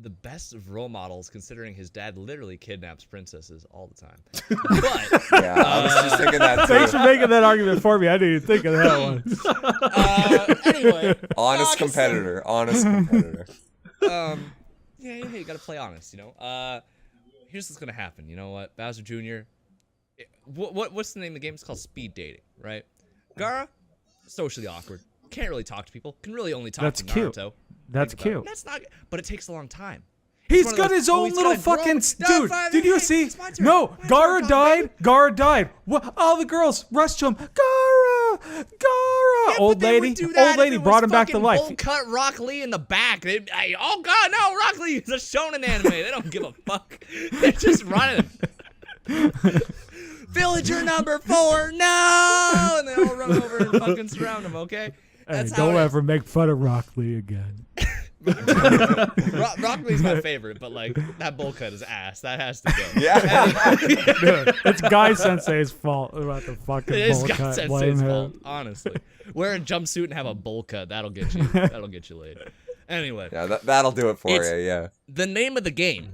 Speaker 4: best of role models, considering his dad literally kidnaps princesses all the time. But
Speaker 1: Yeah, I was just thinking that
Speaker 5: Thanks
Speaker 1: too.
Speaker 5: for making that argument for me. I didn't even think of that one.
Speaker 4: anyway,
Speaker 1: Honest competitor. Honest competitor.
Speaker 4: yeah, you gotta play honest, Here's what's gonna happen. You know what, Bowser Jr. What's the name of the game? It's called speed dating, right? Gara, socially awkward, can't really talk to people, can really only talk
Speaker 5: That's
Speaker 4: to
Speaker 5: cute.
Speaker 4: Naruto.
Speaker 5: That's
Speaker 4: Think about it.
Speaker 5: cute.
Speaker 4: That's not, but it takes a long time.
Speaker 5: He's
Speaker 4: one of
Speaker 5: got
Speaker 4: those,
Speaker 5: his
Speaker 4: oh,
Speaker 5: own
Speaker 4: he's
Speaker 5: little
Speaker 4: gotta grow.
Speaker 5: fucking
Speaker 4: No,
Speaker 5: dude.
Speaker 4: fine,
Speaker 5: Did you
Speaker 4: hey,
Speaker 5: see?
Speaker 4: it's my turn.
Speaker 5: No,
Speaker 4: My turn,
Speaker 5: Gara
Speaker 4: Tom,
Speaker 5: died.
Speaker 4: baby.
Speaker 5: Gara died. What? All the girls rushed to him. Gara.
Speaker 4: Yeah,
Speaker 5: Old
Speaker 4: but they would
Speaker 5: lady.
Speaker 4: do that
Speaker 5: Old
Speaker 4: if
Speaker 5: lady
Speaker 4: it
Speaker 5: brought
Speaker 4: was
Speaker 5: him back to
Speaker 4: fucking
Speaker 5: life.
Speaker 4: Bowl cut Rock Lee in the back. Oh god, no, Rock Lee is a shonen anime. They don't give a fuck. They're just running. Villager number 4, no! And they all run over and fucking surround him. Okay,
Speaker 5: Hey,
Speaker 4: that's how
Speaker 5: don't
Speaker 4: it is.
Speaker 5: ever make fun of Rock Lee again.
Speaker 4: Rock Lee's my favorite, but like that bowl cut is ass. That has to go.
Speaker 1: Yeah.
Speaker 5: Dude, it's Guy Sensei's fault about the fucking
Speaker 4: It is
Speaker 5: bowl
Speaker 4: Guy
Speaker 5: cut. Blame
Speaker 4: Sensei's
Speaker 5: him.
Speaker 4: fault, honestly. Wear a jumpsuit and have a bowl cut. That'll get you. That'll get you laid. Anyway,
Speaker 1: Yeah, that'll do it for
Speaker 4: It's-
Speaker 1: you. Yeah.
Speaker 4: the name of the game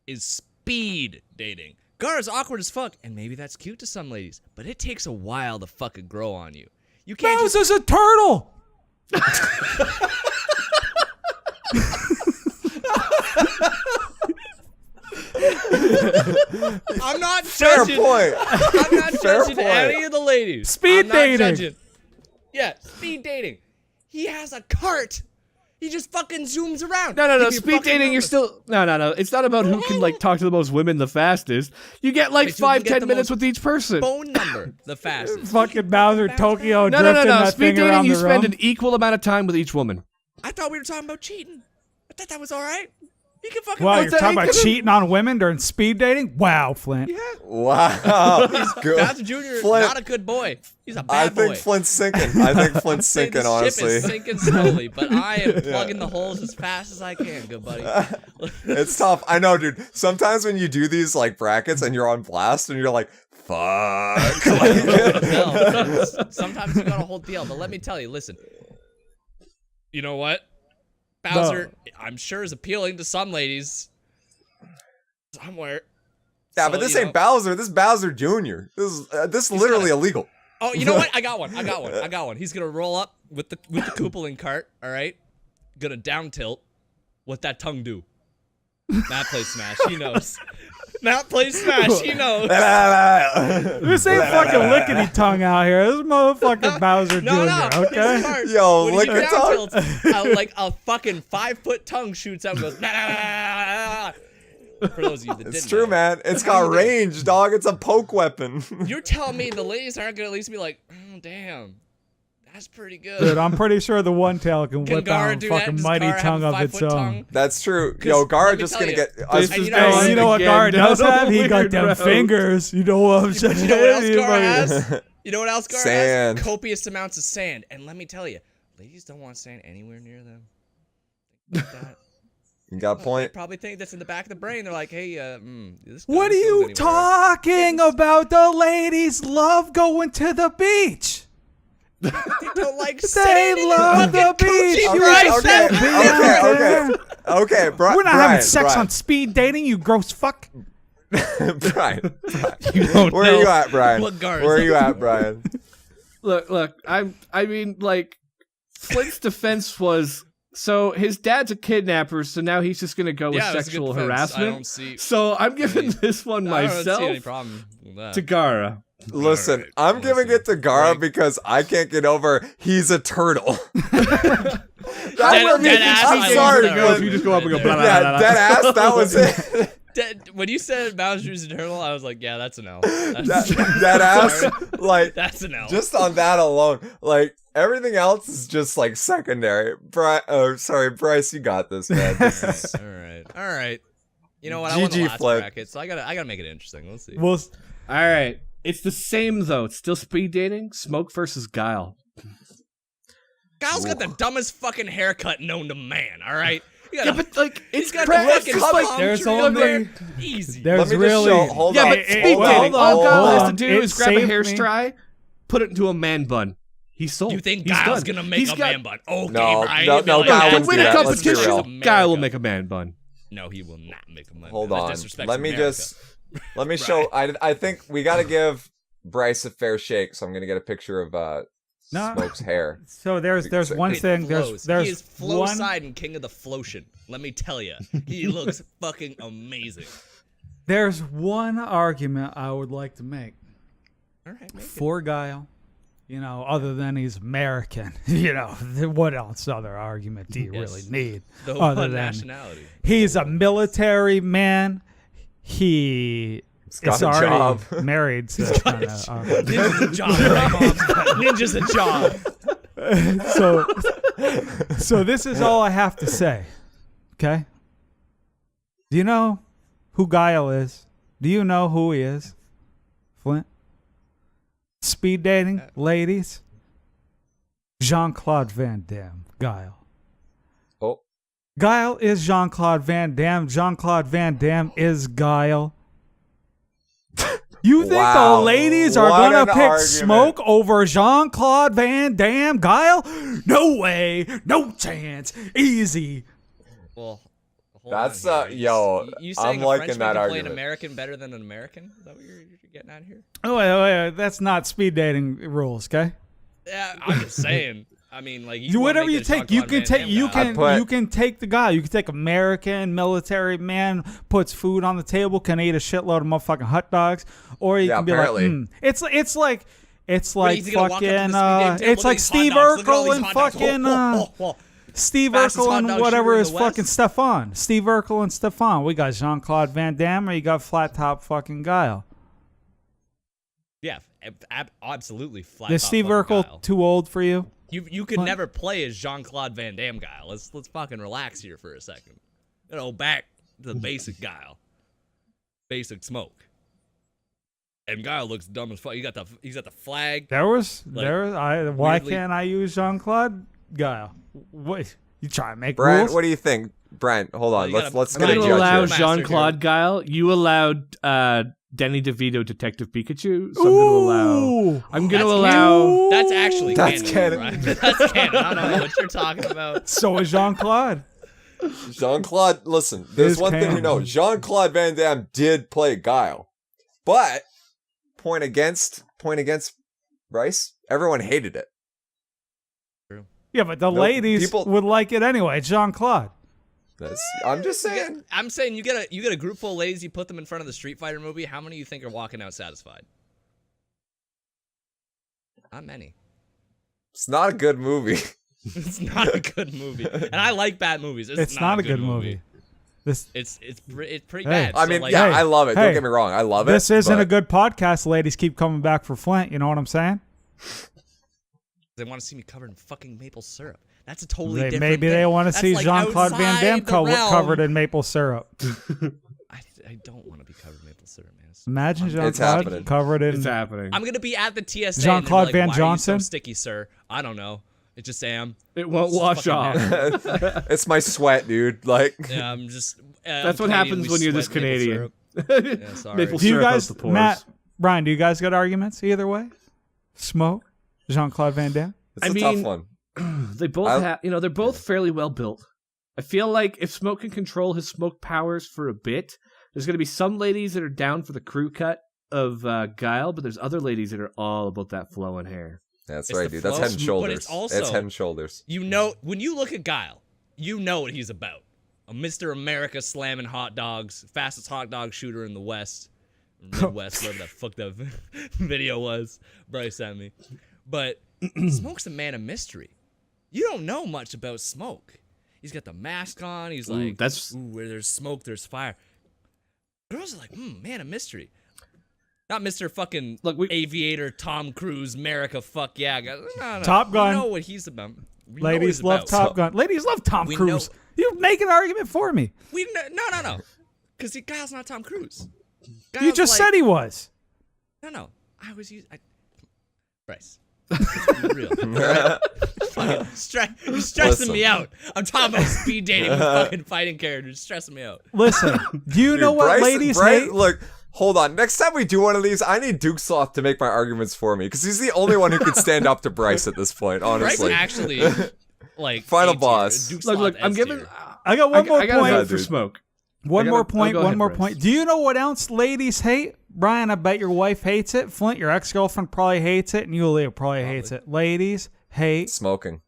Speaker 4: is speed dating. Gara's awkward as fuck, and maybe that's cute to some ladies, but it takes a while to fucking grow on you. You can't just
Speaker 5: Bowser's a turtle.
Speaker 4: I'm not
Speaker 1: Fair
Speaker 4: judging.
Speaker 1: point.
Speaker 4: I'm not
Speaker 1: Fair
Speaker 4: judging
Speaker 1: point.
Speaker 4: any of the ladies.
Speaker 5: Speed
Speaker 4: I'm not
Speaker 5: dating.
Speaker 4: judging. Yeah, speed dating. He has a cart. He just fucking zooms around.
Speaker 2: No.
Speaker 4: If you're
Speaker 2: Speed
Speaker 4: fucking
Speaker 2: dating, you're
Speaker 4: nervous.
Speaker 2: still no. It's not about who can like talk to the most women the fastest. You get like
Speaker 4: It's who can get
Speaker 2: 5-10
Speaker 4: the
Speaker 2: minutes
Speaker 4: most
Speaker 2: with each person.
Speaker 4: phone number the fastest.
Speaker 5: Fucking Bowser Tokyo
Speaker 2: No.
Speaker 5: drifting that
Speaker 2: Speed
Speaker 5: thing around
Speaker 2: dating, you
Speaker 5: the
Speaker 2: spend
Speaker 5: room.
Speaker 2: an equal amount of time with each woman.
Speaker 4: I thought we were talking about cheating. I thought that was all right. You can fucking.
Speaker 5: Wow,
Speaker 4: go
Speaker 5: you're
Speaker 2: that?
Speaker 5: talking about
Speaker 2: Could've-
Speaker 5: cheating on women during speed dating? Wow, Flint.
Speaker 1: Wow. He's good.
Speaker 4: Bowser Jr. is
Speaker 1: Flint-
Speaker 4: not a good boy. He's a
Speaker 1: I
Speaker 4: bad
Speaker 1: think
Speaker 4: boy.
Speaker 1: Flint's sinking. I think Flint's
Speaker 4: Say
Speaker 1: sinking,
Speaker 4: the
Speaker 1: honestly.
Speaker 4: ship is sinking slowly, but I am plugging the holes as fast as I can, good buddy.
Speaker 1: It's tough. I know, dude. Sometimes when you do these like brackets and you're on blast and you're like, fuck. Like,
Speaker 4: No, sometimes you gotta hold the L, but let me tell you, listen. You know what? Bowser, I'm sure, is appealing to some ladies. Somewhere.
Speaker 1: yeah,
Speaker 4: So,
Speaker 1: but this
Speaker 4: you
Speaker 1: ain't
Speaker 4: know-
Speaker 1: Bowser. This is Bowser Jr. This is literally illegal.
Speaker 4: Oh, you know what? I got one. He's gonna roll up with the Koopaling cart, alright? Gonna down tilt. What that tongue do? Not play Smash, he knows. Not play Smash, he knows.
Speaker 5: This ain't fucking lickety tongue out here. This is motherfucking Bowser
Speaker 4: No,
Speaker 5: Jr.,
Speaker 4: his
Speaker 5: okay?
Speaker 4: cart,
Speaker 1: Yo,
Speaker 4: when
Speaker 1: lick
Speaker 4: he
Speaker 1: your
Speaker 4: down
Speaker 1: tongue.
Speaker 4: tilts, like a fucking 5-foot tongue shoots out and goes. For those of you that didn't
Speaker 1: It's true,
Speaker 4: know.
Speaker 1: man. It's got range, dog. It's a poke weapon.
Speaker 4: You're telling me the ladies aren't gonna at least be like, oh, damn, that's pretty good.
Speaker 5: Dude, I'm pretty sure the one tail can
Speaker 4: Can
Speaker 5: whip
Speaker 4: Gara
Speaker 5: out a
Speaker 4: do that?
Speaker 5: fucking
Speaker 4: Does
Speaker 5: mighty
Speaker 4: Gara have
Speaker 5: tongue
Speaker 4: a
Speaker 5: of its
Speaker 4: 5-foot
Speaker 5: own.
Speaker 4: tongue?
Speaker 1: That's true.
Speaker 4: 'Cause
Speaker 1: Yo, Gara
Speaker 4: let me
Speaker 1: just
Speaker 4: tell
Speaker 1: gonna
Speaker 4: you,
Speaker 1: get.
Speaker 2: this
Speaker 4: and
Speaker 2: is
Speaker 4: you know
Speaker 5: Hey,
Speaker 4: what?
Speaker 5: you know what
Speaker 2: Again,
Speaker 5: Gara
Speaker 2: down
Speaker 5: does
Speaker 2: a
Speaker 5: have? He got
Speaker 2: weird
Speaker 5: them
Speaker 2: road.
Speaker 5: fingers. You know what I'm saying?
Speaker 4: You know what else
Speaker 5: He
Speaker 4: Gara
Speaker 5: fucking-
Speaker 4: has? You know what else Gara
Speaker 1: Sand.
Speaker 4: has? Copious amounts of sand. And let me tell you, ladies don't want sand anywhere near them. Think about that.
Speaker 1: You got a
Speaker 4: They
Speaker 1: point.
Speaker 4: probably think that's in the back of the brain. They're like, hey, this
Speaker 5: What are
Speaker 4: this goes
Speaker 5: you
Speaker 4: anywhere.
Speaker 5: talking about? The ladies love going to the beach.
Speaker 4: They don't like
Speaker 5: They
Speaker 4: sand in
Speaker 5: love the
Speaker 4: fucking
Speaker 5: beach.
Speaker 4: coochie
Speaker 5: You
Speaker 4: rice.
Speaker 1: Okay,
Speaker 5: Be
Speaker 1: okay,
Speaker 5: out
Speaker 1: okay,
Speaker 5: there.
Speaker 1: okay.
Speaker 5: We're not
Speaker 1: Brian,
Speaker 5: having sex
Speaker 1: Brian,
Speaker 5: on speed dating, you gross fuck.
Speaker 1: Brian.
Speaker 2: You don't
Speaker 1: Where
Speaker 2: know.
Speaker 1: are you at, Brian?
Speaker 4: What Gara
Speaker 1: Where are
Speaker 4: is
Speaker 1: you at, Brian?
Speaker 2: Look. I mean, like, Flint's defense was so his dad's a kidnapper, so now he's just gonna go with
Speaker 4: Yeah, that's a good
Speaker 2: sexual
Speaker 4: defense.
Speaker 2: harassment.
Speaker 4: I don't see.
Speaker 2: So I'm giving this one
Speaker 4: I don't see any
Speaker 2: myself
Speaker 4: problem with that.
Speaker 2: to Gara.
Speaker 1: Listen,
Speaker 4: Alright,
Speaker 1: I'm giving
Speaker 4: listen.
Speaker 1: it to Gara
Speaker 4: Like-
Speaker 1: because I can't get over he's a turtle.
Speaker 4: Dead-
Speaker 1: That would be-
Speaker 4: dead ass,
Speaker 1: I'm
Speaker 4: I
Speaker 1: sorry,
Speaker 4: love that
Speaker 1: but
Speaker 2: You just go up and go, blah, blah,
Speaker 1: yeah, dead ass. That was it.
Speaker 4: When you said Bowser's Eternal, I was like, yeah, that's an L. That's,
Speaker 1: that ass, like,
Speaker 4: that's an L.
Speaker 1: just on that alone, like, everything else is just, like, secondary. Bryce, you got this, man. This is...
Speaker 4: All right. You know what? I won the
Speaker 1: GG
Speaker 4: last
Speaker 1: Flip.
Speaker 4: bracket, so I gotta make it interesting. Let's see.
Speaker 5: Well,
Speaker 2: All right. It's the same, though. It's still speed dating. Smoke versus Guile.
Speaker 4: Guile's got the dumbest fucking haircut known to man. All right.
Speaker 2: Yeah, but, like,
Speaker 4: He's
Speaker 2: it's
Speaker 4: got
Speaker 2: Brad-
Speaker 4: the fucking
Speaker 2: it's like-
Speaker 4: palm
Speaker 5: there's
Speaker 4: tree
Speaker 5: only-
Speaker 4: there. Easy.
Speaker 5: there's
Speaker 1: Let me
Speaker 5: really
Speaker 1: just show, hold
Speaker 2: Yeah,
Speaker 1: on.
Speaker 2: but speed
Speaker 5: hold on,
Speaker 2: dating, all
Speaker 5: hold
Speaker 2: Guile has
Speaker 5: on.
Speaker 2: to do
Speaker 5: It
Speaker 2: is grab a
Speaker 5: saved
Speaker 2: hair
Speaker 5: me.
Speaker 2: strye, put it into a man bun. He's sold.
Speaker 4: You think
Speaker 2: He's
Speaker 4: Guile's
Speaker 2: done.
Speaker 4: gonna make
Speaker 2: He's
Speaker 4: a
Speaker 2: got-
Speaker 4: man bun? Okay,
Speaker 1: No,
Speaker 4: Brian.
Speaker 1: no,
Speaker 4: you'd be
Speaker 1: no,
Speaker 4: like,
Speaker 1: Guile
Speaker 2: To
Speaker 1: wouldn't
Speaker 2: win
Speaker 1: do
Speaker 2: a
Speaker 1: that. Let's be
Speaker 2: competition,
Speaker 1: real.
Speaker 2: Guile will make a man bun.
Speaker 4: No, he will not make a man
Speaker 1: Hold
Speaker 4: bun. That
Speaker 1: on.
Speaker 4: disrespects
Speaker 1: Let me
Speaker 4: America.
Speaker 1: just, let me show, I think we got to give Bryce a fair shake, so I'm going to get a picture of
Speaker 5: No.
Speaker 1: Smoke's hair.
Speaker 5: so there's one
Speaker 4: It
Speaker 5: thing.
Speaker 4: flows.
Speaker 5: There's
Speaker 4: he is flow
Speaker 5: one.
Speaker 4: side and king of the flotion. Let me tell you, he looks fucking amazing.
Speaker 5: There's one argument I would like to make
Speaker 4: All right, make it.
Speaker 5: for Guile. You know, other than he's American. You know, what else other argument do you
Speaker 4: Yes.
Speaker 5: really need?
Speaker 4: The
Speaker 5: other
Speaker 4: one
Speaker 5: than
Speaker 4: nationality.
Speaker 5: he's a military man. He
Speaker 1: got
Speaker 5: is
Speaker 1: a
Speaker 5: already
Speaker 1: job.
Speaker 5: married. So it's kind of
Speaker 4: Ninja's a job, right? Ninja's a job.
Speaker 5: so this is all I have to say. Okay? Do you know who Guile is? Do you know who he is? Flint? Speed dating, ladies? Jean-Claude Van Damme, Guile.
Speaker 1: Oh,
Speaker 5: Guile is Jean-Claude Van Damme. Jean-Claude Van Damme is Guile. You think
Speaker 1: Wow.
Speaker 5: the ladies are
Speaker 1: What
Speaker 5: going
Speaker 1: an
Speaker 5: to pick
Speaker 1: argument.
Speaker 5: Smoke over Jean-Claude Van Damme, Guile? No way. No chance. Easy.
Speaker 4: Well, hold
Speaker 1: That's,
Speaker 4: on here.
Speaker 1: yo,
Speaker 4: You
Speaker 1: I'm
Speaker 4: saying a
Speaker 1: liking
Speaker 4: Frenchman
Speaker 1: that
Speaker 4: can play an
Speaker 1: argument.
Speaker 4: American better than an American? Is that what you're getting at here?
Speaker 5: Oh, wait. That's not speed dating rules, okay?
Speaker 4: Yeah, I'm just saying. I mean, like
Speaker 5: You
Speaker 4: wanna
Speaker 5: whatever
Speaker 4: make
Speaker 5: you
Speaker 4: it a
Speaker 5: take, you
Speaker 4: Jean-Claude
Speaker 5: can
Speaker 4: Van
Speaker 5: take,
Speaker 4: Damme
Speaker 5: you
Speaker 4: guy.
Speaker 5: can,
Speaker 1: put-
Speaker 5: you can take the guy. You can take American military man, puts food on the table, can eat a shitload of motherfucking hot dogs, or you
Speaker 1: Yeah,
Speaker 5: can be
Speaker 1: apparently.
Speaker 5: like, it's like
Speaker 4: What, he's gonna walk up to the
Speaker 5: fucking,
Speaker 4: speed dating table,
Speaker 5: it's
Speaker 4: look at
Speaker 5: like
Speaker 4: these
Speaker 5: Steve
Speaker 4: hot dogs, look at all
Speaker 5: Urkel
Speaker 4: these
Speaker 5: and
Speaker 4: hot dogs.
Speaker 5: fucking,
Speaker 4: Oh.
Speaker 5: Steve
Speaker 4: Fastest
Speaker 5: Urkel
Speaker 4: hot
Speaker 5: and
Speaker 4: dog
Speaker 5: whatever
Speaker 4: shooter in
Speaker 5: is
Speaker 4: the
Speaker 5: fucking
Speaker 4: West.
Speaker 5: Stefan. Steve Urkel and Stefan. We got Jean-Claude Van Damme, or you got flat top fucking Guile.
Speaker 4: Yeah, absolutely flat.
Speaker 5: Is
Speaker 4: top
Speaker 5: Steve
Speaker 4: fucking
Speaker 5: Urkel
Speaker 4: Guile.
Speaker 5: too old for you?
Speaker 4: You could
Speaker 5: What?
Speaker 4: never play as Jean-Claude Van Damme Guile. Let's fucking relax here for a second. You know, back to the basic Guile. Basic Smoke. And Guile looks dumb as fuck. He's got the flag.
Speaker 5: Why
Speaker 4: weirdly-
Speaker 5: can't I use Jean-Claude Guile? What you trying to make
Speaker 1: Brent,
Speaker 5: rules?
Speaker 1: what do you think? Brent, hold on.
Speaker 4: you
Speaker 1: Let's
Speaker 4: gotta-
Speaker 1: get
Speaker 2: I'm
Speaker 1: a
Speaker 2: going
Speaker 1: judge
Speaker 2: to allow
Speaker 1: here.
Speaker 4: Master
Speaker 2: Jean-Claude Guile. You allowed Danny DeVito, Detective Pikachu. So I'm going to allow.
Speaker 5: Ooh.
Speaker 2: I'm going to
Speaker 4: That's
Speaker 2: allow.
Speaker 4: That's actually
Speaker 1: That's
Speaker 4: canon.
Speaker 1: canon.
Speaker 4: Right? That's canon. I don't know what you're talking about.
Speaker 5: So is Jean-Claude.
Speaker 1: Jean-Claude, listen, there's
Speaker 5: His
Speaker 1: one thing we
Speaker 5: canon.
Speaker 1: know. Jean-Claude Van Damme did play Guile. But, point against Bryce, everyone hated it.
Speaker 5: Yeah, but the
Speaker 1: Nope,
Speaker 5: ladies
Speaker 1: people-
Speaker 5: would like it anyway. Jean-Claude.
Speaker 1: I'm just saying.
Speaker 4: I'm saying you get a group full of ladies, you put them in front of the Street Fighter movie. How many you think are walking out satisfied? Not many.
Speaker 1: It's not a good movie.
Speaker 4: It's not a good movie, and I like bad movies.
Speaker 5: It's not a good movie. This
Speaker 4: It's pretty
Speaker 5: Hey.
Speaker 4: bad.
Speaker 1: I
Speaker 4: So,
Speaker 1: mean,
Speaker 4: like,
Speaker 1: yeah,
Speaker 5: hey,
Speaker 1: I love it.
Speaker 5: hey,
Speaker 1: Don't get me wrong. I love it.
Speaker 5: this isn't
Speaker 1: but
Speaker 5: a good podcast. Ladies keep coming back for Flint. You know what I'm saying?
Speaker 4: they want to see me covered in fucking maple syrup. That's a totally
Speaker 5: They,
Speaker 4: different
Speaker 5: maybe
Speaker 4: thing.
Speaker 5: they want to
Speaker 4: That's
Speaker 5: see
Speaker 4: like
Speaker 5: Jean-Claude Van
Speaker 4: outside
Speaker 5: Damme
Speaker 4: the realm.
Speaker 5: covered in maple syrup.
Speaker 4: I don't want to be covered in maple syrup, man.
Speaker 5: Imagine
Speaker 1: It's
Speaker 5: Jean-Claude
Speaker 1: happening.
Speaker 5: covered in.
Speaker 2: It's happening.
Speaker 4: I'm gonna be at the TSA. and
Speaker 5: Jean-Claude
Speaker 4: they're
Speaker 5: Van
Speaker 4: like, Why are you so
Speaker 5: Johnson?
Speaker 4: sticky, sir. I don't know. It's just Sam.
Speaker 2: It won't wash
Speaker 4: fucking
Speaker 2: off.
Speaker 4: nasty.
Speaker 1: it's my sweat, dude. Like,
Speaker 4: Yeah, I'm just.
Speaker 2: That's
Speaker 4: I'm
Speaker 2: what
Speaker 4: Canadian,
Speaker 2: happens
Speaker 4: we
Speaker 2: when you're this
Speaker 4: sweat maple
Speaker 2: Canadian.
Speaker 4: syrup. Yeah, sorry.
Speaker 2: Maple
Speaker 5: Do you
Speaker 2: syrup out
Speaker 5: guys,
Speaker 2: the pores.
Speaker 5: Matt, Brian? Do you guys got arguments either way? Smoke, Jean-Claude Van Damme.
Speaker 1: it's
Speaker 2: I
Speaker 1: a
Speaker 2: mean-
Speaker 1: tough one.
Speaker 2: They both
Speaker 1: I-
Speaker 2: have, they're both fairly well built. I feel like if Smoke can control his smoke powers for a bit, there's going to be some ladies that are down for the crew cut of Guile, but there's other ladies that are all about that flowing hair.
Speaker 1: That's
Speaker 4: It's
Speaker 1: right,
Speaker 4: the
Speaker 1: dude. That's
Speaker 4: flow,
Speaker 1: head and
Speaker 4: but
Speaker 1: shoulders.
Speaker 4: it's also-
Speaker 1: It's head and shoulders.
Speaker 4: You know, when you look at Guile, you know what he's about. A Mr. America slamming hot dogs, fastest hot dog shooter in the West. Midwest, whatever the fuck that video was. Bryce sent me. But Smoke's a man of mystery. You don't know much about Smoke. He's got the mask on. He's like,
Speaker 2: that's-
Speaker 4: ooh, where there's smoke, there's fire. Girls are like, man, a mystery. Not Mr. fucking Aviator, Tom Cruise, America, fuck yeah. No.
Speaker 5: Top Gun.
Speaker 4: We know what he's about. We know what
Speaker 5: Ladies
Speaker 4: he's
Speaker 5: love
Speaker 4: about.
Speaker 5: Top Gun. Ladies love Tom
Speaker 4: We
Speaker 5: Cruise.
Speaker 4: know-
Speaker 5: You make an argument for me.
Speaker 4: No. Because Kyle's not Tom Cruise.
Speaker 5: You
Speaker 4: Kyle's
Speaker 5: just
Speaker 4: like-
Speaker 5: said he was.
Speaker 4: No. I was using... Bryce. Let's be real. Fucking you're stressing me out. I'm talking about speed dating with fucking fighting characters. Stressing me out.
Speaker 5: Listen, do you know what ladies hate?
Speaker 1: Look, hold on. Next time we do one of these, I need Duke Sloth to make my arguments for me because he's the only one who can stand up to Bryce at this point.
Speaker 4: Bryce
Speaker 1: Honestly,
Speaker 4: actually, like
Speaker 1: Final
Speaker 4: A-tier.
Speaker 1: boss.
Speaker 4: Duke
Speaker 2: Look,
Speaker 4: Sloth
Speaker 2: I'm
Speaker 4: S-tier.
Speaker 2: giving.
Speaker 5: I got one more
Speaker 2: I got a
Speaker 5: point.
Speaker 2: vote for
Speaker 1: dude.
Speaker 2: Smoke.
Speaker 5: One
Speaker 2: I
Speaker 5: more
Speaker 2: gotta-
Speaker 5: point.
Speaker 2: go
Speaker 5: One
Speaker 2: ahead,
Speaker 5: more
Speaker 2: Bryce.
Speaker 5: point. Do you know what else ladies hate? Brian, I bet your wife hates it. Flint, your ex-girlfriend probably hates it, and Yulia probably hates it. Ladies hate.
Speaker 1: smoking.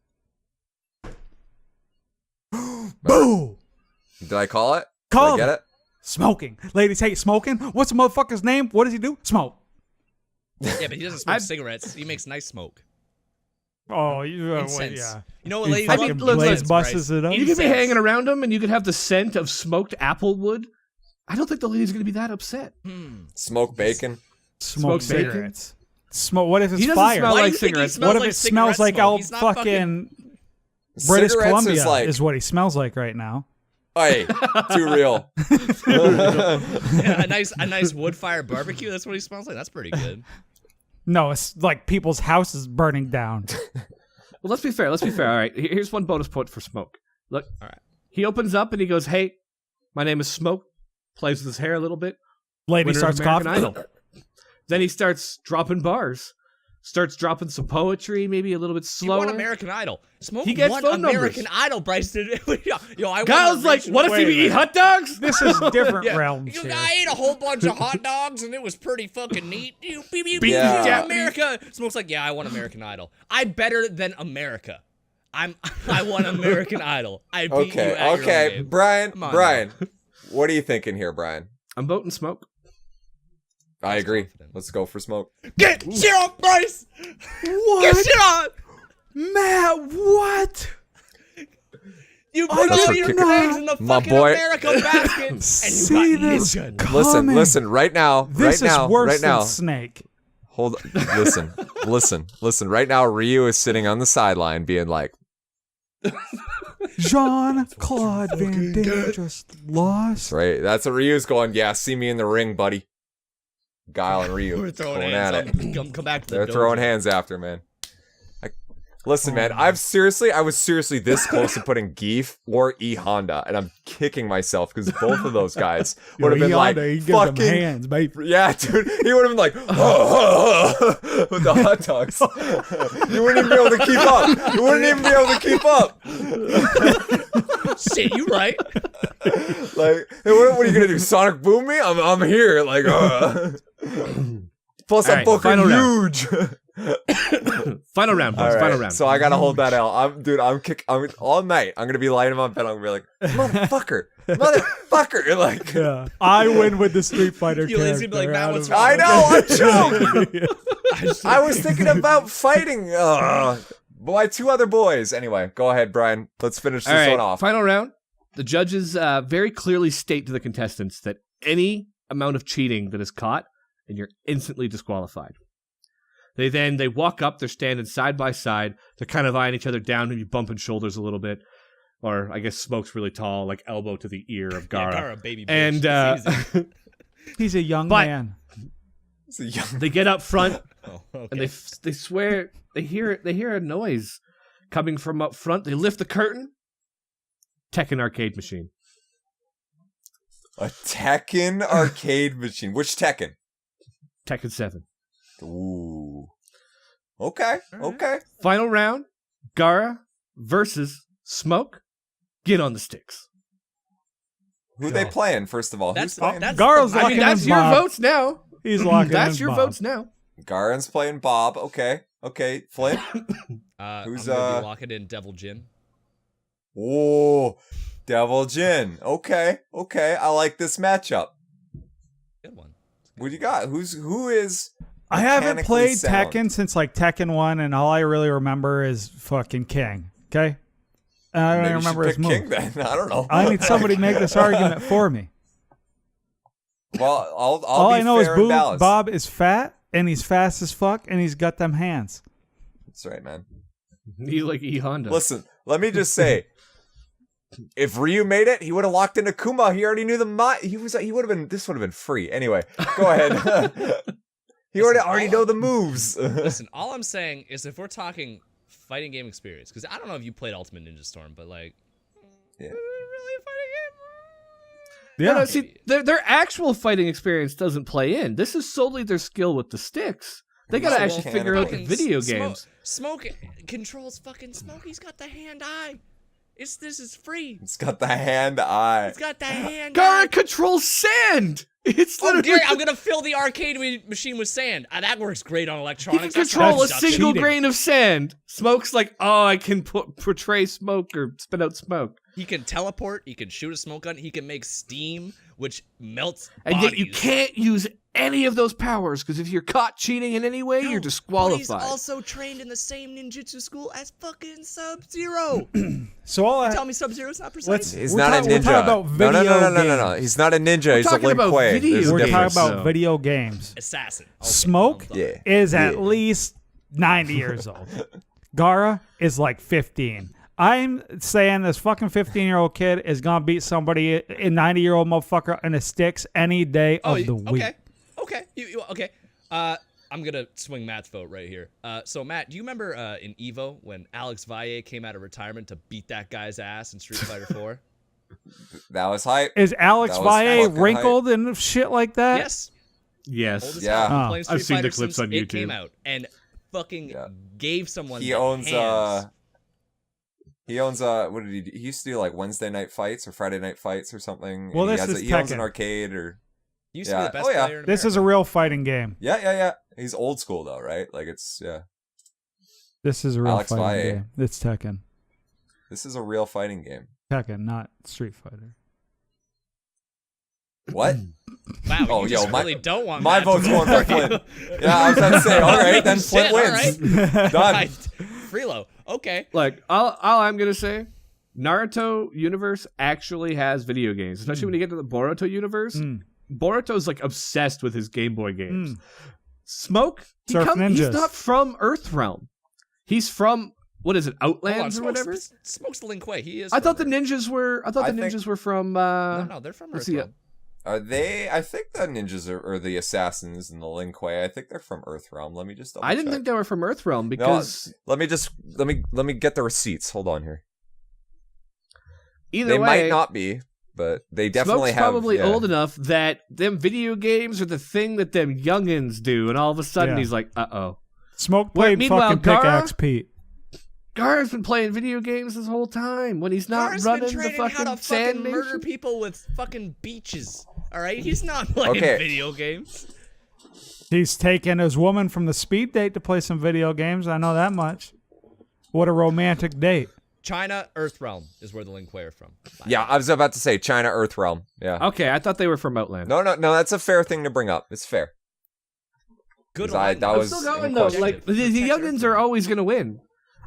Speaker 5: Boo!
Speaker 1: Did I call it?
Speaker 5: Call
Speaker 1: Did I get
Speaker 5: it. Smoking. Ladies hate smoking. What's the motherfucker's name? What does he do? Smoke.
Speaker 4: Yeah, but he doesn't smoke cigarettes. He makes nice smoke.
Speaker 5: Oh, you
Speaker 4: Incense.
Speaker 5: yeah.
Speaker 4: You know what
Speaker 5: He
Speaker 4: ladies
Speaker 5: fucking
Speaker 4: love?
Speaker 2: look,
Speaker 5: Blaze
Speaker 4: Incense,
Speaker 5: busts
Speaker 4: Bryce.
Speaker 5: it up.
Speaker 2: You could be
Speaker 4: Incense.
Speaker 2: hanging around him, and you could have the scent of smoked apple wood. I don't think the lady's gonna be that upset.
Speaker 1: Smoke bacon.
Speaker 5: Smoke
Speaker 2: Smoke bacon?
Speaker 5: cigarettes. Smoke. What if
Speaker 2: He
Speaker 5: it's
Speaker 2: doesn't
Speaker 5: fire?
Speaker 2: smell
Speaker 4: Why
Speaker 2: like
Speaker 4: do you think he
Speaker 2: cigarettes.
Speaker 4: smells
Speaker 5: What if
Speaker 4: like
Speaker 5: it smells
Speaker 4: cigarette
Speaker 5: like
Speaker 4: smoke?
Speaker 5: out
Speaker 4: He's not
Speaker 5: fucking British
Speaker 1: Cigarettes
Speaker 5: Columbia
Speaker 1: is like,
Speaker 5: is what he smells like right now.
Speaker 1: hey, too real.
Speaker 4: Yeah, a nice wood fire barbecue. That's what he smells like. That's pretty good.
Speaker 5: No, it's like people's houses burning down.
Speaker 2: Well, let's be fair. All right, here's one bonus point for Smoke. Look,
Speaker 4: All right.
Speaker 2: he opens up and he goes, "Hey, my name is Smoke." Plays with his hair a little bit.
Speaker 5: Lady
Speaker 2: Winner of
Speaker 5: starts
Speaker 2: American
Speaker 5: coughing.
Speaker 2: Idol. Then he starts dropping bars. Starts dropping some poetry, maybe a little bit
Speaker 4: He
Speaker 2: slower.
Speaker 4: won American Idol. Smoke
Speaker 2: He gets
Speaker 4: won
Speaker 2: phone numbers.
Speaker 4: American Idol, Bryce. Did yo, I
Speaker 2: Kyle's like, "What if he eat hot dogs?"
Speaker 5: This is different
Speaker 4: Yeah.
Speaker 5: realms
Speaker 4: You
Speaker 5: here.
Speaker 4: I ate a whole bunch of hot dogs and it was pretty fucking neat. You beep, beep,
Speaker 1: Yeah.
Speaker 4: yeah. America. Smoke's like, yeah, I won American Idol. I'm better than America. I won American Idol. I beat you
Speaker 1: Okay,
Speaker 4: at your
Speaker 1: okay,
Speaker 4: own game.
Speaker 1: Brian.
Speaker 4: Come on
Speaker 1: Brian, what are you thinking here, Brian?
Speaker 2: I'm voting Smoke.
Speaker 1: I agree.
Speaker 4: confident.
Speaker 1: Let's go for smoke.
Speaker 4: Get shit on, Bryce.
Speaker 5: What?
Speaker 4: Get shit on.
Speaker 5: Matt, what?
Speaker 4: You put
Speaker 1: That's
Speaker 4: all
Speaker 1: for
Speaker 4: your
Speaker 1: kicker.
Speaker 4: eggs in the
Speaker 1: My
Speaker 4: fucking
Speaker 1: boy.
Speaker 4: America basket, and you
Speaker 5: See
Speaker 4: got
Speaker 5: this
Speaker 4: Ninja.
Speaker 5: coming.
Speaker 1: Listen, right now,
Speaker 5: This
Speaker 1: right now,
Speaker 5: is worse
Speaker 1: right
Speaker 5: than
Speaker 1: now.
Speaker 5: Snake.
Speaker 1: Hold. Listen. Right now, Ryu is sitting on the sideline, being like,
Speaker 5: Jean-Claude Van Damme just lost.
Speaker 1: "Right, that's what Ryu's going. Yeah, see me in the ring, buddy." Guile and Ryu
Speaker 4: We're throwing
Speaker 1: going
Speaker 4: hands.
Speaker 1: at it.
Speaker 4: Come back to the
Speaker 1: They're
Speaker 4: dojo.
Speaker 1: throwing hands after, man. Listen, man, I was seriously this close to putting Geef or E Honda, and I'm kicking myself because both of those guys would have been like, fucking,
Speaker 5: hands, baby.
Speaker 1: yeah, dude, he would have been like, with the hot dogs. You wouldn't even be able to keep up. You wouldn't even be able to keep up.
Speaker 4: Shit, you right.
Speaker 1: Like, hey, what are you gonna do? Sonic boom me? I'm here. Like, plus
Speaker 2: All
Speaker 1: I'm
Speaker 2: right,
Speaker 1: fucking
Speaker 2: final round.
Speaker 1: huge.
Speaker 2: Final round, boys.
Speaker 1: All right,
Speaker 2: Final round.
Speaker 1: so I gotta hold that L. I'm all night. I'm gonna be lighting him on bed. I'm gonna be like, motherfucker. You're like,
Speaker 5: Yeah, I win with the Street Fighter
Speaker 4: Yulia's
Speaker 5: character.
Speaker 4: gonna be like, Matt,
Speaker 5: out
Speaker 4: what's
Speaker 5: of-
Speaker 4: wrong?
Speaker 1: I know, I'm joking. I was thinking about fighting my two other boys. Anyway, go ahead, Brian. Let's finish this
Speaker 2: All right,
Speaker 1: one off.
Speaker 2: final round. The judges very clearly state to the contestants that any amount of cheating that is caught, and you're instantly disqualified. They walk up, they're standing side by side, they're kind of eyeing each other down, maybe bumping shoulders a little bit. Or I guess Smoke's really tall, like elbow to the ear of Gara.
Speaker 4: Yeah, Gara, baby bitch.
Speaker 2: And
Speaker 4: It's easy.
Speaker 5: He's a young
Speaker 2: But-
Speaker 5: man.
Speaker 1: It's a young-
Speaker 2: they get up front
Speaker 4: Oh, okay.
Speaker 2: and they swear they hear a noise coming from up front. They lift the curtain. Tekken arcade machine.
Speaker 1: A Tekken arcade machine. Which Tekken?
Speaker 2: Tekken 7.
Speaker 1: Ooh. Okay. Okay.
Speaker 2: Final round. Gara versus Smoke. Get on the sticks.
Speaker 1: Who they playing? First of all,
Speaker 4: That's
Speaker 1: who's playing?
Speaker 4: that's
Speaker 5: Gar's
Speaker 2: I mean,
Speaker 5: locking
Speaker 2: that's
Speaker 5: in
Speaker 2: your
Speaker 5: Bob.
Speaker 2: votes now.
Speaker 5: He's locking
Speaker 2: That's
Speaker 5: in
Speaker 2: your
Speaker 5: Bob.
Speaker 2: votes now.
Speaker 1: Garen's playing Bob. Okay. Flint.
Speaker 4: Who's
Speaker 1: Who's,
Speaker 4: I'm gonna be locking in Devil Jin.
Speaker 1: Oh, Devil Jin. Okay. I like this matchup.
Speaker 4: Good one.
Speaker 1: What do you got? Who is?
Speaker 5: I haven't
Speaker 1: mechanically
Speaker 5: played
Speaker 1: sound?
Speaker 5: Tekken since like Tekken 1, and all I really remember is fucking King. Okay? And I don't
Speaker 1: Maybe
Speaker 5: even
Speaker 1: you should
Speaker 5: remember his
Speaker 1: pick
Speaker 5: move.
Speaker 1: King then. I don't know.
Speaker 5: I need somebody to make this argument for me.
Speaker 1: Well, I'll
Speaker 5: All
Speaker 1: be
Speaker 5: I know is
Speaker 1: fair and
Speaker 5: Boob
Speaker 1: balanced.
Speaker 5: Bob is fat and he's fast as fuck and he's got them hands.
Speaker 1: That's right, man.
Speaker 2: He's like E Honda.
Speaker 1: Listen, let me just say, if Ryu made it, he would have locked into Kuma. He already knew the he would have been. This would have been free. Anyway, go ahead. He already know the moves.
Speaker 4: Listen, all I'm saying is if we're talking fighting game experience, because I don't know if you played Ultimate Ninja Storm, but like,
Speaker 1: Yeah.
Speaker 4: really a fighting
Speaker 5: Yeah.
Speaker 2: No, see, their actual fighting experience doesn't play in. This is solely their skill with the sticks. They gotta
Speaker 1: Well,
Speaker 2: actually figure out the
Speaker 4: game?
Speaker 2: video
Speaker 4: Fucking
Speaker 2: games.
Speaker 4: Smoke controls fucking Smoke. He's got the hand eye. This is free.
Speaker 1: It's got the hand eye.
Speaker 4: It's got the hand
Speaker 2: Gara
Speaker 4: eye.
Speaker 2: controls sand. It's
Speaker 4: Oh,
Speaker 2: literally.
Speaker 4: great! I'm gonna fill the arcade machine with sand. That works great on
Speaker 2: He can
Speaker 4: electronics. That's
Speaker 2: control a
Speaker 4: not
Speaker 2: single
Speaker 5: cheating.
Speaker 2: grain of sand. Smoke's like, oh, I can portray smoke or spit out smoke.
Speaker 4: He can teleport. He can shoot a smoke gun. He can make steam, which melts
Speaker 2: And
Speaker 4: bodies.
Speaker 2: yet you can't use any of those powers because if you're caught cheating in any way,
Speaker 4: No,
Speaker 2: you're
Speaker 4: But he's
Speaker 2: disqualified.
Speaker 4: also trained in the same ninjutsu school as fucking Sub-Zero.
Speaker 5: So all I
Speaker 4: Tell me Sub-Zero's not precise.
Speaker 5: let's
Speaker 1: He's
Speaker 5: we're
Speaker 1: not
Speaker 5: talk-
Speaker 1: a
Speaker 5: we're
Speaker 1: ninja.
Speaker 5: talking about
Speaker 1: No,
Speaker 5: video
Speaker 1: no.
Speaker 5: games.
Speaker 1: He's not a ninja. He's a
Speaker 2: talking
Speaker 1: Lin
Speaker 2: about
Speaker 1: Kuei.
Speaker 2: video
Speaker 1: There's a
Speaker 5: We're
Speaker 2: games,
Speaker 1: difference.
Speaker 5: talking about
Speaker 2: so-
Speaker 5: video games.
Speaker 4: Assassin. Okay,
Speaker 5: Smoke
Speaker 4: I'm done.
Speaker 1: Yeah.
Speaker 5: is at
Speaker 1: Yeah.
Speaker 5: least 90 years old. Gara is like 15. I'm saying this fucking 15-year-old kid is gonna beat somebody, a 90-year-old motherfucker, in the sticks any day of the week.
Speaker 4: Okay. Okay. I'm gonna swing Matt's vote right here. So Matt, do you remember in Evo when Alex Valle came out of retirement to beat that guy's ass in Street Fighter 4?
Speaker 1: That was hype.
Speaker 5: Is Alex
Speaker 1: That was
Speaker 5: Valle
Speaker 1: fucking
Speaker 5: wrinkled and shit like that?
Speaker 4: Yes.
Speaker 2: Yes.
Speaker 4: Old as
Speaker 1: Yeah.
Speaker 4: hell. Been
Speaker 5: Oh.
Speaker 4: playing
Speaker 2: I've
Speaker 4: Street
Speaker 2: seen the
Speaker 4: Fighter
Speaker 2: clips
Speaker 4: since
Speaker 2: on
Speaker 4: it came
Speaker 2: YouTube.
Speaker 4: out and fucking gave someone
Speaker 1: He
Speaker 4: the
Speaker 1: owns
Speaker 4: hands.
Speaker 1: what did he do? He used to do like Wednesday night fights or Friday night fights or something.
Speaker 5: Well,
Speaker 1: and
Speaker 5: this is
Speaker 1: he owns an
Speaker 5: Tekken.
Speaker 1: arcade or
Speaker 4: He used to be
Speaker 1: Yeah.
Speaker 4: the best
Speaker 1: Oh, yeah.
Speaker 4: player in
Speaker 5: This is a
Speaker 4: America.
Speaker 5: real fighting game.
Speaker 1: yeah. He's old school though, right? Like it's
Speaker 5: This is a real
Speaker 1: Alex
Speaker 5: fighting
Speaker 1: Valle.
Speaker 5: game. It's Tekken.
Speaker 1: This is a real fighting game.
Speaker 5: Tekken, not Street Fighter.
Speaker 1: What?
Speaker 4: Wow,
Speaker 1: Oh,
Speaker 4: you
Speaker 1: yo,
Speaker 4: just
Speaker 1: my-
Speaker 4: really don't want
Speaker 1: my
Speaker 4: Matt to
Speaker 1: vote's
Speaker 4: vote
Speaker 1: going for
Speaker 4: for you.
Speaker 1: Flint. Yeah, I was about to say, all right, then Flint
Speaker 4: Shit, all
Speaker 1: wins.
Speaker 4: right.
Speaker 1: Done.
Speaker 4: Freelo. Okay.
Speaker 2: Like all I'm gonna say, Naruto universe actually has video games, especially when you get to the Boruto universe.
Speaker 5: Mm.
Speaker 2: Boruto's like obsessed with his Game Boy games.
Speaker 5: Mm.
Speaker 2: Smoke,
Speaker 5: Surf
Speaker 2: he's
Speaker 5: Ninjas.
Speaker 2: not from Earthrealm. He's from what is it,
Speaker 4: Hold on,
Speaker 2: Outlands or whatever?
Speaker 4: Smoke's the Lin Kuei. He is.
Speaker 2: I thought
Speaker 4: from
Speaker 2: the ninjas were. I thought
Speaker 1: I
Speaker 2: the
Speaker 1: think-
Speaker 2: ninjas were from.
Speaker 4: No, they're from
Speaker 2: let's see,
Speaker 4: Earthrealm.
Speaker 1: Are they? I think the ninjas or the assassins and the Lin Kuei. I think they're from Earthrealm. Let me just.
Speaker 2: I didn't think they were from Earthrealm because
Speaker 1: let me get the receipts. Hold on here.
Speaker 2: either
Speaker 1: They
Speaker 2: way,
Speaker 1: might not be, but they definitely
Speaker 2: Smoke's
Speaker 1: have.
Speaker 2: probably
Speaker 1: yeah.
Speaker 2: old enough that them video games are the thing that them youngins do, and all of a sudden
Speaker 5: Yeah.
Speaker 2: he's like,
Speaker 5: Smoke
Speaker 2: Well,
Speaker 5: played
Speaker 2: meanwhile,
Speaker 5: fucking
Speaker 2: Gara-
Speaker 5: Pickaxe Pete.
Speaker 2: Gar's been playing video games this whole time when he's not
Speaker 4: Gar's
Speaker 2: running
Speaker 4: been
Speaker 2: the
Speaker 4: training
Speaker 2: fucking
Speaker 4: how to
Speaker 2: sand
Speaker 4: fucking murder
Speaker 2: nation.
Speaker 4: people with fucking beaches. All right, he's not playing
Speaker 1: Okay.
Speaker 4: video games.
Speaker 5: He's taking his woman from the speed date to play some video games. I know that much. What a romantic date.
Speaker 4: China, Earthrealm is where the Lin Kuei are from.
Speaker 1: Yeah, I was about to say China Earthrealm. Yeah.
Speaker 2: Okay, I thought they were from Outland.
Speaker 1: No, that's a fair thing to bring up. It's fair.
Speaker 4: Good
Speaker 1: 'Cause I-
Speaker 4: alignment.
Speaker 1: that
Speaker 2: I'm
Speaker 1: was
Speaker 2: still going
Speaker 1: in
Speaker 2: though.
Speaker 1: question.
Speaker 2: Like the youngins are always gonna win.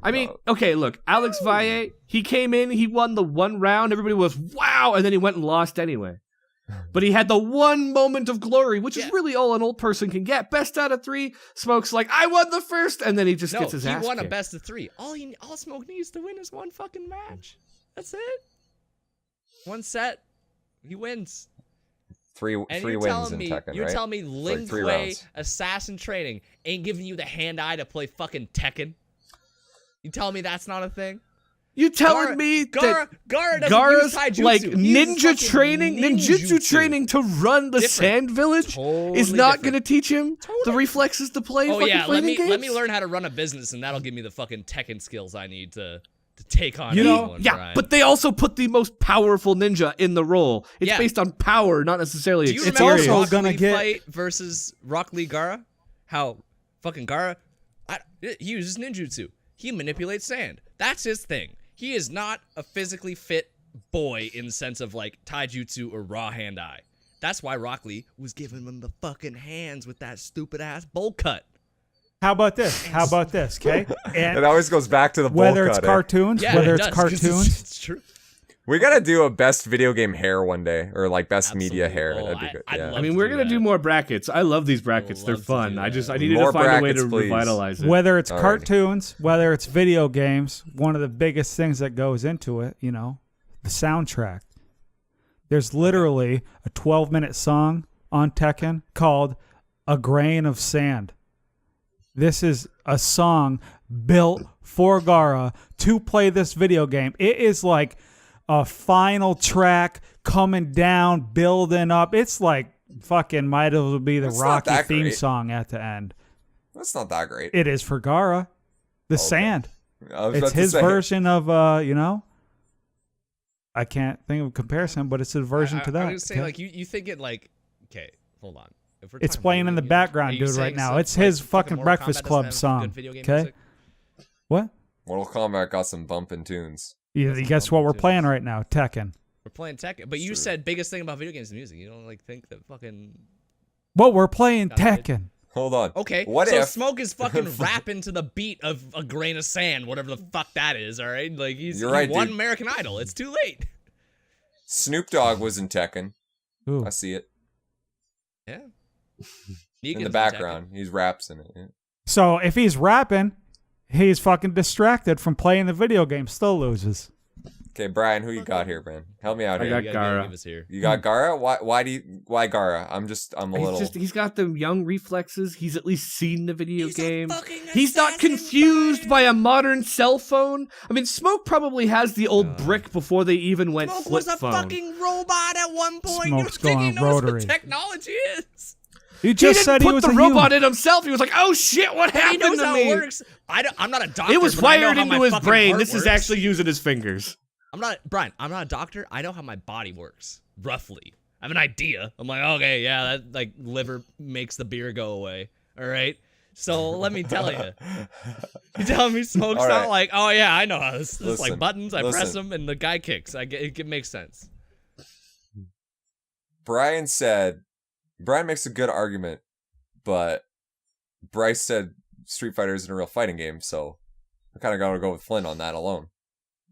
Speaker 2: I mean, okay, look, Alex Valle, he came in, he won the one round, everybody was wow, and then he went and lost anyway. But he had the one moment of glory, which is
Speaker 4: Yeah.
Speaker 2: really all an old person can get. Best out of 3, Smoke's like, I won the first, and then he just
Speaker 4: No,
Speaker 2: gets his
Speaker 4: he
Speaker 2: ass
Speaker 4: won a
Speaker 2: kicked.
Speaker 4: best of 3. All Smoke needs to win is one fucking match. That's it. One set, he wins.
Speaker 1: Three
Speaker 4: And
Speaker 1: wins in Tekken,
Speaker 4: you're
Speaker 1: right?
Speaker 4: telling me Lin
Speaker 1: Like 3
Speaker 4: Kuei
Speaker 1: rounds.
Speaker 4: assassin training ain't giving you the hand eye to play fucking Tekken? You telling me that's not a thing?
Speaker 2: You telling me
Speaker 4: Gara
Speaker 2: that
Speaker 4: doesn't
Speaker 2: Gara's
Speaker 4: use taijutsu.
Speaker 2: like
Speaker 4: He uses
Speaker 2: ninja
Speaker 4: fucking
Speaker 2: training, ninjutsu training to run the
Speaker 4: Different.
Speaker 2: sand village is
Speaker 4: Totally
Speaker 2: not
Speaker 4: different.
Speaker 2: going to teach him the
Speaker 4: Totally.
Speaker 2: reflexes to play
Speaker 4: Oh
Speaker 2: fucking
Speaker 4: yeah, let
Speaker 2: fighting
Speaker 4: me
Speaker 2: games?
Speaker 4: learn how to run a business, and that'll give me the fucking Tekken skills I need to take on
Speaker 5: You know-
Speaker 4: anyone.
Speaker 2: Yeah,
Speaker 4: Brian.
Speaker 2: but they also put the most powerful ninja in the role. It's
Speaker 4: Yeah.
Speaker 2: based on power, not necessarily
Speaker 4: do you
Speaker 2: experience.
Speaker 4: remember
Speaker 5: also
Speaker 4: Rock
Speaker 5: gonna
Speaker 4: Lee
Speaker 5: get-
Speaker 4: fight versus Rock Lee Gara? How fucking Gara, he uses ninjutsu. He manipulates sand. That's his thing. He is not a physically fit boy in the sense of like taijutsu or raw hand eye. That's why Rock Lee was giving him the fucking hands with that stupid ass bowl cut.
Speaker 5: How about this? Okay?
Speaker 1: It
Speaker 5: And
Speaker 1: always goes back to the bowl
Speaker 5: whether it's
Speaker 1: cut, eh?
Speaker 5: cartoons,
Speaker 4: Yeah,
Speaker 5: whether
Speaker 4: it
Speaker 5: it's
Speaker 4: does, 'cause
Speaker 5: cartoons,
Speaker 4: it's true.
Speaker 1: We gotta do a best video game hair one day, or like best media hair.
Speaker 4: Absolutely.
Speaker 1: That'd be good.
Speaker 4: I'd
Speaker 1: Yeah.
Speaker 4: love
Speaker 2: I mean,
Speaker 4: to
Speaker 2: we're
Speaker 4: do
Speaker 2: gonna
Speaker 4: that.
Speaker 2: do more brackets. I love these brackets. They're
Speaker 4: love to
Speaker 2: fun.
Speaker 4: do
Speaker 2: I
Speaker 4: that.
Speaker 2: needed
Speaker 1: More
Speaker 2: to find a way
Speaker 1: brackets,
Speaker 2: to
Speaker 1: please.
Speaker 2: revitalize it.
Speaker 5: Whether it's
Speaker 1: Alrighty.
Speaker 5: cartoons, whether it's video games, one of the biggest things that goes into it, you know, the soundtrack. There's literally a 12-minute song on Tekken called A Grain of Sand. This is a song built for Gaara to play this video game. It is like a final track coming down, building up. It's like fucking might as well be the
Speaker 1: It's not
Speaker 5: Rocky
Speaker 1: that
Speaker 5: theme
Speaker 1: great.
Speaker 5: song at the end.
Speaker 1: That's not that great.
Speaker 5: It is for Gaara. The sand.
Speaker 1: I was
Speaker 5: It's
Speaker 1: about to
Speaker 5: his
Speaker 1: say.
Speaker 5: version of, you know, I can't think of a comparison, but it's his version to that.
Speaker 4: I was gonna say,
Speaker 5: okay?
Speaker 4: like, you think it like, okay, hold on. If we're
Speaker 5: It's
Speaker 4: talking
Speaker 5: playing
Speaker 4: video
Speaker 5: in the
Speaker 4: games,
Speaker 5: background,
Speaker 4: are you
Speaker 5: dude, right
Speaker 4: saying
Speaker 5: now.
Speaker 4: stuff
Speaker 5: It's
Speaker 4: like
Speaker 5: his fucking
Speaker 4: Mortal
Speaker 5: Breakfast
Speaker 4: Kombat doesn't
Speaker 5: Club
Speaker 4: have
Speaker 5: song,
Speaker 4: good video game
Speaker 5: okay?
Speaker 4: music?
Speaker 5: What?
Speaker 1: Mortal Kombat got some bumping tunes.
Speaker 5: You guess what we're playing right now? Tekken.
Speaker 4: We're playing Tekken, but you
Speaker 1: True.
Speaker 4: said biggest thing about video games is music. You don't like think that fucking
Speaker 5: Well, we're playing
Speaker 4: Got it.
Speaker 5: Tekken.
Speaker 1: Hold on.
Speaker 4: okay.
Speaker 1: What
Speaker 4: so
Speaker 1: if
Speaker 4: Smoke is fucking rapping to the beat of A Grain of Sand, whatever the fuck that is. All right, like he
Speaker 1: You're right,
Speaker 4: won
Speaker 1: dude.
Speaker 4: American Idol. It's too late.
Speaker 1: Snoop Dogg was in Tekken?
Speaker 5: Ooh.
Speaker 1: I see it
Speaker 4: Yeah.
Speaker 1: in the background. He raps in it. Yeah.
Speaker 5: So if he's rapping, he's fucking distracted from playing the video game. Still loses.
Speaker 1: Okay, Brian, who you got here, man? Help me out
Speaker 2: I
Speaker 1: here.
Speaker 2: got Gaara.
Speaker 4: Give us here.
Speaker 1: You got Gaara? Why Gaara? I'm a little.
Speaker 2: He's got the young reflexes. He's at least seen the video
Speaker 4: He's a
Speaker 2: game.
Speaker 4: fucking
Speaker 2: He's not
Speaker 4: assassin,
Speaker 2: confused
Speaker 4: Brian.
Speaker 2: by a modern cell phone. I mean, Smoke probably has the old brick before they even went
Speaker 4: Smoke
Speaker 2: flip
Speaker 4: was a
Speaker 2: phone.
Speaker 4: fucking robot at one point.
Speaker 5: Smoke's
Speaker 4: You think he
Speaker 5: going
Speaker 4: knows
Speaker 5: rotary.
Speaker 4: what technology is?
Speaker 5: You
Speaker 2: He
Speaker 5: just
Speaker 2: didn't
Speaker 5: said
Speaker 2: put
Speaker 5: he was
Speaker 2: the
Speaker 5: a
Speaker 2: robot
Speaker 5: human.
Speaker 2: in himself. He was like, "Oh shit, what
Speaker 4: He
Speaker 2: happened
Speaker 4: knows
Speaker 2: to
Speaker 4: how
Speaker 2: me?"
Speaker 4: it works. I'm not a doctor.
Speaker 2: It was
Speaker 4: but I know
Speaker 2: wired
Speaker 4: how
Speaker 2: into
Speaker 4: my
Speaker 2: his
Speaker 4: fucking
Speaker 2: brain.
Speaker 4: heart
Speaker 2: This is
Speaker 4: works.
Speaker 2: actually using his fingers.
Speaker 4: Brian, I'm not a doctor. I know how my body works, roughly. I have an idea. I'm like, okay, yeah, that like liver makes the beer go away. All right. So let me tell you. You telling me Smoke's
Speaker 1: All
Speaker 4: not
Speaker 1: right.
Speaker 4: like, oh yeah, I know how this is like
Speaker 1: Listen,
Speaker 4: buttons. I press
Speaker 1: listen.
Speaker 4: them and the guy kicks. It makes sense.
Speaker 1: Brian makes a good argument, but Bryce said Street Fighter isn't a real fighting game, so I kind of gotta go with Flynn on that alone.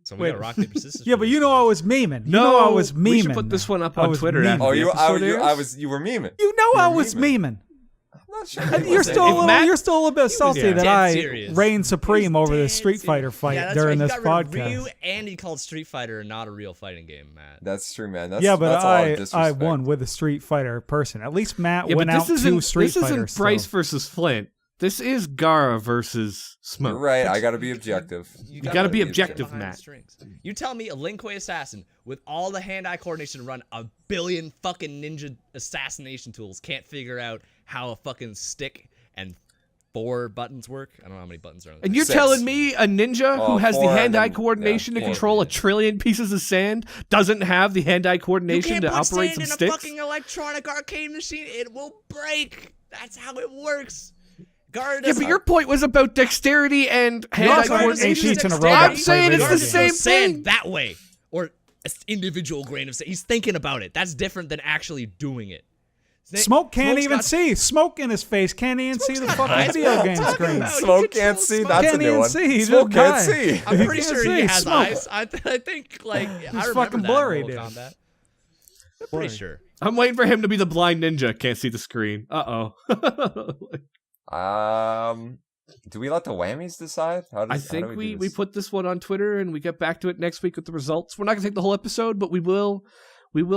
Speaker 4: So we
Speaker 5: Wait.
Speaker 4: got rock paper scissors.
Speaker 5: Yeah,
Speaker 4: for
Speaker 5: but
Speaker 4: this
Speaker 5: you know
Speaker 4: one.
Speaker 5: I was memeing. You
Speaker 2: No,
Speaker 5: know I was memeing.
Speaker 2: we should put this one up
Speaker 5: I
Speaker 2: on
Speaker 5: was
Speaker 2: Twitter
Speaker 5: memeing.
Speaker 2: after
Speaker 1: Oh,
Speaker 2: the episode airs.
Speaker 1: you were memeing.
Speaker 5: You know
Speaker 1: You
Speaker 5: I
Speaker 1: were
Speaker 5: was
Speaker 1: memeing.
Speaker 5: memeing.
Speaker 1: I'm not sure.
Speaker 5: And you're
Speaker 2: If
Speaker 5: still a little,
Speaker 2: Matt-
Speaker 5: you're still a little bit salty
Speaker 4: dead
Speaker 5: that I
Speaker 4: serious.
Speaker 5: reigned supreme over the
Speaker 4: Dead
Speaker 5: Street Fighter
Speaker 4: serious.
Speaker 5: fight
Speaker 4: Yeah, that's
Speaker 5: during
Speaker 4: right.
Speaker 5: this
Speaker 4: He got rid of
Speaker 5: podcast.
Speaker 4: Ryu and he called Street Fighter not a real fighting game, Matt.
Speaker 1: That's true, man. That's,
Speaker 5: Yeah, but
Speaker 1: that's a lot of
Speaker 5: I
Speaker 1: disrespect.
Speaker 5: won with a Street Fighter person. At least Matt
Speaker 2: Yeah,
Speaker 5: went
Speaker 2: but
Speaker 5: out
Speaker 2: this
Speaker 5: to
Speaker 2: isn't
Speaker 5: Street
Speaker 2: this
Speaker 5: Fighter.
Speaker 2: isn't Bryce
Speaker 5: still.
Speaker 2: versus Flint. This is Gaara versus Smoke.
Speaker 1: You're right. I gotta be objective.
Speaker 2: You gotta be objective,
Speaker 4: behind the
Speaker 2: Matt.
Speaker 4: strings. You tell me a Lin Kuei assassin with all the hand-eye coordination to run a billion fucking ninja assassination tools can't figure out how a fucking stick and 4 buttons work. I don't know how many buttons are on.
Speaker 2: And you're
Speaker 1: 6.
Speaker 2: telling me a ninja
Speaker 1: Oh,
Speaker 2: who has the
Speaker 1: 4 and
Speaker 2: hand-eye
Speaker 1: then-
Speaker 2: coordination
Speaker 1: yeah,
Speaker 2: to
Speaker 1: 4,
Speaker 2: control a
Speaker 1: yeah.
Speaker 2: trillion pieces of sand doesn't have the hand-eye
Speaker 4: you
Speaker 2: coordination
Speaker 4: can't
Speaker 2: to
Speaker 4: put
Speaker 2: operate
Speaker 4: sand
Speaker 2: some
Speaker 4: in a
Speaker 2: sticks?
Speaker 4: fucking electronic arcade machine. It will break. That's how it works. Guard
Speaker 2: Yeah, but your point was about dexterity and hand-eye
Speaker 5: also had 8
Speaker 2: coordination.
Speaker 5: sheets in a row
Speaker 2: I'm
Speaker 5: to play
Speaker 2: saying it's
Speaker 5: video
Speaker 2: the
Speaker 5: games.
Speaker 2: same
Speaker 4: sand
Speaker 2: thing.
Speaker 4: that way, or an individual grain of sand. He's thinking about it. That's different than actually doing it.
Speaker 5: Smoke can't
Speaker 4: Smoke's
Speaker 5: even
Speaker 4: got-
Speaker 5: see. Smoke in his face. Can't even see the
Speaker 4: got
Speaker 5: fucking
Speaker 4: eyes.
Speaker 5: video
Speaker 4: What are
Speaker 5: game
Speaker 4: you talking
Speaker 5: screen.
Speaker 4: about?
Speaker 1: Smoke
Speaker 4: He
Speaker 1: can't
Speaker 4: controls
Speaker 1: see.
Speaker 4: smoke.
Speaker 1: That's a
Speaker 5: Can't
Speaker 1: new
Speaker 5: even
Speaker 1: one.
Speaker 5: see. He's
Speaker 1: Smoke
Speaker 5: just
Speaker 1: can't
Speaker 5: blind.
Speaker 1: see.
Speaker 4: I'm
Speaker 5: He
Speaker 4: pretty
Speaker 5: can't
Speaker 4: sure he
Speaker 5: see.
Speaker 4: has
Speaker 5: Smoke.
Speaker 4: eyes. I think like I remember
Speaker 5: fucking
Speaker 4: that
Speaker 5: blurry,
Speaker 4: in Mortal
Speaker 5: dude.
Speaker 4: Kombat. I'm pretty sure.
Speaker 2: I'm waiting for him to be the blind ninja. Can't see the screen. Uh-oh.
Speaker 1: Do we let the whammies decide? How
Speaker 2: I
Speaker 1: do
Speaker 2: think
Speaker 1: do
Speaker 2: we
Speaker 1: this?
Speaker 2: put this one on Twitter and we get back to it next week with the results. We're not gonna take the whole episode, but we will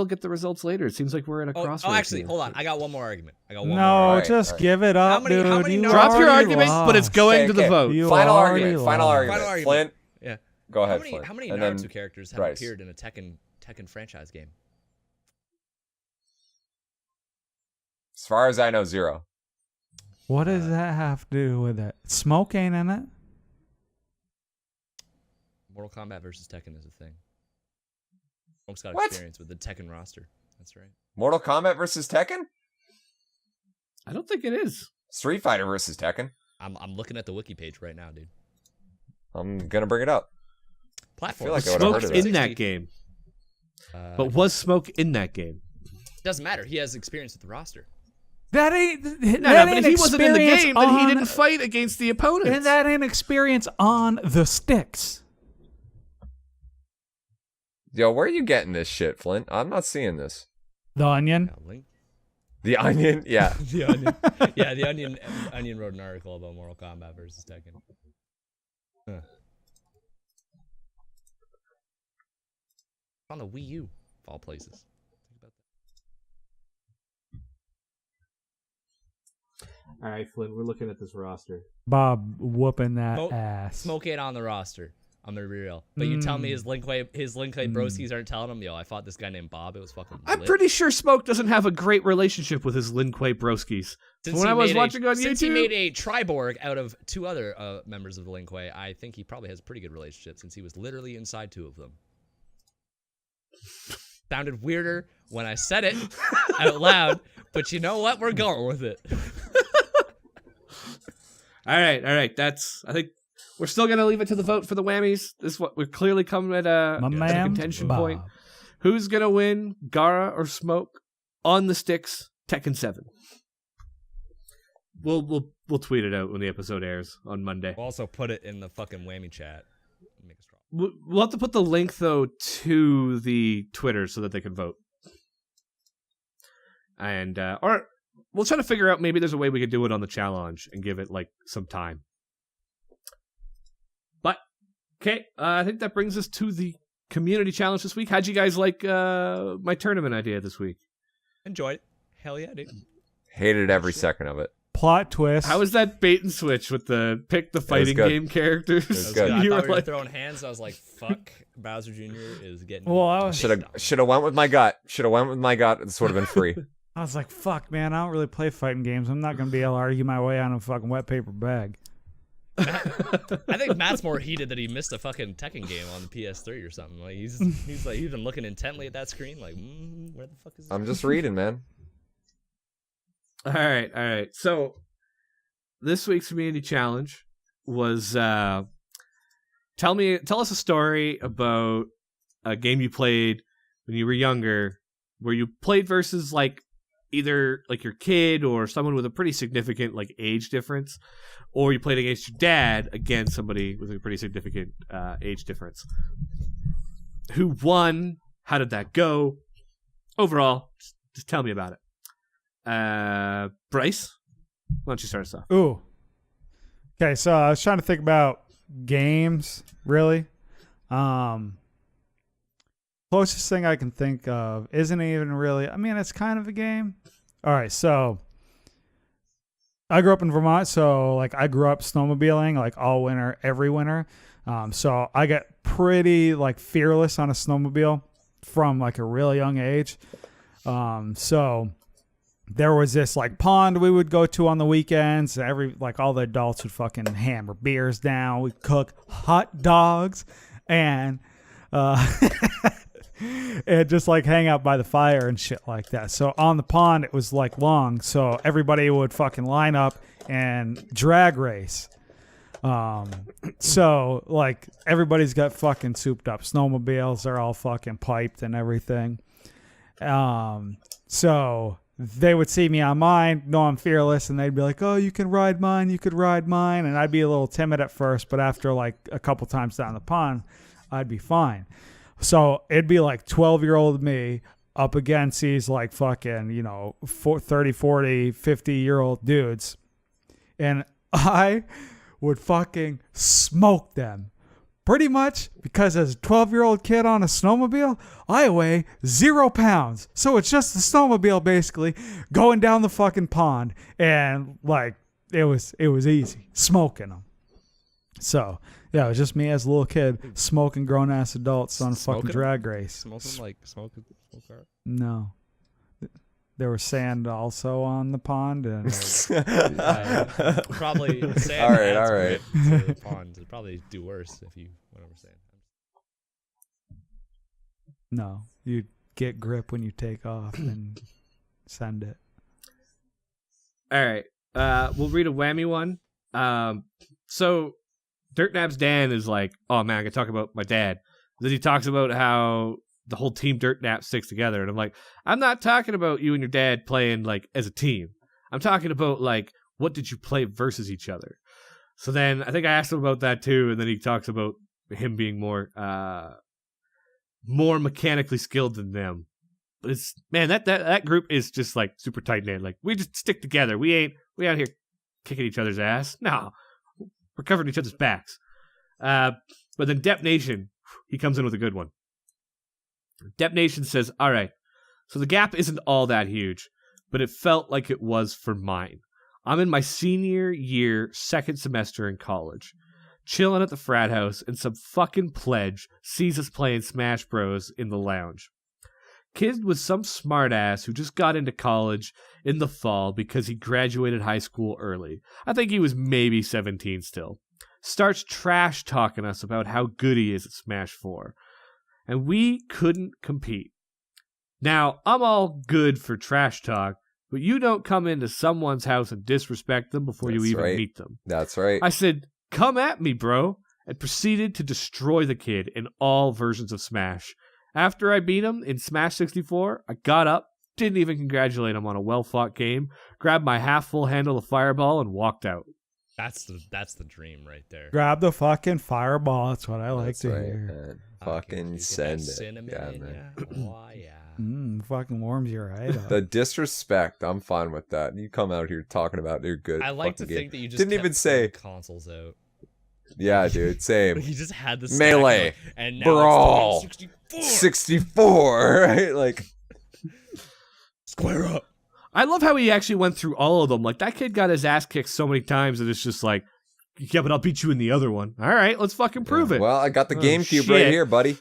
Speaker 2: get the results later. It seems like we're at a
Speaker 4: Oh,
Speaker 2: crossroads.
Speaker 4: actually,
Speaker 2: here.
Speaker 4: hold on. I got one more argument. I got one more.
Speaker 5: No,
Speaker 1: Alright,
Speaker 5: just
Speaker 1: alright.
Speaker 5: give it up,
Speaker 4: many-
Speaker 5: dude.
Speaker 4: how many
Speaker 5: You
Speaker 4: numbers-
Speaker 2: Drop your
Speaker 5: already
Speaker 2: argument, but it's
Speaker 5: lost.
Speaker 2: going
Speaker 1: Okay,
Speaker 2: to the
Speaker 1: okay.
Speaker 2: vote.
Speaker 5: You
Speaker 1: Final
Speaker 5: already
Speaker 1: argument. Final
Speaker 5: lost.
Speaker 1: argument.
Speaker 4: Final argument.
Speaker 1: Flint,
Speaker 4: Yeah.
Speaker 1: go ahead,
Speaker 4: How
Speaker 1: Flint.
Speaker 4: many
Speaker 1: And
Speaker 4: Naruto
Speaker 1: then
Speaker 4: characters have
Speaker 1: Bryce.
Speaker 4: appeared in a Tekken franchise game?
Speaker 1: As far as I know, 0.
Speaker 5: What does that have to do with it? Smoke ain't in it.
Speaker 4: Mortal Kombat versus Tekken is a thing. Smoke's got
Speaker 1: What?
Speaker 4: experience with the Tekken roster. That's right.
Speaker 1: Mortal Kombat versus Tekken?
Speaker 2: I don't think it is.
Speaker 1: Street Fighter versus Tekken?
Speaker 4: I'm looking at the wiki page right now, dude.
Speaker 1: I'm gonna bring it up.
Speaker 4: Platform.
Speaker 1: like I would've heard
Speaker 2: Smoke's
Speaker 1: of that.
Speaker 2: in that game.
Speaker 4: But
Speaker 2: But was Smoke in that game?
Speaker 4: doesn't matter. He has experience with the roster.
Speaker 5: That ain't.
Speaker 2: No,
Speaker 5: that
Speaker 2: no, but
Speaker 5: ain't
Speaker 2: if he wasn't in the
Speaker 5: experience
Speaker 2: game, then he
Speaker 5: on-
Speaker 2: didn't fight against the opponents.
Speaker 5: And that ain't experience on the sticks.
Speaker 1: Yo, where are you getting this shit, Flint? I'm not seeing this.
Speaker 5: The Onion.
Speaker 4: Yeah, link.
Speaker 1: The Onion? Yeah.
Speaker 4: The Onion. Yeah, the Onion wrote an article about Mortal Kombat versus Tekken. Huh. On the Wii U, of all places. Think about that.
Speaker 2: All right, Flynn, we're looking at this roster.
Speaker 5: Bob whooping that
Speaker 4: Smoke-
Speaker 5: ass.
Speaker 4: Smoke ain't on the roster. I'm gonna be real. But you tell me his Linkway broskies aren't telling him, yo, I fought this guy named Bob. It was fucking
Speaker 2: I'm
Speaker 4: lit.
Speaker 2: pretty sure Smoke doesn't have a great relationship with his Lin Kuei broskies.
Speaker 4: Since
Speaker 2: When
Speaker 4: he
Speaker 2: I was
Speaker 4: made
Speaker 2: watching on
Speaker 4: since he
Speaker 2: YouTube-
Speaker 4: made a Triborg out of 2 other members of the Lin Kuei, I think he probably has a pretty good relationship since he was literally inside 2 of them. Sounded weirder when I said it out loud, but you know what? We're going with it.
Speaker 2: All right. I think we're still gonna leave it to the vote for the whammies. This is what we're clearly coming at a contention
Speaker 5: Bob.
Speaker 2: point. Who's gonna win, Gara or Smoke? On the sticks, Tekken 7. We'll tweet it out when the episode airs on Monday.
Speaker 4: We'll also put it in the fucking whammy chat. Make us draw.
Speaker 2: We'll have to put the link though to the Twitter so that they can vote. And or we'll try to figure out maybe there's a way we could do it on the challenge and give it like some time. But okay, I think that brings us to the community challenge this week. How'd you guys like my tournament idea this week?
Speaker 4: Enjoyed it. Hell yeah, dude.
Speaker 1: Hated every second of it.
Speaker 5: Plot twist.
Speaker 2: How was that bait and switch with the pick the fighting
Speaker 1: good.
Speaker 2: game characters?
Speaker 1: was
Speaker 4: I
Speaker 1: good.
Speaker 4: thought
Speaker 2: You
Speaker 4: we
Speaker 2: were
Speaker 4: were
Speaker 2: like,
Speaker 4: throwing hands. I was like, "Fuck, Bowser Jr. is getting."
Speaker 5: Well, I was-
Speaker 1: Should have went with my gut. This would have been free.
Speaker 5: I was like, fuck, man, I don't really play fighting games. I'm not going to be able to argue my way out of a fucking wet paper bag.
Speaker 4: I think Matt's more heated that he missed a fucking Tekken game on the PS3 or something. Like he's been looking intently at that screen, like, where the fuck is?
Speaker 1: I'm just reading, man.
Speaker 2: All right. So this week's community challenge was tell us a story about a game you played when you were younger, where you played versus like either like your kid or someone with a pretty significant like age difference, or you played against your dad against somebody with a pretty significant age difference. Who won? How did that go? Overall, just tell me about it. Bryce, why don't you start us off?
Speaker 5: Ooh. Okay, so I was trying to think about games, really. Closest thing I can think of isn't even really, I mean, it's kind of a game. All right, so I grew up in Vermont, so like I grew up snowmobiling like all winter, every winter. So I got pretty like fearless on a snowmobile from like a really young age. So there was this like pond we would go to on the weekends. All the adults would fucking hammer beers down. We'd cook hot dogs and and just like hang out by the fire and shit like that. So on the pond it was like long, so everybody would fucking line up and drag race. So like everybody's got fucking souped up snowmobiles, they're all fucking piped and everything. So they would see me on mine, know I'm fearless, and they'd be like, oh, you can ride mine, and I'd be a little timid at first, but after like a couple times down the pond I'd be fine. So it'd be like 12-year-old me up against these like fucking, 30, 40, 50-year-old dudes. And I would fucking smoke them. Pretty much because as a 12-year-old kid on a snowmobile, I weigh 0 pounds. So it's just the snowmobile basically going down the fucking pond. And like, it was easy. Smoking them. So, yeah, it was just me as a little kid smoking grown-ass adults on a fucking
Speaker 4: Smoking?
Speaker 5: drag race.
Speaker 4: Smoking like smoke car.
Speaker 5: No. There was sand also on the pond. And
Speaker 4: Probably sand.
Speaker 1: All right,
Speaker 4: adds
Speaker 1: all right.
Speaker 4: grit to the pond. It'd probably do worse if you went over sand.
Speaker 5: no, you get grip when you take off and send it.
Speaker 2: All right. We'll read a whammy one. So Dirt Naps Dan is like, oh man, I can talk about my dad. Then he talks about how the whole team Dirt Nap sticks together. And I'm like, I'm not talking about you and your dad playing like as a team. I'm talking about like, what did you play versus each other? So then I think I asked him about that too. And then he talks about him being more more mechanically skilled than them. But it's man, that group is just like super tight knit. Like we just stick together. We out here kicking each other's ass. No, we're covering each other's backs. But then Dep Nation, he comes in with a good one. Dep Nation says, all right, so the gap isn't all that huge, but it felt like it was for mine. I'm in my senior year, second semester in college, chilling at the frat house, and some fucking pledge sees us playing Smash Bros. In the lounge. Kid was some smartass who just got into college in the fall because he graduated high school early. I think he was maybe 17 still. Starts trash talking us about how good he is at Smash 4. And we couldn't compete. Now, I'm all good for trash talk, but you don't come into someone's house and disrespect them before you even meet them.
Speaker 1: That's right.
Speaker 2: I said, come at me, bro, and proceeded to destroy the kid in all versions of Smash. After I beat him in Smash 64, I got up, didn't even congratulate him on a well-fought game, grabbed my half-full handle of Fireball, and walked out.
Speaker 4: That's the dream right there.
Speaker 5: Grab the fucking fireball. That's what I like
Speaker 1: That's
Speaker 5: to
Speaker 1: right,
Speaker 5: hear.
Speaker 1: man. Fucking send it.
Speaker 4: Cinnamon
Speaker 1: Yeah,
Speaker 4: in
Speaker 1: man.
Speaker 4: ya. Oh, yeah.
Speaker 5: Fucking warms your head up.
Speaker 1: The disrespect, I'm fine with that. You come out here talking about your good.
Speaker 4: I like to
Speaker 1: fucking
Speaker 4: think
Speaker 1: game.
Speaker 4: that you just
Speaker 1: didn't
Speaker 4: kept
Speaker 1: even say
Speaker 4: consoles out.
Speaker 1: Yeah, dude, same.
Speaker 4: You just had the
Speaker 1: Melee,
Speaker 4: stack, and now
Speaker 1: Brawl,
Speaker 4: it's 64.
Speaker 1: 64, right? Like,
Speaker 4: Square up.
Speaker 2: I love how he actually went through all of them. Like, that kid got his ass kicked so many times that it's just like, yeah, but I'll beat you in the other one. All right, let's fucking prove it.
Speaker 1: well, I got the
Speaker 2: Oh,
Speaker 1: GameCube right
Speaker 2: shit.
Speaker 1: here, buddy.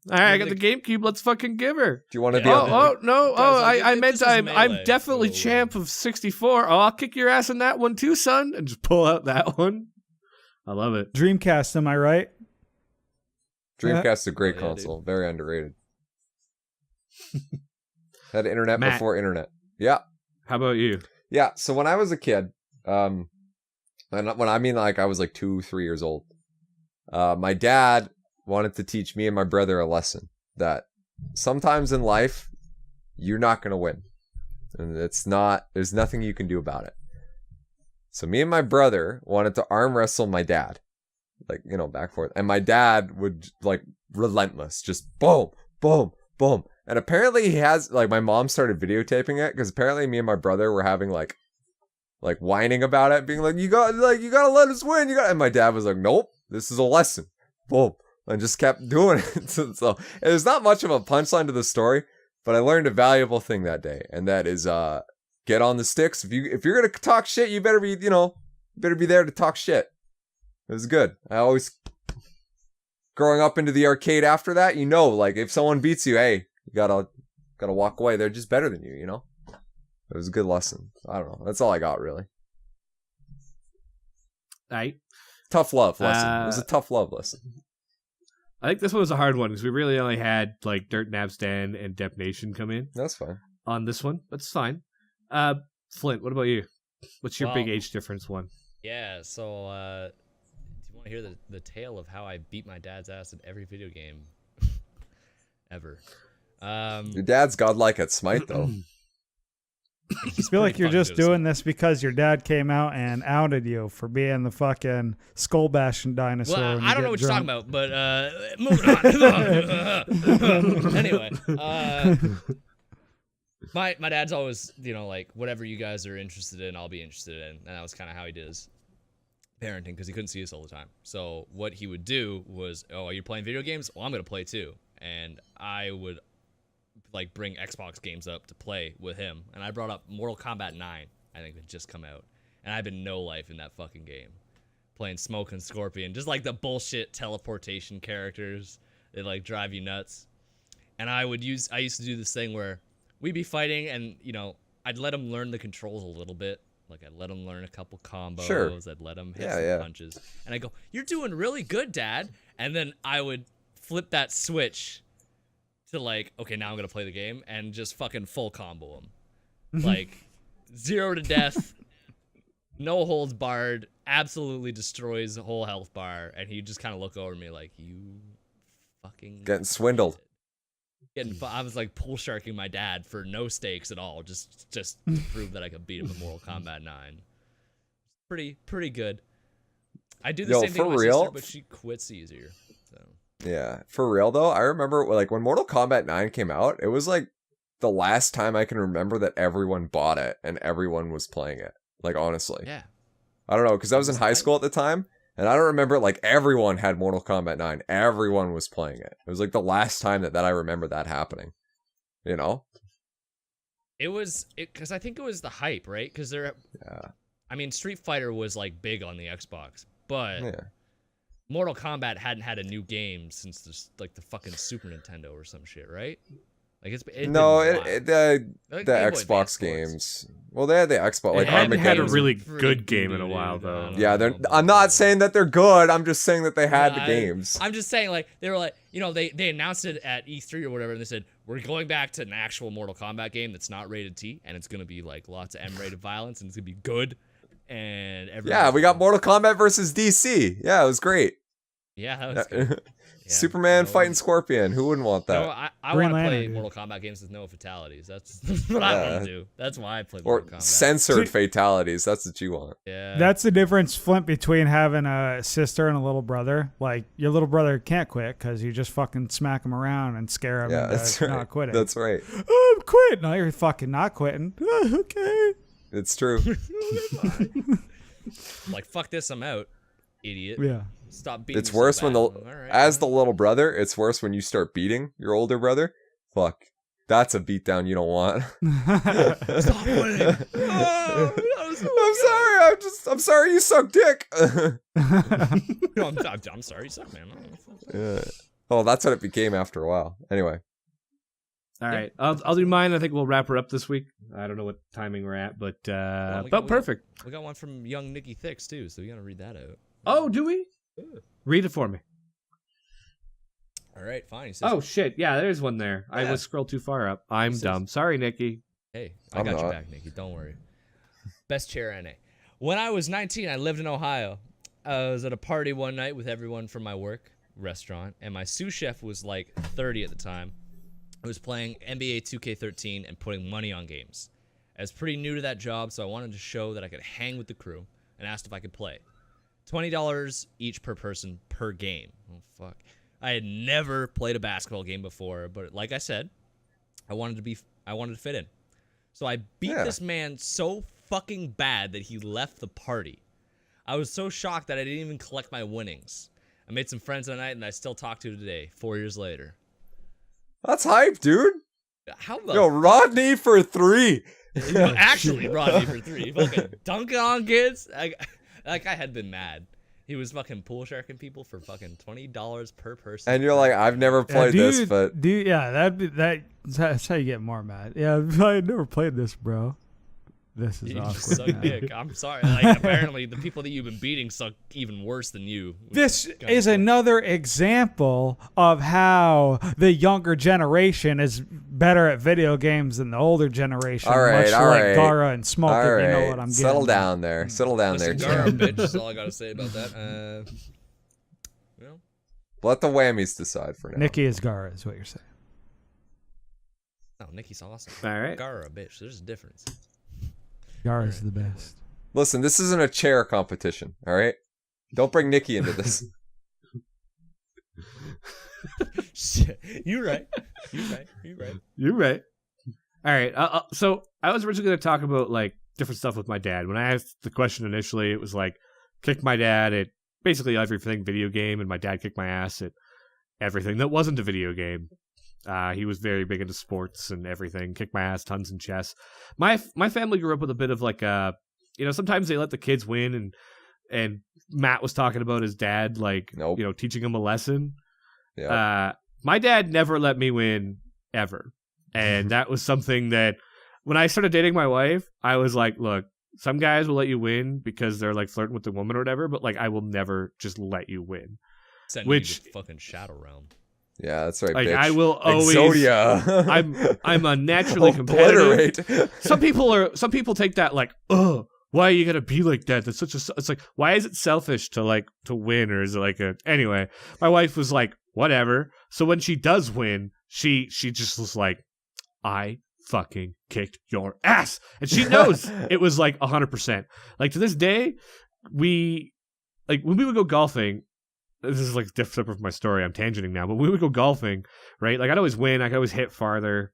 Speaker 2: All right, I got the GameCube. Let's fucking give her.
Speaker 1: Do you want to
Speaker 4: Yeah.
Speaker 1: deal?
Speaker 2: Oh no!
Speaker 4: Guys,
Speaker 2: I
Speaker 4: this
Speaker 2: meant
Speaker 4: is
Speaker 2: I'm
Speaker 4: Melee,
Speaker 2: definitely
Speaker 4: so-
Speaker 2: champ of 64. Oh, I'll kick your ass in that one too, son, and just pull out that one. I love it.
Speaker 5: Dreamcast, am I right?
Speaker 1: Dreamcast is a great
Speaker 4: Yeah,
Speaker 1: console. Very underrated. Had internet
Speaker 2: Matt.
Speaker 1: before internet. Yeah.
Speaker 2: How about you?
Speaker 1: Yeah. So when I was a kid, and when I mean like I was like 2-3 years old, my dad wanted to teach me and my brother a lesson that sometimes in life you're not going to win. And there's nothing you can do about it. So me and my brother wanted to arm wrestle my dad. Like, you know, back and forth. And my dad would, like, relentless. Just boom, boom, boom. And apparently he has, like, my mom started videotaping it because apparently me and my brother were having, like whining about it, being like, you gotta let us win. And my dad was like, nope, this is a lesson. Boom. And just kept doing it. So there's not much of a punchline to the story, but I learned a valuable thing that day. And that is, get on the sticks. If you're gonna talk shit, you better be there to talk shit. It was good. I always, growing up into the arcade after that, you know, like if someone beats you, hey, you gotta walk away. They're just better than you, you know? It was a good lesson. I don't know. That's all I got, really.
Speaker 2: Right.
Speaker 1: Tough love lesson. It was a tough love lesson.
Speaker 2: I think this one was a hard one because we really only had like Dirt Nabstan and Dep Nation come in
Speaker 1: That's fine.
Speaker 2: on this one. That's fine. Flint, what about you? What's your big
Speaker 4: Well-
Speaker 2: age difference one?
Speaker 4: Yeah, so do you want to hear the tale of how I beat my dad's ass at every video game ever?
Speaker 1: Your dad's godlike at Smite, though.
Speaker 5: I feel like you're just doing this because your dad came out and outed you for being the fucking skull bashing dinosaur.
Speaker 4: Well,
Speaker 5: when
Speaker 4: I don't
Speaker 5: you
Speaker 4: know what
Speaker 5: get
Speaker 4: you're
Speaker 5: drunk.
Speaker 4: talking about, but moving on. Anyway, my dad's always, you know, like whatever you guys are interested in, I'll be interested in, and that was kind of how he did his parenting because he couldn't see us all the time. So what he would do was, oh, you're playing video games? Well, I'm gonna play too, and I would like bring Xbox games up to play with him, and I brought up Mortal Kombat 9, I think had just come out, and I've been no life in that fucking game, playing Smoke and Scorpion, just like the bullshit teleportation characters that like drive you nuts. And I used to do this thing where we'd be fighting, and you know, I'd let him learn the controls a little bit. Like I'd let him learn a couple combos.
Speaker 1: Sure.
Speaker 4: I'd let him hit some punches, and I go, "You're doing really good, Dad." And then I would flip that switch to like, okay, now I'm gonna play the game and just fucking full combo him, like 0 to death, no holds barred, absolutely destroys the whole health bar, and he'd just kind of look over me like, you fucking
Speaker 1: Getting swindled.
Speaker 4: I was like pull sharking my dad for no stakes at all, just to prove that I could beat him in Mortal Kombat 9. Pretty good. I do the
Speaker 1: Yo,
Speaker 4: same thing
Speaker 1: for
Speaker 4: with my
Speaker 1: real?
Speaker 4: sister, but she quits easier. So
Speaker 1: Yeah, for real though, I remember like when Mortal Kombat 9 came out, it was like the last time I can remember that everyone bought it and everyone was playing it. Like honestly.
Speaker 4: Yeah.
Speaker 1: I don't know, because I was in high school at the time, and I don't remember like everyone had Mortal Kombat 9. Everyone was playing it. It was like the last time that I remember that happening. You know?
Speaker 4: It was because I think it was the hype, right? Because
Speaker 1: Yeah.
Speaker 4: I mean, Street Fighter was like big on the Xbox, but
Speaker 1: Yeah.
Speaker 4: Mortal Kombat hadn't had a new game since the fucking Super Nintendo or some shit, right? Like
Speaker 1: No,
Speaker 4: been a while.
Speaker 1: the
Speaker 4: Like Game Boy
Speaker 1: Xbox
Speaker 4: Advance
Speaker 1: games. Well, they had the Xbox. Like
Speaker 2: They hadn't had a
Speaker 1: Armageddon.
Speaker 2: really
Speaker 4: Pretty
Speaker 2: good game in a
Speaker 4: dude,
Speaker 2: while,
Speaker 4: I
Speaker 2: though.
Speaker 4: don't
Speaker 1: Yeah,
Speaker 4: know
Speaker 1: I'm
Speaker 4: about
Speaker 1: not
Speaker 4: that.
Speaker 1: saying that they're good. I'm just saying that they had the
Speaker 4: Yeah,
Speaker 1: games.
Speaker 4: I'm just saying, like, they were like, you know, they announced it at E3 or whatever, and they said, we're going back to an actual Mortal Kombat game that's not rated T, and it's going to be, like, lots of M-rated violence, and it's going to be good, and everyone.
Speaker 1: Yeah, we got Mortal Kombat versus DC. Yeah, it was great.
Speaker 4: Yeah, that was good. Yeah,
Speaker 1: Superman
Speaker 4: no,
Speaker 1: fighting Scorpion. Who wouldn't want that?
Speaker 4: No, I
Speaker 5: Green
Speaker 4: want to play
Speaker 5: Lantern, dude.
Speaker 4: Mortal Kombat games with no fatalities. That's what I want to do. That's why I play
Speaker 1: Or
Speaker 4: Mortal Kombat.
Speaker 1: censored fatalities. That's what you want.
Speaker 4: Yeah.
Speaker 5: That's the difference, Flint, between having a sister and a little brother. Like, your little brother can't quit because you just fucking smack him around and scare him
Speaker 1: Yeah,
Speaker 5: into
Speaker 1: that's right.
Speaker 5: not quitting.
Speaker 1: That's right.
Speaker 5: Oh, I'm quitting. No, you're fucking not quitting. Okay.
Speaker 1: It's true.
Speaker 4: like, fuck this, I'm out, idiot.
Speaker 5: Yeah.
Speaker 4: Stop beating
Speaker 1: It's
Speaker 4: me so
Speaker 1: worse when
Speaker 4: bad.
Speaker 1: the
Speaker 4: All right,
Speaker 1: as the
Speaker 4: all right.
Speaker 1: little brother. It's worse when you start beating your older brother. Fuck, that's a beatdown you don't want.
Speaker 4: Stop winning. Oh,
Speaker 1: I'm sorry. I'm sorry. You suck dick.
Speaker 4: no, I'm sorry, you suck, man.
Speaker 1: Yeah. Oh, that's what it became after a while. Anyway.
Speaker 2: All right, I'll do mine. I think we'll wrap her up this week. I don't know what timing we're at, but
Speaker 4: Well, we got-
Speaker 2: perfect.
Speaker 4: We got one from young Nikki Thicks too, so we gotta read that out.
Speaker 2: Oh, do we? Read it for me.
Speaker 4: All right, fine. He says,
Speaker 2: Oh shit, yeah, there's one there. I
Speaker 4: Yeah.
Speaker 2: was scrolled too far up. I'm
Speaker 4: says-
Speaker 2: dumb. Sorry, Nikki.
Speaker 4: hey, I
Speaker 1: I'm
Speaker 4: got you
Speaker 1: not.
Speaker 4: back, Nikki. Don't worry. Best chair NA. When I was 19, I lived in Ohio. I was at a party one night with everyone from my work restaurant, and my sous chef was like 30 at the time. I was playing NBA 2K13 and putting money on games. I was pretty new to that job, so I wanted to show that I could hang with the crew and asked if I could play. $20 each per person per game. Oh, fuck. I had never played a basketball game before, but like I said, I wanted to fit in. So I beat
Speaker 1: Yeah.
Speaker 4: this man so fucking bad that he left the party. I was so shocked that I didn't even collect my winnings. I made some friends that night and I still talk to today, 4 years later.
Speaker 1: That's hype, dude.
Speaker 4: How the
Speaker 1: Yo, Rodney for 3.
Speaker 4: actually Rodney for 3. Fucking dunking on kids. That guy had been mad. He was fucking pool sharking people for fucking $20 per person.
Speaker 1: And you're like, I've never played this, but
Speaker 5: that's how you get more mad. Yeah, I never played this, bro. This is
Speaker 4: you
Speaker 5: awkward.
Speaker 4: suck
Speaker 5: man.
Speaker 4: dick. I'm sorry. Like, apparently, the people that you've been beating suck even worse than you.
Speaker 5: This is another example of how the younger generation is better at video games than the older generation.
Speaker 1: All right,
Speaker 5: much
Speaker 1: all
Speaker 5: like
Speaker 1: right.
Speaker 5: Gara and Smoke,
Speaker 1: all
Speaker 5: if
Speaker 1: right.
Speaker 5: you know what I'm getting.
Speaker 1: Settle
Speaker 5: at.
Speaker 1: down there. Settle down
Speaker 4: Listen,
Speaker 1: there,
Speaker 4: Gara,
Speaker 1: champ.
Speaker 4: bitch. That's all I gotta say about that. You know,
Speaker 1: Let the whammies decide for now.
Speaker 5: Nikki is Gara, is what you're saying.
Speaker 4: no, Nikki's awesome.
Speaker 2: All right.
Speaker 4: Gara, bitch. There's a difference.
Speaker 5: Gara is the best.
Speaker 1: Listen, this isn't a chair competition, all right? Don't bring Nikki into this.
Speaker 4: Shit, you're right. You're right. You're right.
Speaker 2: You're right. All right. So I was originally going to talk about like different stuff with my dad. When I asked the question initially, it was like kick my dad at basically everything video game, and my dad kicked my ass at everything that wasn't a video game. He was very big into sports and everything. Kicked my ass tons in chess. My family grew up with a bit of like sometimes they let the kids win, and Matt was talking about his dad like
Speaker 1: Nope.
Speaker 2: teaching him a lesson.
Speaker 1: Yeah.
Speaker 2: My dad never let me win ever. And that was something that when I started dating my wife, I was like, look, some guys will let you win because they're like flirting with the woman or whatever, but like I will never just let you win.
Speaker 4: Send
Speaker 2: Which-
Speaker 4: you to fucking Shadow Realm.
Speaker 1: Yeah, that's right,
Speaker 2: Like
Speaker 1: bitch.
Speaker 2: I will always
Speaker 1: Exodia.
Speaker 2: I'm a naturally competitive.
Speaker 1: Obliterate.
Speaker 2: Some people take that like, oh, why are you gonna be like that? That's it's like, why is it selfish to win, or is it like anyway? My wife was like, whatever. So when she does win, she just was like, I fucking kicked your ass, and she knows it was like 100%. Like to this day, when we would go golfing, this is like different from my story. I'm tangenting now, but we would go golfing, right? Like I'd always win. I could always hit farther.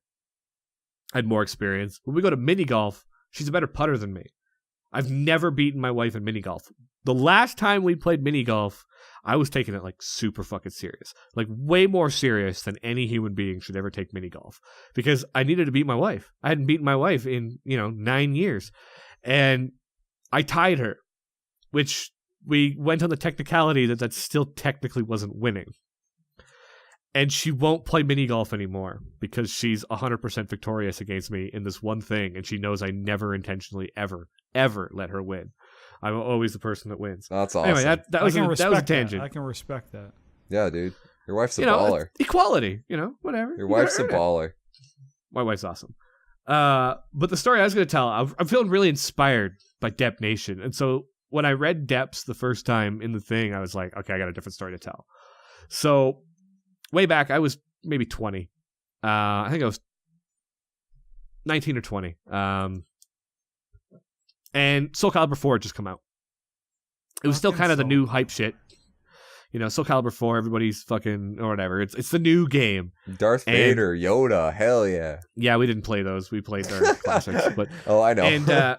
Speaker 2: I had more experience. When we go to mini golf, she's a better putter than me. I've never beaten my wife in mini golf. The last time we played mini golf, I was taking it like super fucking serious, like way more serious than any human being should ever take mini golf, because I needed to beat my wife. I hadn't beaten my wife in 9 years, and I tied her, which we went on the technicality that still technically wasn't winning. And she won't play mini golf anymore because she's 100% victorious against me in this one thing, and she knows I never intentionally ever let her win. I'm always the person that wins.
Speaker 1: That's awesome.
Speaker 2: Anyway, that was a tangent.
Speaker 5: I can respect that.
Speaker 1: Yeah, dude. Your wife's a baller.
Speaker 2: Equality, whatever.
Speaker 1: Your wife's a baller.
Speaker 2: My wife's awesome. But the story I was going to tell, I'm feeling really inspired by Dep Nation. And so when I read Deps the first time in the thing, I was like, okay, I got a different story to tell. So way back, I was maybe 20. I think I was 19 or 20. And Soul Calibur 4 had just come out. It was still kind of the new hype shit. Soul Calibur 4, everybody's fucking, or whatever. It's the new game.
Speaker 1: Darth Vader, Yoda, hell yeah.
Speaker 2: Yeah, we didn't play those. We played our classics. But
Speaker 1: oh, I know.
Speaker 2: And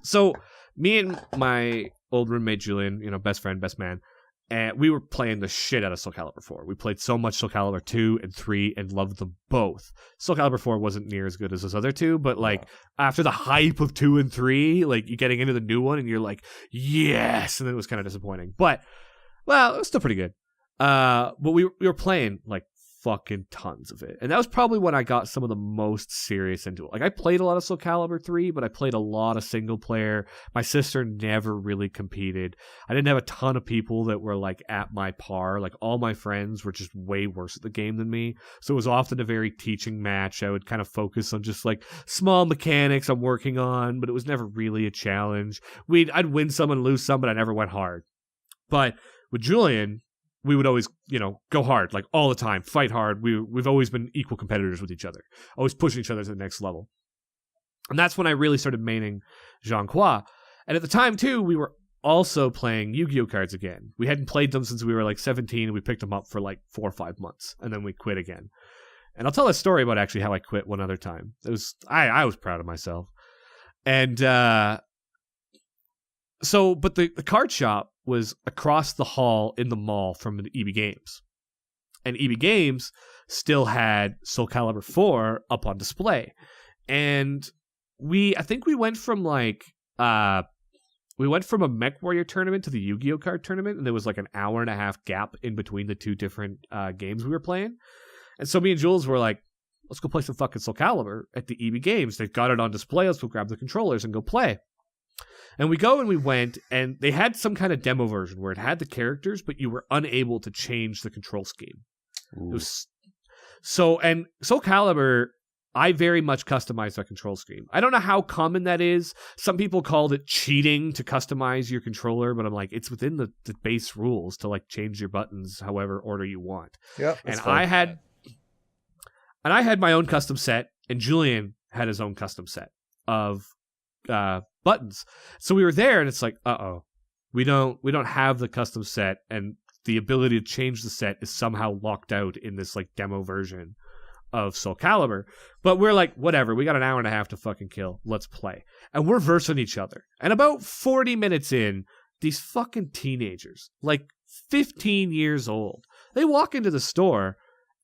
Speaker 2: so me and my old roommate Julian, best friend, best man, and we were playing the shit out of Soul Calibur 4. We played so much Soul Calibur 2 and 3 and loved them both. Soul Calibur 4 wasn't near as good as those other two, but after the hype of 2 and 3, like you getting into the new one and you're like, yes, and then it was kind of disappointing. But well, it was still pretty good. But we were playing like fucking tons of it. And that was probably when I got some of the most serious into it. Like I played a lot of Soul Calibur 3, but I played a lot of single player. My sister never really competed. I didn't have a ton of people that were like at my par. Like all my friends were just way worse at the game than me. So it was often a very teaching match. I would kind of focus on just like small mechanics I'm working on, but it was never really a challenge. I'd win some and lose some, but I never went hard. But with Julian, we would always, go hard, like all the time, fight hard. We've always been equal competitors with each other, always pushing each other to the next level. And that's when I really started maining Jean Croix. And at the time, too, we were also playing Yu-Gi-Oh cards again. We hadn't played them since we were like 17, and we picked them up for like 4 or 5 months, and then we quit again. And I'll tell a story about actually how I quit one other time. It was I was proud of myself. And but the card shop was across the hall in the mall from an EB Games. And EB Games still had Soul Calibur 4 up on display. And I think we went from a Mech Warrior tournament to the Yu-Gi-Oh card tournament, and there was like an hour and a half gap in between the two different games we were playing. And so me and Jules were like, let's go play some fucking Soul Calibur at the EB Games. They've got it on display. Let's go grab the controllers and go play. And we went, and they had some kind of demo version where it had the characters, but you were unable to change the control scheme. It was and Soul Calibur, I very much customized that control scheme. I don't know how common that is. Some people called it cheating to customize your controller, but I'm like, it's within the base rules to like change your buttons however order you want.
Speaker 1: Yeah,
Speaker 2: and I had my own custom set, and Julian had his own custom set of buttons. So we were there, and it's like, we don't have the custom set, and the ability to change the set is somehow locked out in this like demo version of Soul Calibur. But we're like, whatever, we got an hour and a half to fucking kill. Let's play. And we're versing each other. And about 40 minutes in, these fucking teenagers, like 15 years old, they walk into the store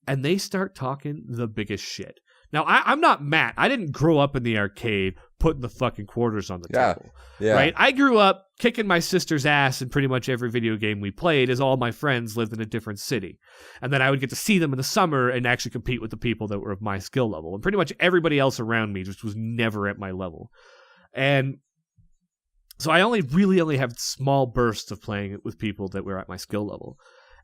Speaker 2: and they start talking the biggest shit. Now, I'm not Matt. I didn't grow up in the arcade putting the fucking quarters on the table.
Speaker 1: Yeah.
Speaker 2: Right? I grew up kicking my sister's ass in pretty much every video game we played, as all my friends lived in a different city. And then I would get to see them in the summer and actually compete with the people that were of my skill level. And pretty much everybody else around me just was never at my level. And so I only have small bursts of playing it with people that were at my skill level.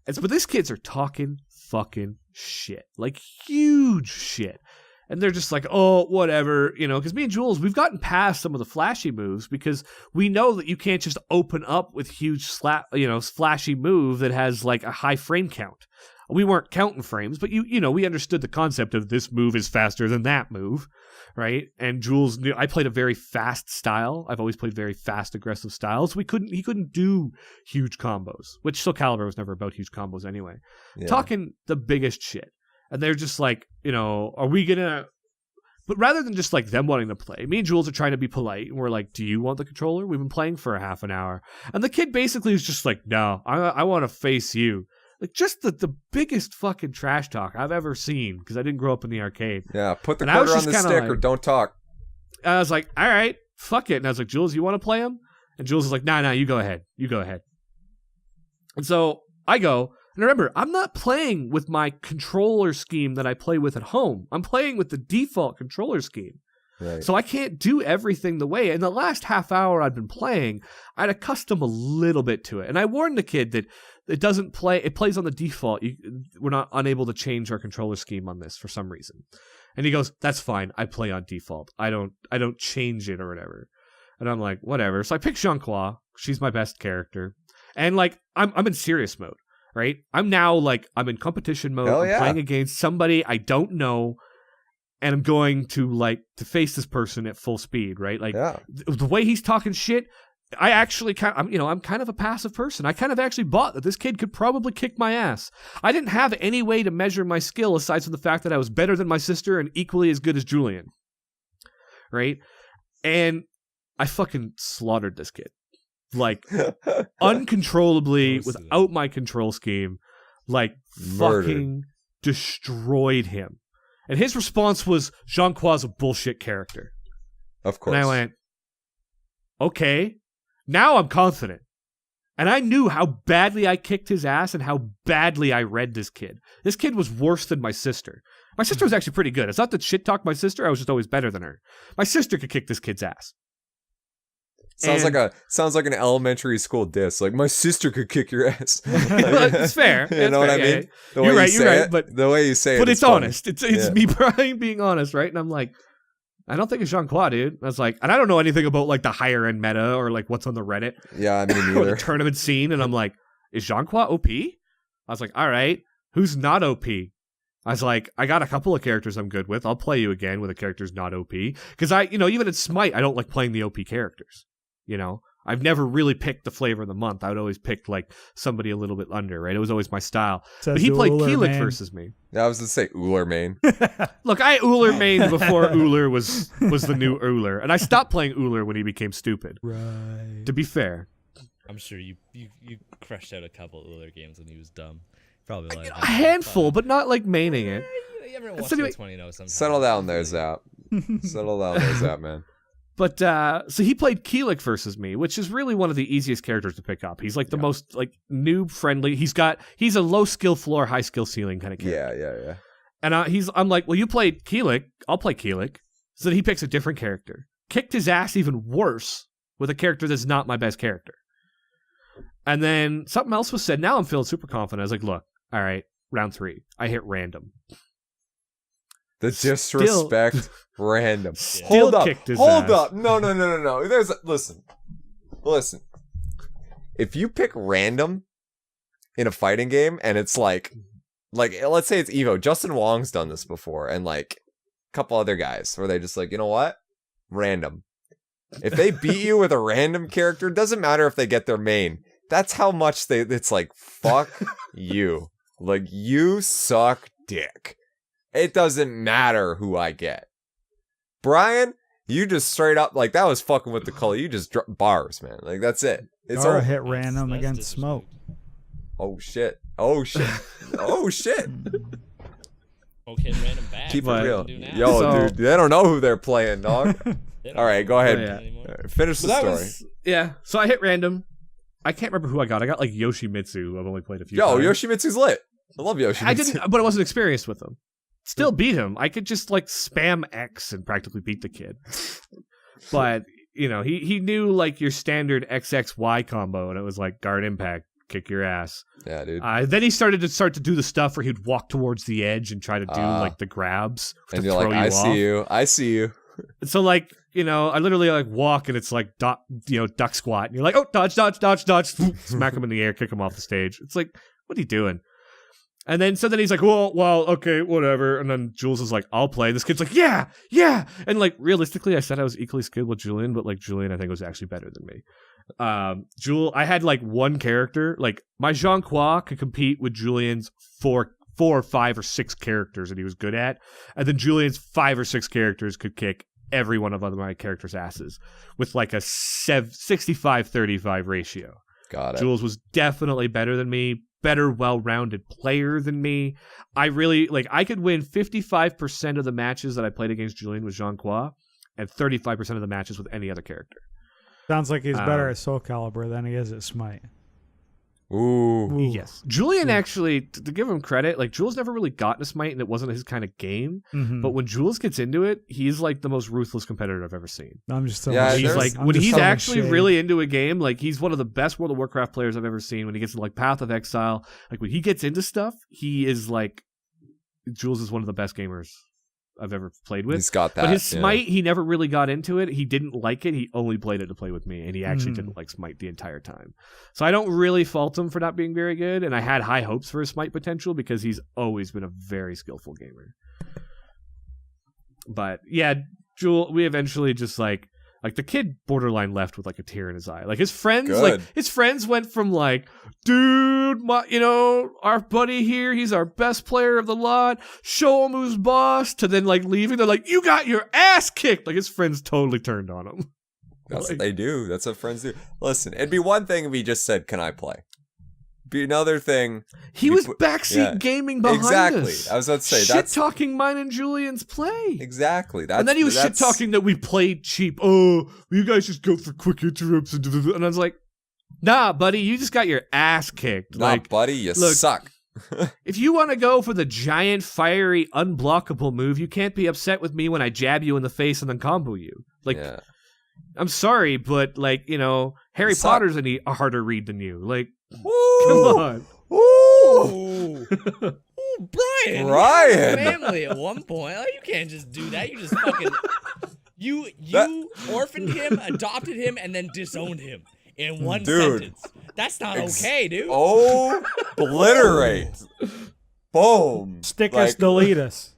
Speaker 2: But these kids are talking fucking shit. Like huge shit. And they're just like, oh, whatever, because me and Jules, we've gotten past some of the flashy moves because we know that you can't just open up with huge flashy move that has like a high frame count. we weren't counting frames, but you know, we understood the concept of this move is faster than that move, right? And Jules knew I played a very fast style. I've always played very fast, aggressive styles. He couldn't do huge combos, which Soul Calibur was never about huge combos anyway.
Speaker 1: Yeah.
Speaker 2: Talking the biggest shit. And they're just like, you know, are we gonna... But rather than just like them wanting to play, me and Jules are trying to be polite, and we're like, do you want the controller? We've been playing for a half an hour. And the kid basically is just like, no, I want to face you. Like, just the biggest fucking trash talk I've ever seen, because I didn't grow up in the arcade.
Speaker 1: Yeah, put the
Speaker 2: And I was
Speaker 1: quarter on
Speaker 2: just
Speaker 1: the
Speaker 2: kinda
Speaker 1: stick or
Speaker 2: like-
Speaker 1: don't talk.
Speaker 2: And I was like, all right, fuck it. And I was like, Jules, you want to play him? And Jules is like, nah, you go ahead. You go ahead. And so I go, and remember, I'm not playing with my controller scheme that I play with at home. I'm playing with the default controller scheme.
Speaker 1: Right.
Speaker 2: So I can't do everything the way. In the last half hour I'd been playing, I'd accustomed a little bit to it. And I warned the kid that it doesn't play, it plays on the default. We're not unable to change our controller scheme on this for some reason. And he goes, that's fine. I play on default. I don't change it or whatever. And I'm like, whatever. So I pick Jean-Claude. She's my best character. And like, I'm in serious mode, right? I'm now like, I'm in competition mode.
Speaker 1: Hell
Speaker 2: I'm
Speaker 1: yeah.
Speaker 2: playing against somebody I don't know. And I'm going to face this person at full speed, right? Like
Speaker 1: Yeah.
Speaker 2: the way he's talking shit, I actually I'm kind of a passive person. I kind of actually bought that this kid could probably kick my ass. I didn't have any way to measure my skill aside from the fact that I was better than my sister and equally as good as Julian, right? And I fucking slaughtered this kid, like uncontrollably
Speaker 4: Most of them.
Speaker 2: without my control scheme, like
Speaker 1: Murdered.
Speaker 2: fucking destroyed him. And his response was, Jean-Claude's a bullshit character.
Speaker 1: Of course.
Speaker 2: And I went, okay, now I'm confident. And I knew how badly I kicked his ass and how badly I read this kid. This kid was worse than my sister. My sister was actually pretty good. It's not that shit talked my sister. I was just always better than her. My sister could kick this kid's ass.
Speaker 1: Sounds
Speaker 2: And-
Speaker 1: like an elementary school diss. Like, my sister could kick your ass.
Speaker 2: It's fair.
Speaker 1: You
Speaker 2: It's
Speaker 1: know what
Speaker 2: fair,
Speaker 1: I
Speaker 2: yeah,
Speaker 1: mean?
Speaker 2: yeah.
Speaker 1: The
Speaker 2: You're
Speaker 1: way
Speaker 2: right,
Speaker 1: you
Speaker 2: you're
Speaker 1: say
Speaker 2: right,
Speaker 1: it,
Speaker 2: but-
Speaker 1: the way you say it,
Speaker 2: But it's
Speaker 1: funny.
Speaker 2: honest. It's
Speaker 1: Yeah.
Speaker 2: me Brian being honest, right? And I'm like, I don't think it's Jean-Claude, dude. I was like, and I don't know anything about like the higher end meta or like what's on the Reddit.
Speaker 1: Yeah, I mean,
Speaker 2: or the
Speaker 1: neither.
Speaker 2: tournament scene, and I'm like, is Jean-Claude OP? I was like, all right, who's not OP? I was like, I got a couple of characters I'm good with. I'll play you again with a character's not OP. Because even in Smite, I don't like playing the OP characters. You know? I've never really picked the flavor of the month. I would always pick like somebody a little bit under, right? It was always my style.
Speaker 5: Says
Speaker 2: But he played
Speaker 5: Uller,
Speaker 2: Keelik
Speaker 5: man.
Speaker 2: versus me.
Speaker 1: I was going to say Uller main.
Speaker 2: Look, I Uller mained before Uller was the new Uller. And I stopped playing Uller when he became stupid,
Speaker 5: Right.
Speaker 2: to be fair.
Speaker 4: I'm sure you crushed out a couple Uller games when he was dumb. Probably like
Speaker 2: A handful, but not like maining it.
Speaker 4: Everyone
Speaker 2: So
Speaker 4: wants
Speaker 2: anyway-
Speaker 4: to 20 sometimes.
Speaker 1: Settle down there, Zap. Settle down there, Zap, man.
Speaker 2: But so he played Keelik versus me, which is really one of the easiest characters to pick up. He's like the most like noob friendly. He's a low skill floor, high skill ceiling kind of character.
Speaker 1: Yeah.
Speaker 2: And I'm like, well, you played Keelik, I'll play Keelik. So then he picks a different character. Kicked his ass even worse with a character that's not my best character. And then something else was said. Now I'm feeling super confident. I was like, look, all right, round 3. I hit random.
Speaker 1: The disrespect, random.
Speaker 2: Still
Speaker 1: Hold up.
Speaker 2: kicked his
Speaker 1: Hold
Speaker 2: ass.
Speaker 1: up. No. Listen. If you pick random in a fighting game and it's like let's say it's Evo. Justin Wong's done this before, and like a couple other guys where they just like, you know what? Random. If they beat you with a random character, doesn't matter if they get their main. That's how much it's like, fuck you. Like, you suck dick. It doesn't matter who I get. Brian, you just straight up, like, that was fucking with the color. You just bars, man. Like, that's it. It's
Speaker 5: Or
Speaker 1: all.
Speaker 5: hit random
Speaker 4: That's
Speaker 5: against smoke.
Speaker 1: Oh, shit. Oh, shit. Oh, shit.
Speaker 4: Okay, random back.
Speaker 1: Keep it
Speaker 2: But-
Speaker 1: real.
Speaker 4: Do now.
Speaker 1: Yo,
Speaker 2: So-
Speaker 1: dude, they don't know who they're playing, dog.
Speaker 4: They don't
Speaker 1: All right,
Speaker 4: know
Speaker 1: go ahead.
Speaker 2: Oh, yeah.
Speaker 4: anymore.
Speaker 1: Finish the
Speaker 2: So that
Speaker 1: story.
Speaker 2: was, yeah. So I hit random. I can't remember who I got. I got like Yoshimitsu. I've only played a few
Speaker 1: Yo,
Speaker 2: times.
Speaker 1: Yoshimitsu's lit. I love Yoshimitsu.
Speaker 2: I didn't, but I wasn't experienced with him. Still beat him. I could just like spam X and practically beat the kid. But he knew like your standard XXY combo, and it was like guard impact, kick your ass.
Speaker 1: Yeah, dude.
Speaker 2: Then he started to do the stuff where he'd walk towards the edge and try to do like the grabs
Speaker 1: And
Speaker 2: to
Speaker 1: you're
Speaker 2: throw
Speaker 1: like,
Speaker 2: you
Speaker 1: I
Speaker 2: off.
Speaker 1: see you. I see you.
Speaker 2: So like, I literally like walk and it's like duck squat, and you're like, oh, dodge, smack him in the air, kick him off the stage. It's like, what are you doing? And then he's like, well, okay, whatever. And then Jules is like, I'll play. This kid's like, yeah. And like realistically, I said I was equally skilled with Julian, but like Julian, I think was actually better than me. I had like one character, like my Jean Qua could compete with Julian's four or 5 or 6 characters that he was good at, and then Julian's 5 or 6 characters could kick every one of my characters' asses with like a 65-35 ratio.
Speaker 6: Got it.
Speaker 2: Jules was definitely better than me, better well-rounded player than me. I really I could win 55% of the matches that I played against Julian with Jean Qua, and 35% of the matches with any other character.
Speaker 5: Sounds like he's better at Soul Calibur than he is at Smite.
Speaker 1: Ooh.
Speaker 2: Yes. Julian actually, to give him credit, like Jules never really got into Smite and it wasn't his kind of game.
Speaker 5: Mm-hmm.
Speaker 2: But when Jules gets into it, he's like the most ruthless competitor I've ever seen.
Speaker 5: I'm just
Speaker 1: Yeah,
Speaker 2: He's
Speaker 1: there's-
Speaker 2: like, when he's actually really into a game, like he's one of the best World of Warcraft players I've ever seen. When he gets into like Path of Exile, like when he gets into stuff, he is like, Jules is one of the best gamers I've ever played with.
Speaker 1: He's got that.
Speaker 2: But his
Speaker 1: yeah.
Speaker 2: Smite, he never really got into it. He didn't like it. He only played it to play with me, and he actually didn't like Smite the entire time. So I don't really fault him for not being very good, and I had high hopes for his Smite potential because he's always been a very skillful gamer. But yeah, Jewel, we eventually just like the kid borderline left with like a tear in his eye. Like his friends,
Speaker 1: Good.
Speaker 2: his friends went from like, dude, our buddy here, he's our best player of the lot. Show him who's boss. To then like leaving, they're like, you got your ass kicked. Like his friends totally turned on him.
Speaker 1: That's
Speaker 2: Like-
Speaker 1: what they do. That's what friends do. Listen, it'd be one thing if he just said, "Can I play?" Be another thing.
Speaker 2: He
Speaker 1: You
Speaker 2: was
Speaker 1: put-
Speaker 2: backseat
Speaker 1: yeah.
Speaker 2: gaming behind
Speaker 1: Exactly.
Speaker 2: us.
Speaker 1: I was about to say,
Speaker 2: shit
Speaker 1: that's-
Speaker 2: talking mine and Julian's play.
Speaker 1: Exactly. That's,
Speaker 2: And then he was shit
Speaker 1: that's-
Speaker 2: talking that we played cheap. Oh, you guys just go for quick interrupts and I was like, nah, buddy, you just got your ass kicked.
Speaker 1: Nah,
Speaker 2: Like,
Speaker 1: buddy, you
Speaker 2: look,
Speaker 1: suck.
Speaker 2: if you want to go for the giant, fiery, unblockable move, you can't be upset with me when I jab you in the face and then combo you. Like,
Speaker 1: Yeah.
Speaker 2: I'm sorry, but like, Harry
Speaker 1: suck.
Speaker 2: Potter's a harder read than you. Like,
Speaker 1: Woo!
Speaker 2: come on.
Speaker 1: Woo!
Speaker 4: Ooh, Brian.
Speaker 1: Brian!
Speaker 4: Family at one point. Like, you can't just do that. You just fucking you
Speaker 1: That-
Speaker 4: orphaned him, adopted him, and then disowned him in one
Speaker 1: Dude.
Speaker 4: sentence. That's not okay, dude.
Speaker 1: Oh, obliterate. Boom.
Speaker 5: Stick
Speaker 1: Like,
Speaker 5: us, delete us.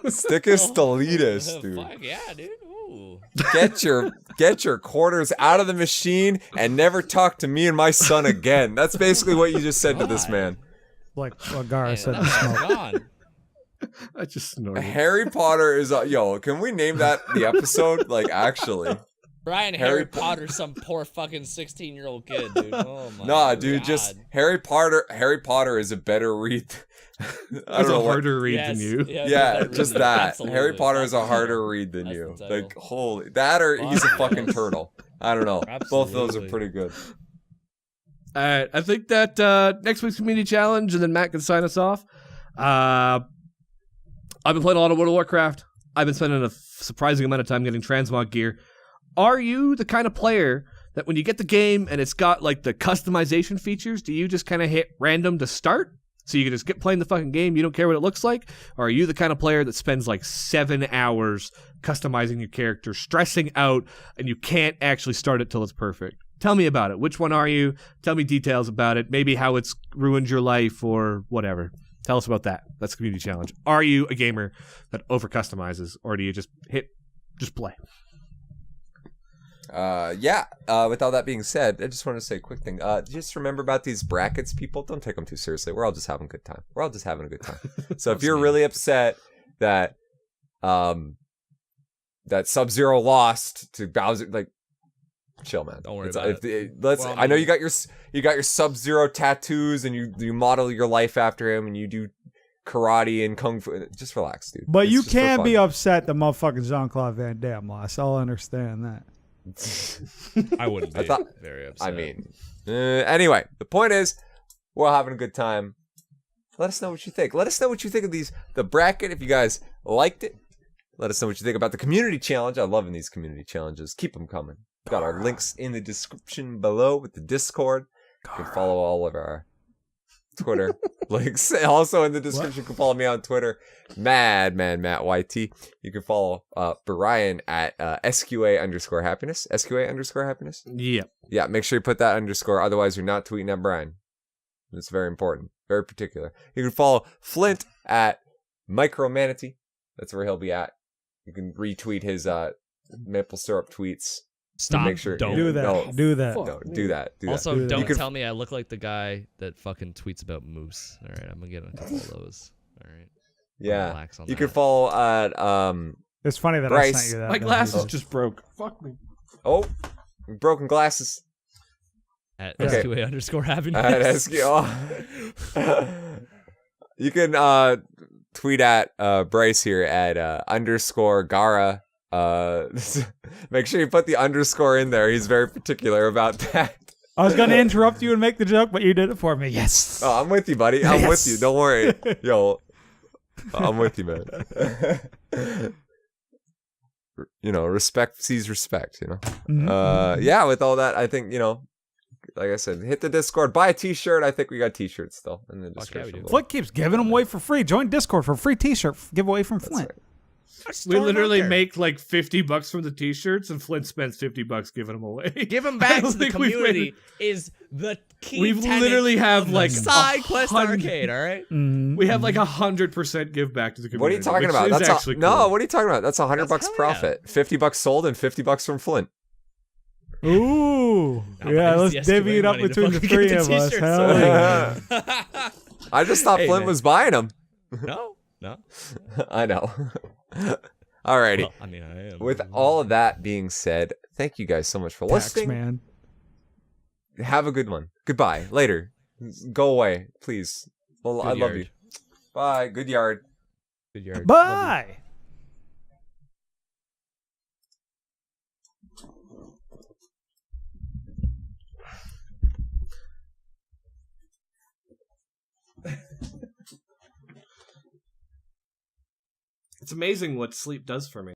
Speaker 1: Stick us, delete us, dude.
Speaker 4: Fuck yeah, dude. Ooh.
Speaker 1: Get your quarters out of the machine and never talk to me and my son again. That's basically what you just said to this man.
Speaker 5: Like what Gara
Speaker 4: Man,
Speaker 5: said
Speaker 4: that
Speaker 5: to
Speaker 4: man's
Speaker 5: Smoke.
Speaker 4: gone.
Speaker 2: I just snorted.
Speaker 1: Harry Potter is yo. Can we name that the episode? Like actually,
Speaker 4: Brian
Speaker 1: Harry
Speaker 4: Harry Potter, some poor fucking 16-year-old kid, dude. Oh my
Speaker 1: nah, dude.
Speaker 4: God.
Speaker 1: Just Harry Potter. Harry Potter is a better read. I
Speaker 2: It's
Speaker 1: don't know
Speaker 2: a
Speaker 1: what.
Speaker 2: harder read
Speaker 4: Yes,
Speaker 2: than you.
Speaker 1: Yeah, just that.
Speaker 4: Absolutely.
Speaker 1: Harry Potter is a
Speaker 4: That's the
Speaker 1: harder
Speaker 4: title.
Speaker 1: read than
Speaker 4: That's
Speaker 1: you.
Speaker 4: the title.
Speaker 1: Like holy that or he's a fucking turtle. I don't know. Both of those are
Speaker 4: Absolutely.
Speaker 1: pretty good.
Speaker 2: All right, I think that next week's community challenge, and then Matt can sign us off. I've been playing a lot of World of Warcraft. I've been spending a surprising amount of time getting transmog gear. Are you the kind of player that when you get the game and it's got like the customization features, do you just kind of hit random to start? So you can just get playing the fucking game, you don't care what it looks like? Or are you the kind of player that spends like 7 hours customizing your character, stressing out, and you can't actually start it till it's perfect? Tell me about it. Which one are you? Tell me details about it. Maybe how it's ruined your life or whatever. Tell us about that. That's the community challenge. Are you a gamer that over customizes, or do you just play?
Speaker 1: Yeah. With all that being said, I just want to say a quick thing. Just remember about these brackets, people. Don't take them too seriously. We're all just having a good time. We're all just having a good time. So if you're really upset that that Sub-Zero lost to Bowser, like, chill, man.
Speaker 4: Don't worry
Speaker 1: It's-
Speaker 4: about
Speaker 1: let's.
Speaker 4: Well,
Speaker 1: I know you got your Sub-Zero tattoos and you model your life after him and you do karate and kung fu. Just relax, dude.
Speaker 5: But
Speaker 1: It's
Speaker 5: you
Speaker 1: just for
Speaker 5: can
Speaker 1: fun.
Speaker 5: be upset the motherfucking Jean-Claude Van Damme lost. I'll understand that.
Speaker 4: I wouldn't be
Speaker 1: I thought-
Speaker 4: very upset.
Speaker 1: I mean, anyway, the point is, we're all having a good time. Let us know what you think. Let us know what you think of the bracket. If you guys liked it, let us know what you think about the community challenge. I love these community challenges. Keep them coming. Got our links in the description below with the Discord. You can follow all of our Twitter links. Also in the description, you can follow me on Twitter, MadManMattYT. You can follow Brian at SQA_happiness. SQA_happiness.
Speaker 2: Yeah.
Speaker 1: Yeah, make sure you put that underscore. Otherwise, you're not tweeting at Brian. It's very important, very particular. You can follow Flint at Micromanatee. That's where he'll be at. You can retweet his maple syrup tweets.
Speaker 4: Stop.
Speaker 1: Make sure
Speaker 4: Don't
Speaker 5: Do that.
Speaker 1: No.
Speaker 5: Do that.
Speaker 1: No, do that. Do
Speaker 4: Also,
Speaker 5: Do that.
Speaker 4: don't
Speaker 5: You could-
Speaker 4: tell me I look like the guy that fucking tweets about moose. All right, I'm gonna get a couple of those. All right.
Speaker 1: Yeah.
Speaker 4: Relax on
Speaker 1: You
Speaker 4: that.
Speaker 1: can follow at
Speaker 5: It's funny that I
Speaker 1: Bryce.
Speaker 5: sent you that.
Speaker 2: My
Speaker 5: Ben.
Speaker 2: glasses just broke. Fuck me.
Speaker 1: oh, broken glasses.
Speaker 4: At
Speaker 1: Okay.
Speaker 4: SQA underscore happiness.
Speaker 1: At SQ. You can tweet at Bryce here at underscore Gara. Make sure you put the underscore in there. He's very particular about that.
Speaker 5: I was gonna interrupt you and make the joke, but you did it for me. Yes.
Speaker 1: Oh, I'm with you, buddy. I'm with
Speaker 5: Yes.
Speaker 1: you. Don't worry. Yo, I'm with you, man. You know, respect sees respect, you know?
Speaker 5: Mhm.
Speaker 1: Yeah, with all that, I think, you know, like I said, hit the Discord, buy a t-shirt. I think we got t-shirts still in the
Speaker 4: Fuck yeah, we
Speaker 1: description.
Speaker 4: do.
Speaker 1: below.
Speaker 5: Flint keeps giving them away for free. Join Discord for free T-shirt giveaway from
Speaker 1: That's
Speaker 5: Flint.
Speaker 1: right.
Speaker 2: We literally make like $50 from the t-shirts, and Flint spends $50 giving them away.
Speaker 4: Give them
Speaker 2: I
Speaker 4: back
Speaker 2: don't
Speaker 4: to the
Speaker 2: think we've
Speaker 4: community is the key.
Speaker 2: We
Speaker 4: tenet
Speaker 2: literally have
Speaker 4: of the
Speaker 2: like
Speaker 4: side quest
Speaker 2: 100
Speaker 4: arcade. All right.
Speaker 5: Mhm.
Speaker 2: We have like 100% give back to the community.
Speaker 1: What are you talking
Speaker 2: which
Speaker 1: about?
Speaker 2: is
Speaker 1: That's
Speaker 2: actually
Speaker 1: no.
Speaker 2: cool.
Speaker 1: What are you talking about? That's $100
Speaker 4: That's hell
Speaker 1: profit. $50 sold and $50 from Flint.
Speaker 5: Ooh.
Speaker 4: I'll
Speaker 5: Yeah,
Speaker 4: use
Speaker 5: let's
Speaker 4: the
Speaker 5: divvy it
Speaker 4: SQA
Speaker 5: up
Speaker 4: money to
Speaker 5: between the
Speaker 4: fucking
Speaker 5: three
Speaker 4: get
Speaker 5: of
Speaker 4: the
Speaker 5: us.
Speaker 4: t-shirts
Speaker 5: Hell
Speaker 4: sold.
Speaker 5: yeah.
Speaker 1: I just thought
Speaker 4: Hey,
Speaker 1: Flint
Speaker 4: man.
Speaker 1: was buying them.
Speaker 4: No.
Speaker 1: I know. Alrighty.
Speaker 4: Well, I mean, I am.
Speaker 1: With all of that being said, thank you guys so much for
Speaker 5: Tax
Speaker 1: listening.
Speaker 5: man.
Speaker 1: Have a good one. Goodbye. Later. Go away, please. Well,
Speaker 4: Good
Speaker 1: I love
Speaker 4: yard.
Speaker 1: you. Bye. Good yard.
Speaker 4: Good yard.
Speaker 5: Bye.
Speaker 2: It's amazing what sleep does for me.